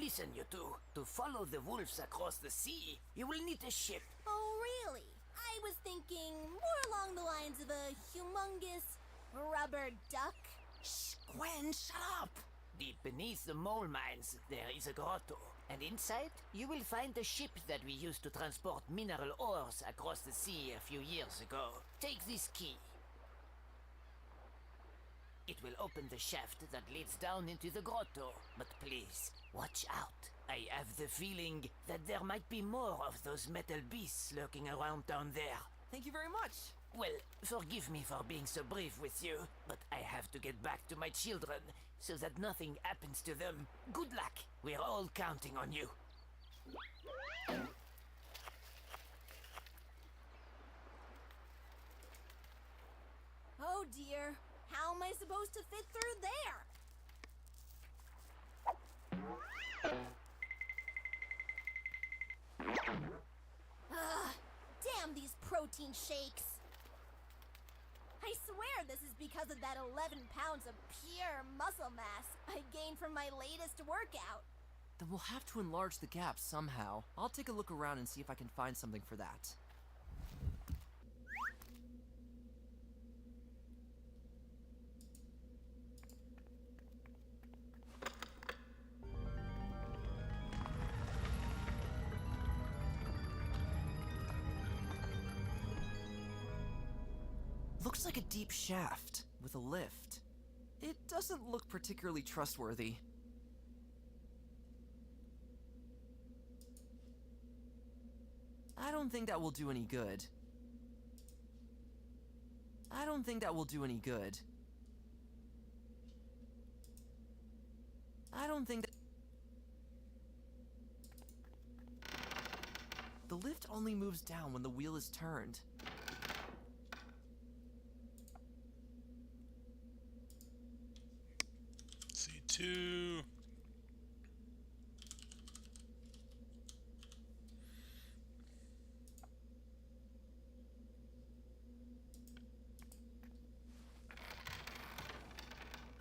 Listen, you two. To follow the wolves across the sea, you will need a ship. Oh, really? I was thinking more along the lines of a humongous rubber duck. Shh, Gwen, shut up! Deep beneath the mole mines, there is a grotto. And inside, you will find the ship that we used to transport mineral ores across the sea a few years ago. Take this key. It will open the shaft that leads down into the grotto. But please, watch out. I have the feeling that there might be more of those metal beasts lurking around down there. Thank you very much. Well, forgive me for being so brief with you, but I have to get back to my children so that nothing happens to them. Good luck. We're all counting on you. Oh dear. How am I supposed to fit through there? Ugh, damn these protein shakes. I swear this is because of that 11 pounds of pure muscle mass I gained from my latest workout. Then we'll have to enlarge the gap somehow. I'll take a look around and see if I can find something for that. Looks like a deep shaft with a lift. It doesn't look particularly trustworthy. I don't think that will do any good. I don't think that will do any good. I don't think that... The lift only moves down when the wheel is turned. C2.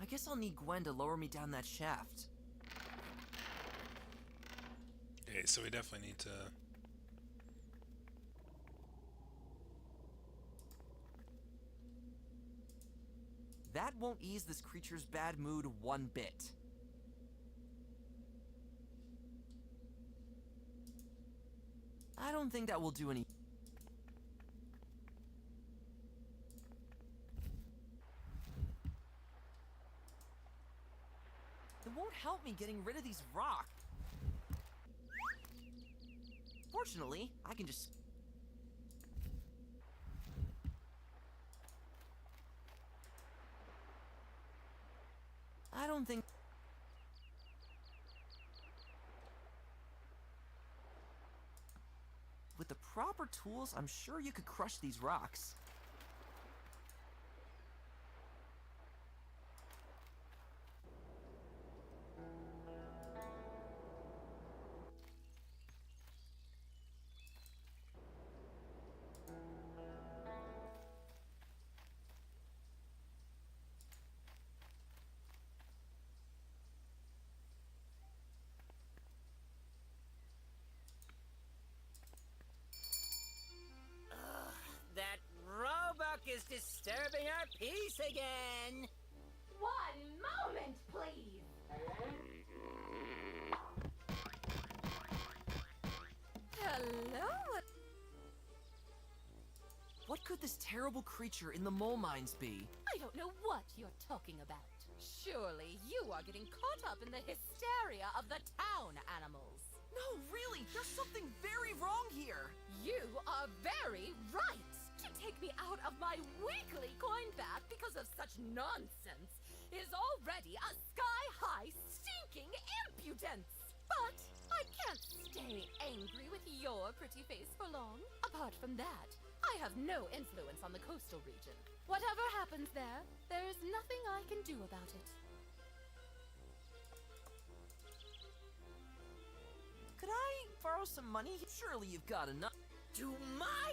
I guess I'll need Gwen to lower me down that shaft. Okay, so we definitely need to... That won't ease this creature's bad mood one bit. I don't think that will do any... It won't help me getting rid of these rocks. Fortunately, I can just... I don't think... With the proper tools, I'm sure you could crush these rocks. That roebuck is disturbing our peace again. One moment, please. Hello? What could this terrible creature in the mole mines be? I don't know what you're talking about. Surely you are getting caught up in the hysteria of the town animals. No, really, there's something very wrong here. You are very right. To take me out of my weekly coin bath because of such nonsense is already a sky-high stinking impudence. But I can't stay angry with your pretty face for long. Apart from that, I have no influence on the coastal region. Whatever happens there, there is nothing I can do about it. Could I borrow some money? Surely you've got enough. To my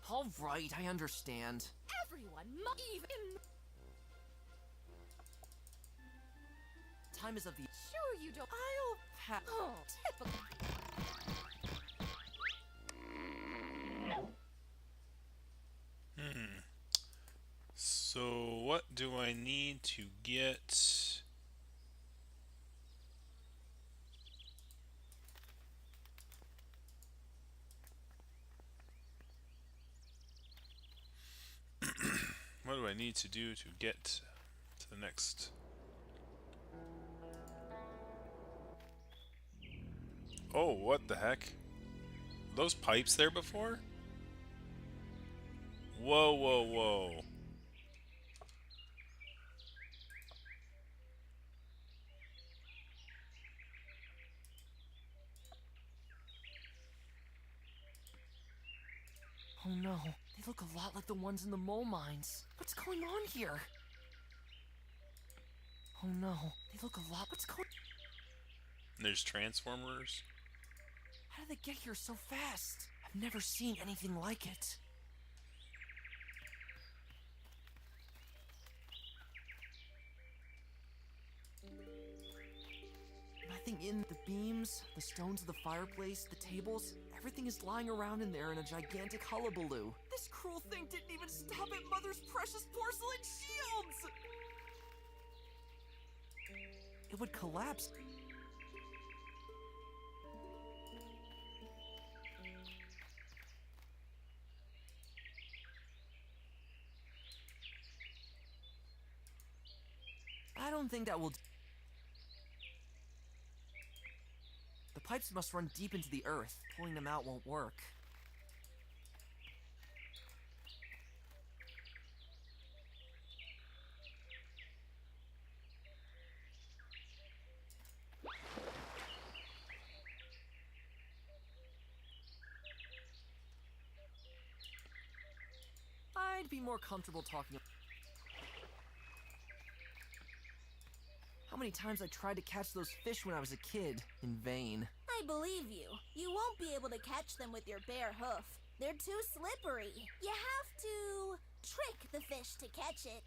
All right, I understand. Everyone, even... Time is of the... Sure you don't... I'll pass... Oh, typical... So what do I need to get? What do I need to do to get to the next? Oh, what the heck? Were those pipes there before? Whoa, whoa, whoa. Oh no, they look a lot like the ones in the mole mines. What's going on here? Oh no, they look a lot... What's going... There's transformers. How did they get here so fast? I've never seen anything like it. Nothing in the beams, the stones of the fireplace, the tables. Everything is lying around in there in a gigantic hullabaloo. This cruel thing didn't even stop at Mother's precious porcelain shields! It would collapse. I don't think that will... The pipes must run deep into the earth. Pulling them out won't work. I'd be more comfortable talking. How many times I tried to catch those fish when I was a kid, in vain. I believe you. You won't be able to catch them with your bare hoof. They're too slippery. You have to trick the fish to catch it.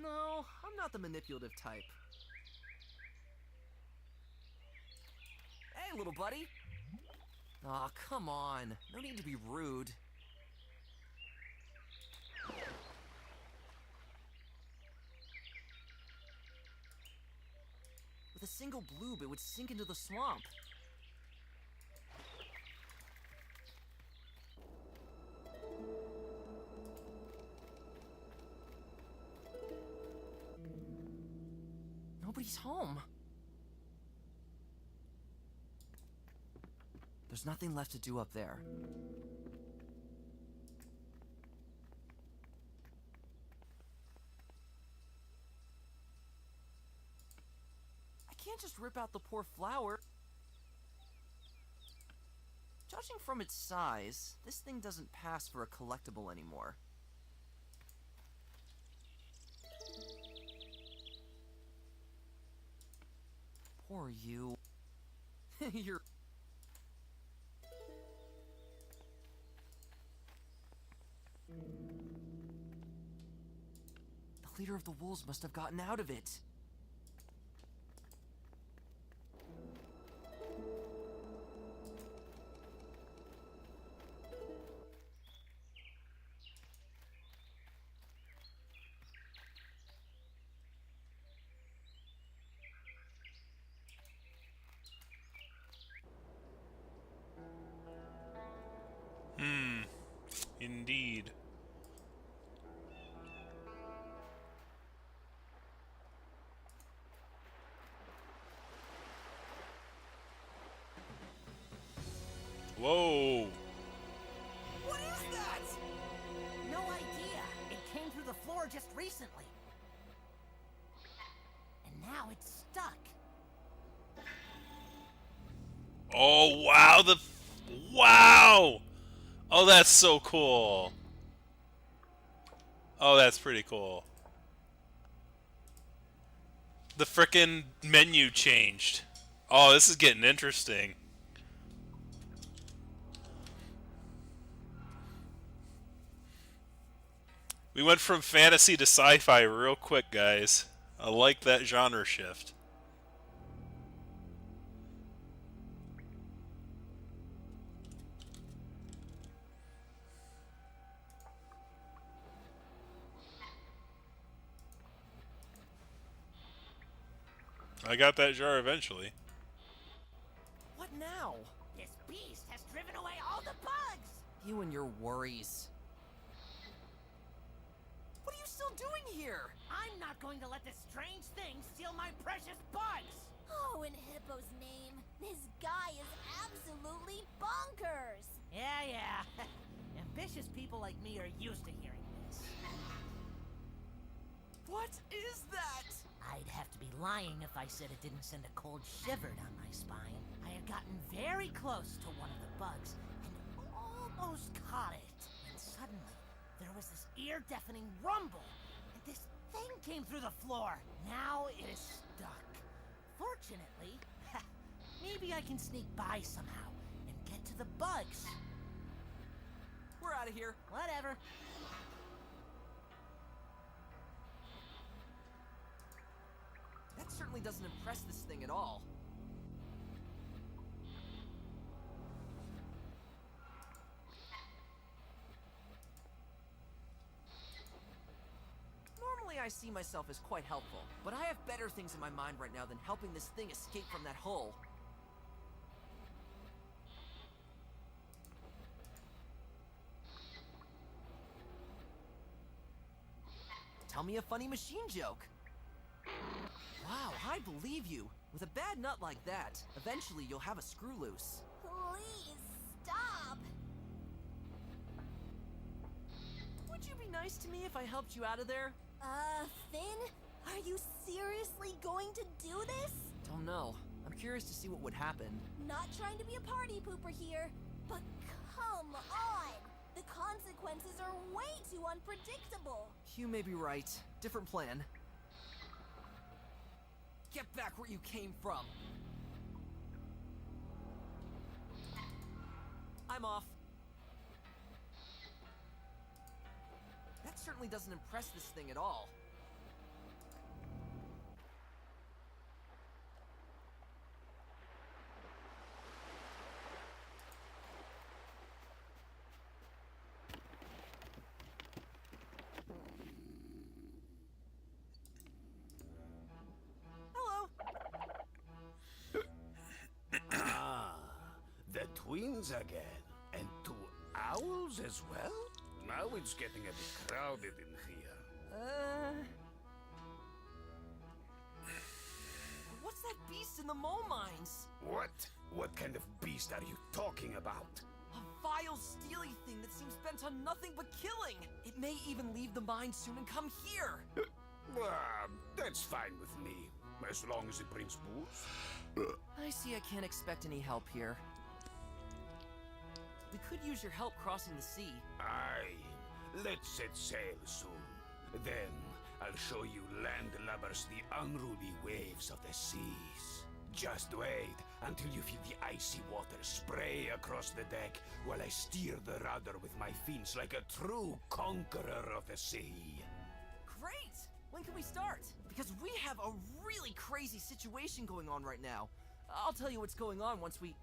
No, I'm not the manipulative type. Hey, little buddy. Aw, come on. No need to be rude. With a single bloob, it would sink into the swamp. Nobody's home. There's nothing left to do up there. I can't just rip out the poor flower. Judging from its size, this thing doesn't pass for a collectible anymore. Poor you. You're... The leader of the wolves must have gotten out of it. Indeed. Whoa. What is that? No idea. It came through the floor just recently. And now it's stuck. Oh, wow. Wow. Oh, that's so cool. Oh, that's pretty cool. The frickin' menu changed. Oh, this is getting interesting. We went from fantasy to sci-fi real quick, guys. I like that genre shift. I got that jar eventually. What now? This beast has driven away all the bugs! You and your worries. What are you still doing here? I'm not going to let this strange thing steal my precious bugs! Oh, in Hippo's name, this guy is absolutely bonkers! Yeah. Ambitious people like me are used to hearing this. What is that? I'd have to be lying if I said it didn't send a cold shiver down my spine. I had gotten very close to one of the bugs and almost caught it. And suddenly, there was this ear-deafening rumble, and this thing came through the floor. Now it is stuck. Fortunately, maybe I can sneak by somehow and get to the bugs. We're out of here. Whatever. That certainly doesn't impress this thing at all. Normally I see myself as quite helpful, but I have better things in my mind right now than helping this thing escape from that hole. tell me a funny machine joke. Wow, I believe you. With a bad nut like that, eventually you'll have a screw loose. Please, stop! Would you be nice to me if I helped you out of there? Finn? Are you seriously going to do this? Don't know. I'm curious to see what would happen. Not trying to be a party pooper here, but come on! The consequences are way too unpredictable. You may be right. Different plan. Get back where you came from. I'm off. That certainly doesn't impress this thing at all. Twins again, and 2 owls as well? Now it's getting a bit crowded in here. What's that beast in the mole mines? What? What kind of beast are you talking about? A vile, steely thing that seems bent on nothing but killing. It may even leave the mine soon and come here. That's fine with me, as long as it brings booze. I see I can't expect any help here. We could use your help crossing the sea. Aye, let's set sail soon. Then I'll show you landlubbers the unruly waves of the seas. Just wait until you feel the icy water spray across the deck while I steer the rudder with my fins like a true conqueror of the sea. Great! When can we start? Because we have a really crazy situation going on right now. I'll tell you what's going on once we...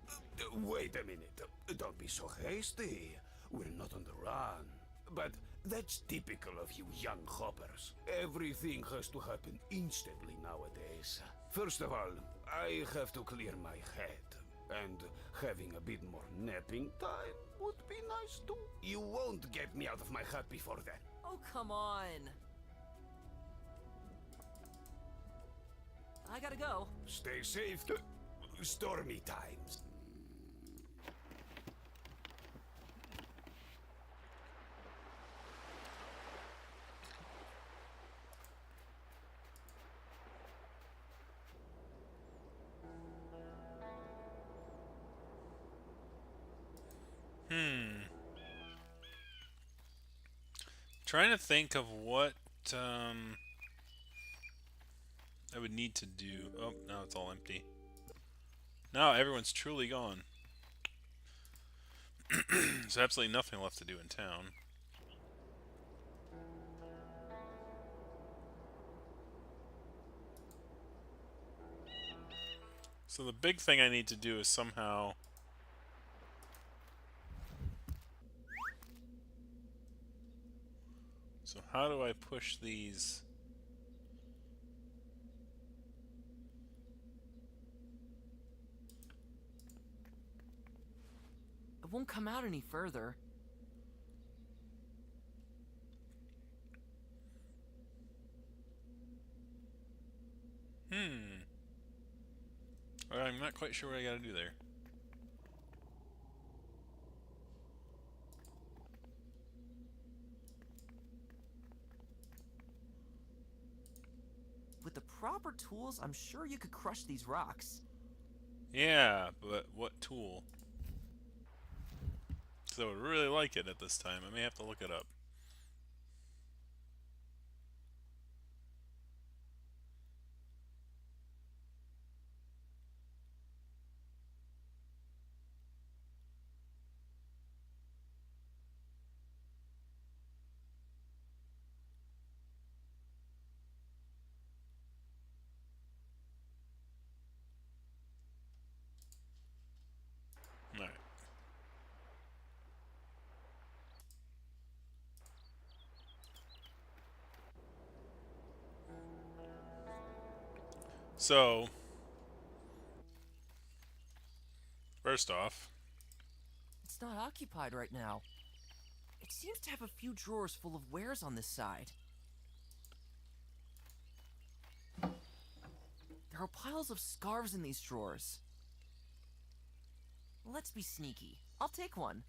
Wait a minute. Don't be so hasty. We're not on the run. But that's typical of you young hoppers. Everything has to happen instantly nowadays. First of all, I have to clear my head. And having a bit more napping time would be nice too. You won't get me out of my hut before then. Oh, come on. I gotta go. Stay safe. Stormy times. Trying to think of what I would need to do. Oh, now it's all empty. Now everyone's truly gone. There's absolutely nothing left to do in town. So the big thing I need to do is somehow... So how do I push these... It won't come out any further. I'm not quite sure what I gotta do there. With the proper tools, I'm sure you could crush these rocks. Yeah, but what tool? So I would really like it at this time. I may have to look it up. Alright. So, first off, It's not occupied right now. It seems to have a few drawers full of wares on this side. There are piles of scarves in these drawers. Let's be sneaky. I'll take one.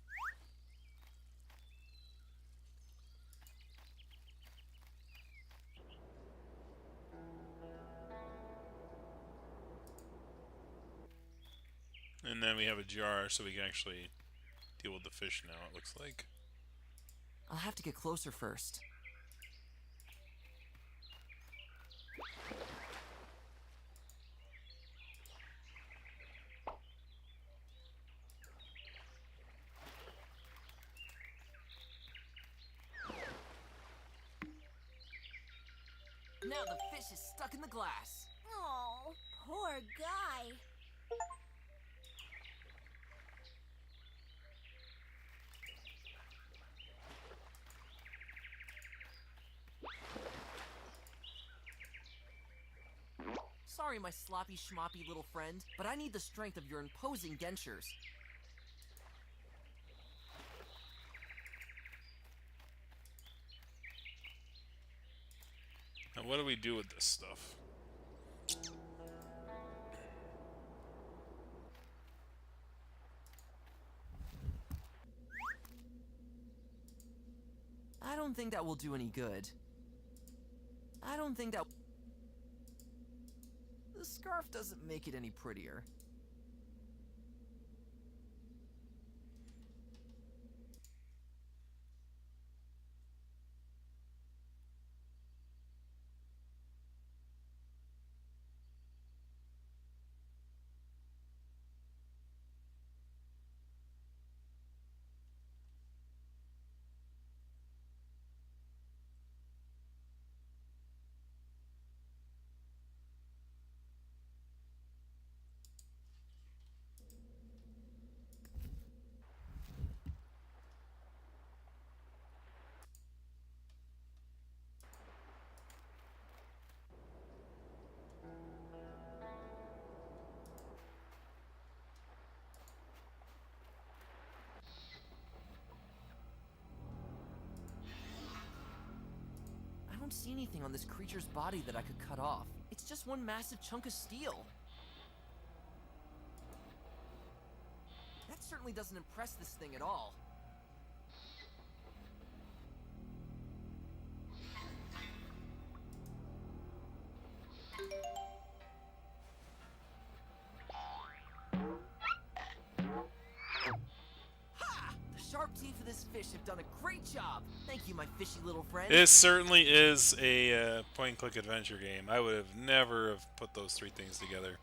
And then we have a jar so we can actually deal with the fish now, it looks like. I'll have to get closer first. Now the fish is stuck in the glass. Oh, poor guy. Sorry, my sloppy schmoppy little friend, but I need the strength of your imposing dentures. Now what do we do with this stuff? I don't think that will do any good. I don't think that... The scarf doesn't make it any prettier. I don't see anything on this creature's body that I could cut off. It's just one massive chunk of steel. That certainly doesn't impress this thing at all. Ha! The sharp teeth of this fish have done a great job. Thank you, my fishy little friend. It certainly is a point-and-click adventure game. I would have never have put those three things together.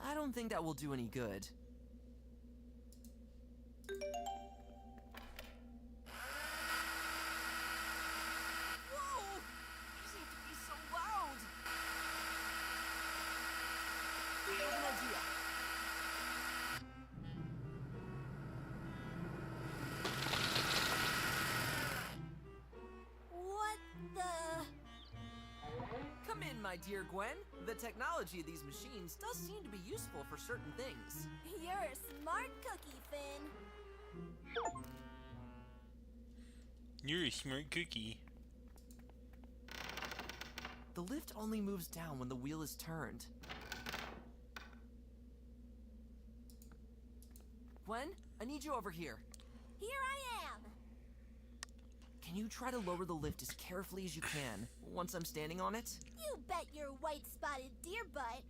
I don't think that will do any good. Whoa! You seem to be so loud! I have an idea. What the... Come in, my dear Gwen. The technology of these machines does seem to be useful for certain things. You're a smart cookie, Finn. You're a smart cookie. The lift only moves down when the wheel is turned. Gwen, I need you over here. Here I am. Can you try to lower the lift as carefully as you can, once I'm standing on it? You bet your white-spotted deer butt.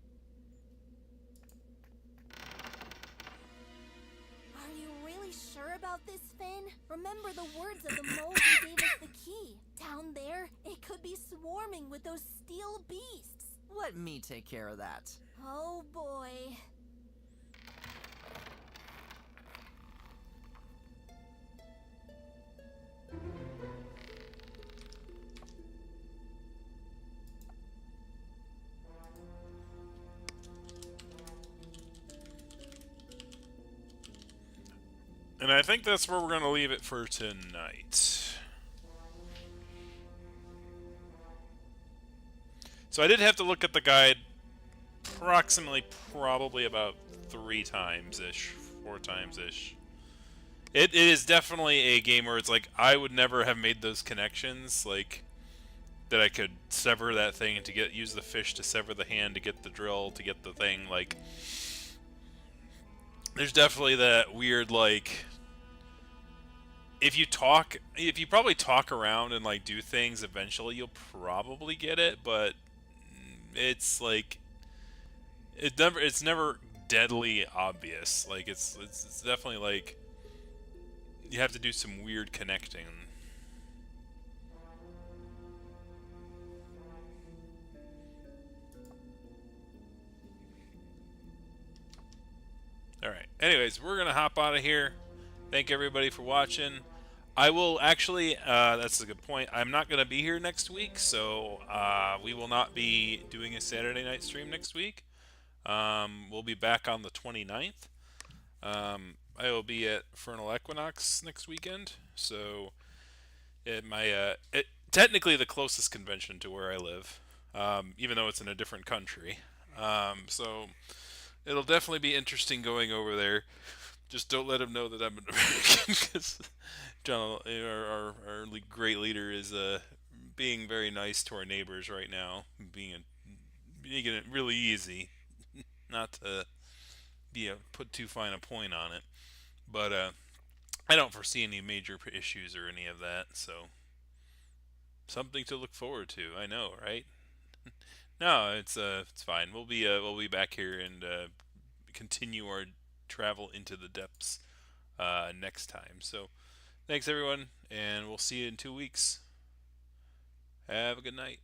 Are you really sure about this, Finn? Remember the words of the mole who gave us the key. Down there, it could be swarming with those steel beasts. Let me take care of that. Oh boy. And I think that's where we're going to leave it for tonight. So I did have to look at the guide approximately probably about 3 times-ish, 4 times-ish. It is definitely a game where it's like, I would never have made those connections, like, that I could sever that thing to use the fish to sever the hand, to get the drill, to get the thing, like, there's definitely that weird, like, if you probably talk around and, like, do things, eventually you'll probably get it, but it's, like, it's never deadly obvious. Like, it's definitely, like, you have to do some weird connecting. Alright, anyways, we're gonna hop out of here. Thank everybody for watching. I will actually, that's a good point, I'm not going to be here next week, so we will not be doing a Saturday night stream next week. We'll be back on the 29th. I will be at Fernal Equinox next weekend, so technically the closest convention to where I live, even though it's in a different country. So it'll definitely be interesting going over there. Just don't let him know that I'm an American, because John, our great leader, is being very nice to our neighbors right now, making it really easy, not to put too fine a point on it. But I don't foresee any major issues or any of that, so something to look forward to. I know, right? No, it's fine. We'll be back here and continue our travel into the depths next time. So thanks everyone, and we'll see you in 2 weeks. Have a good night.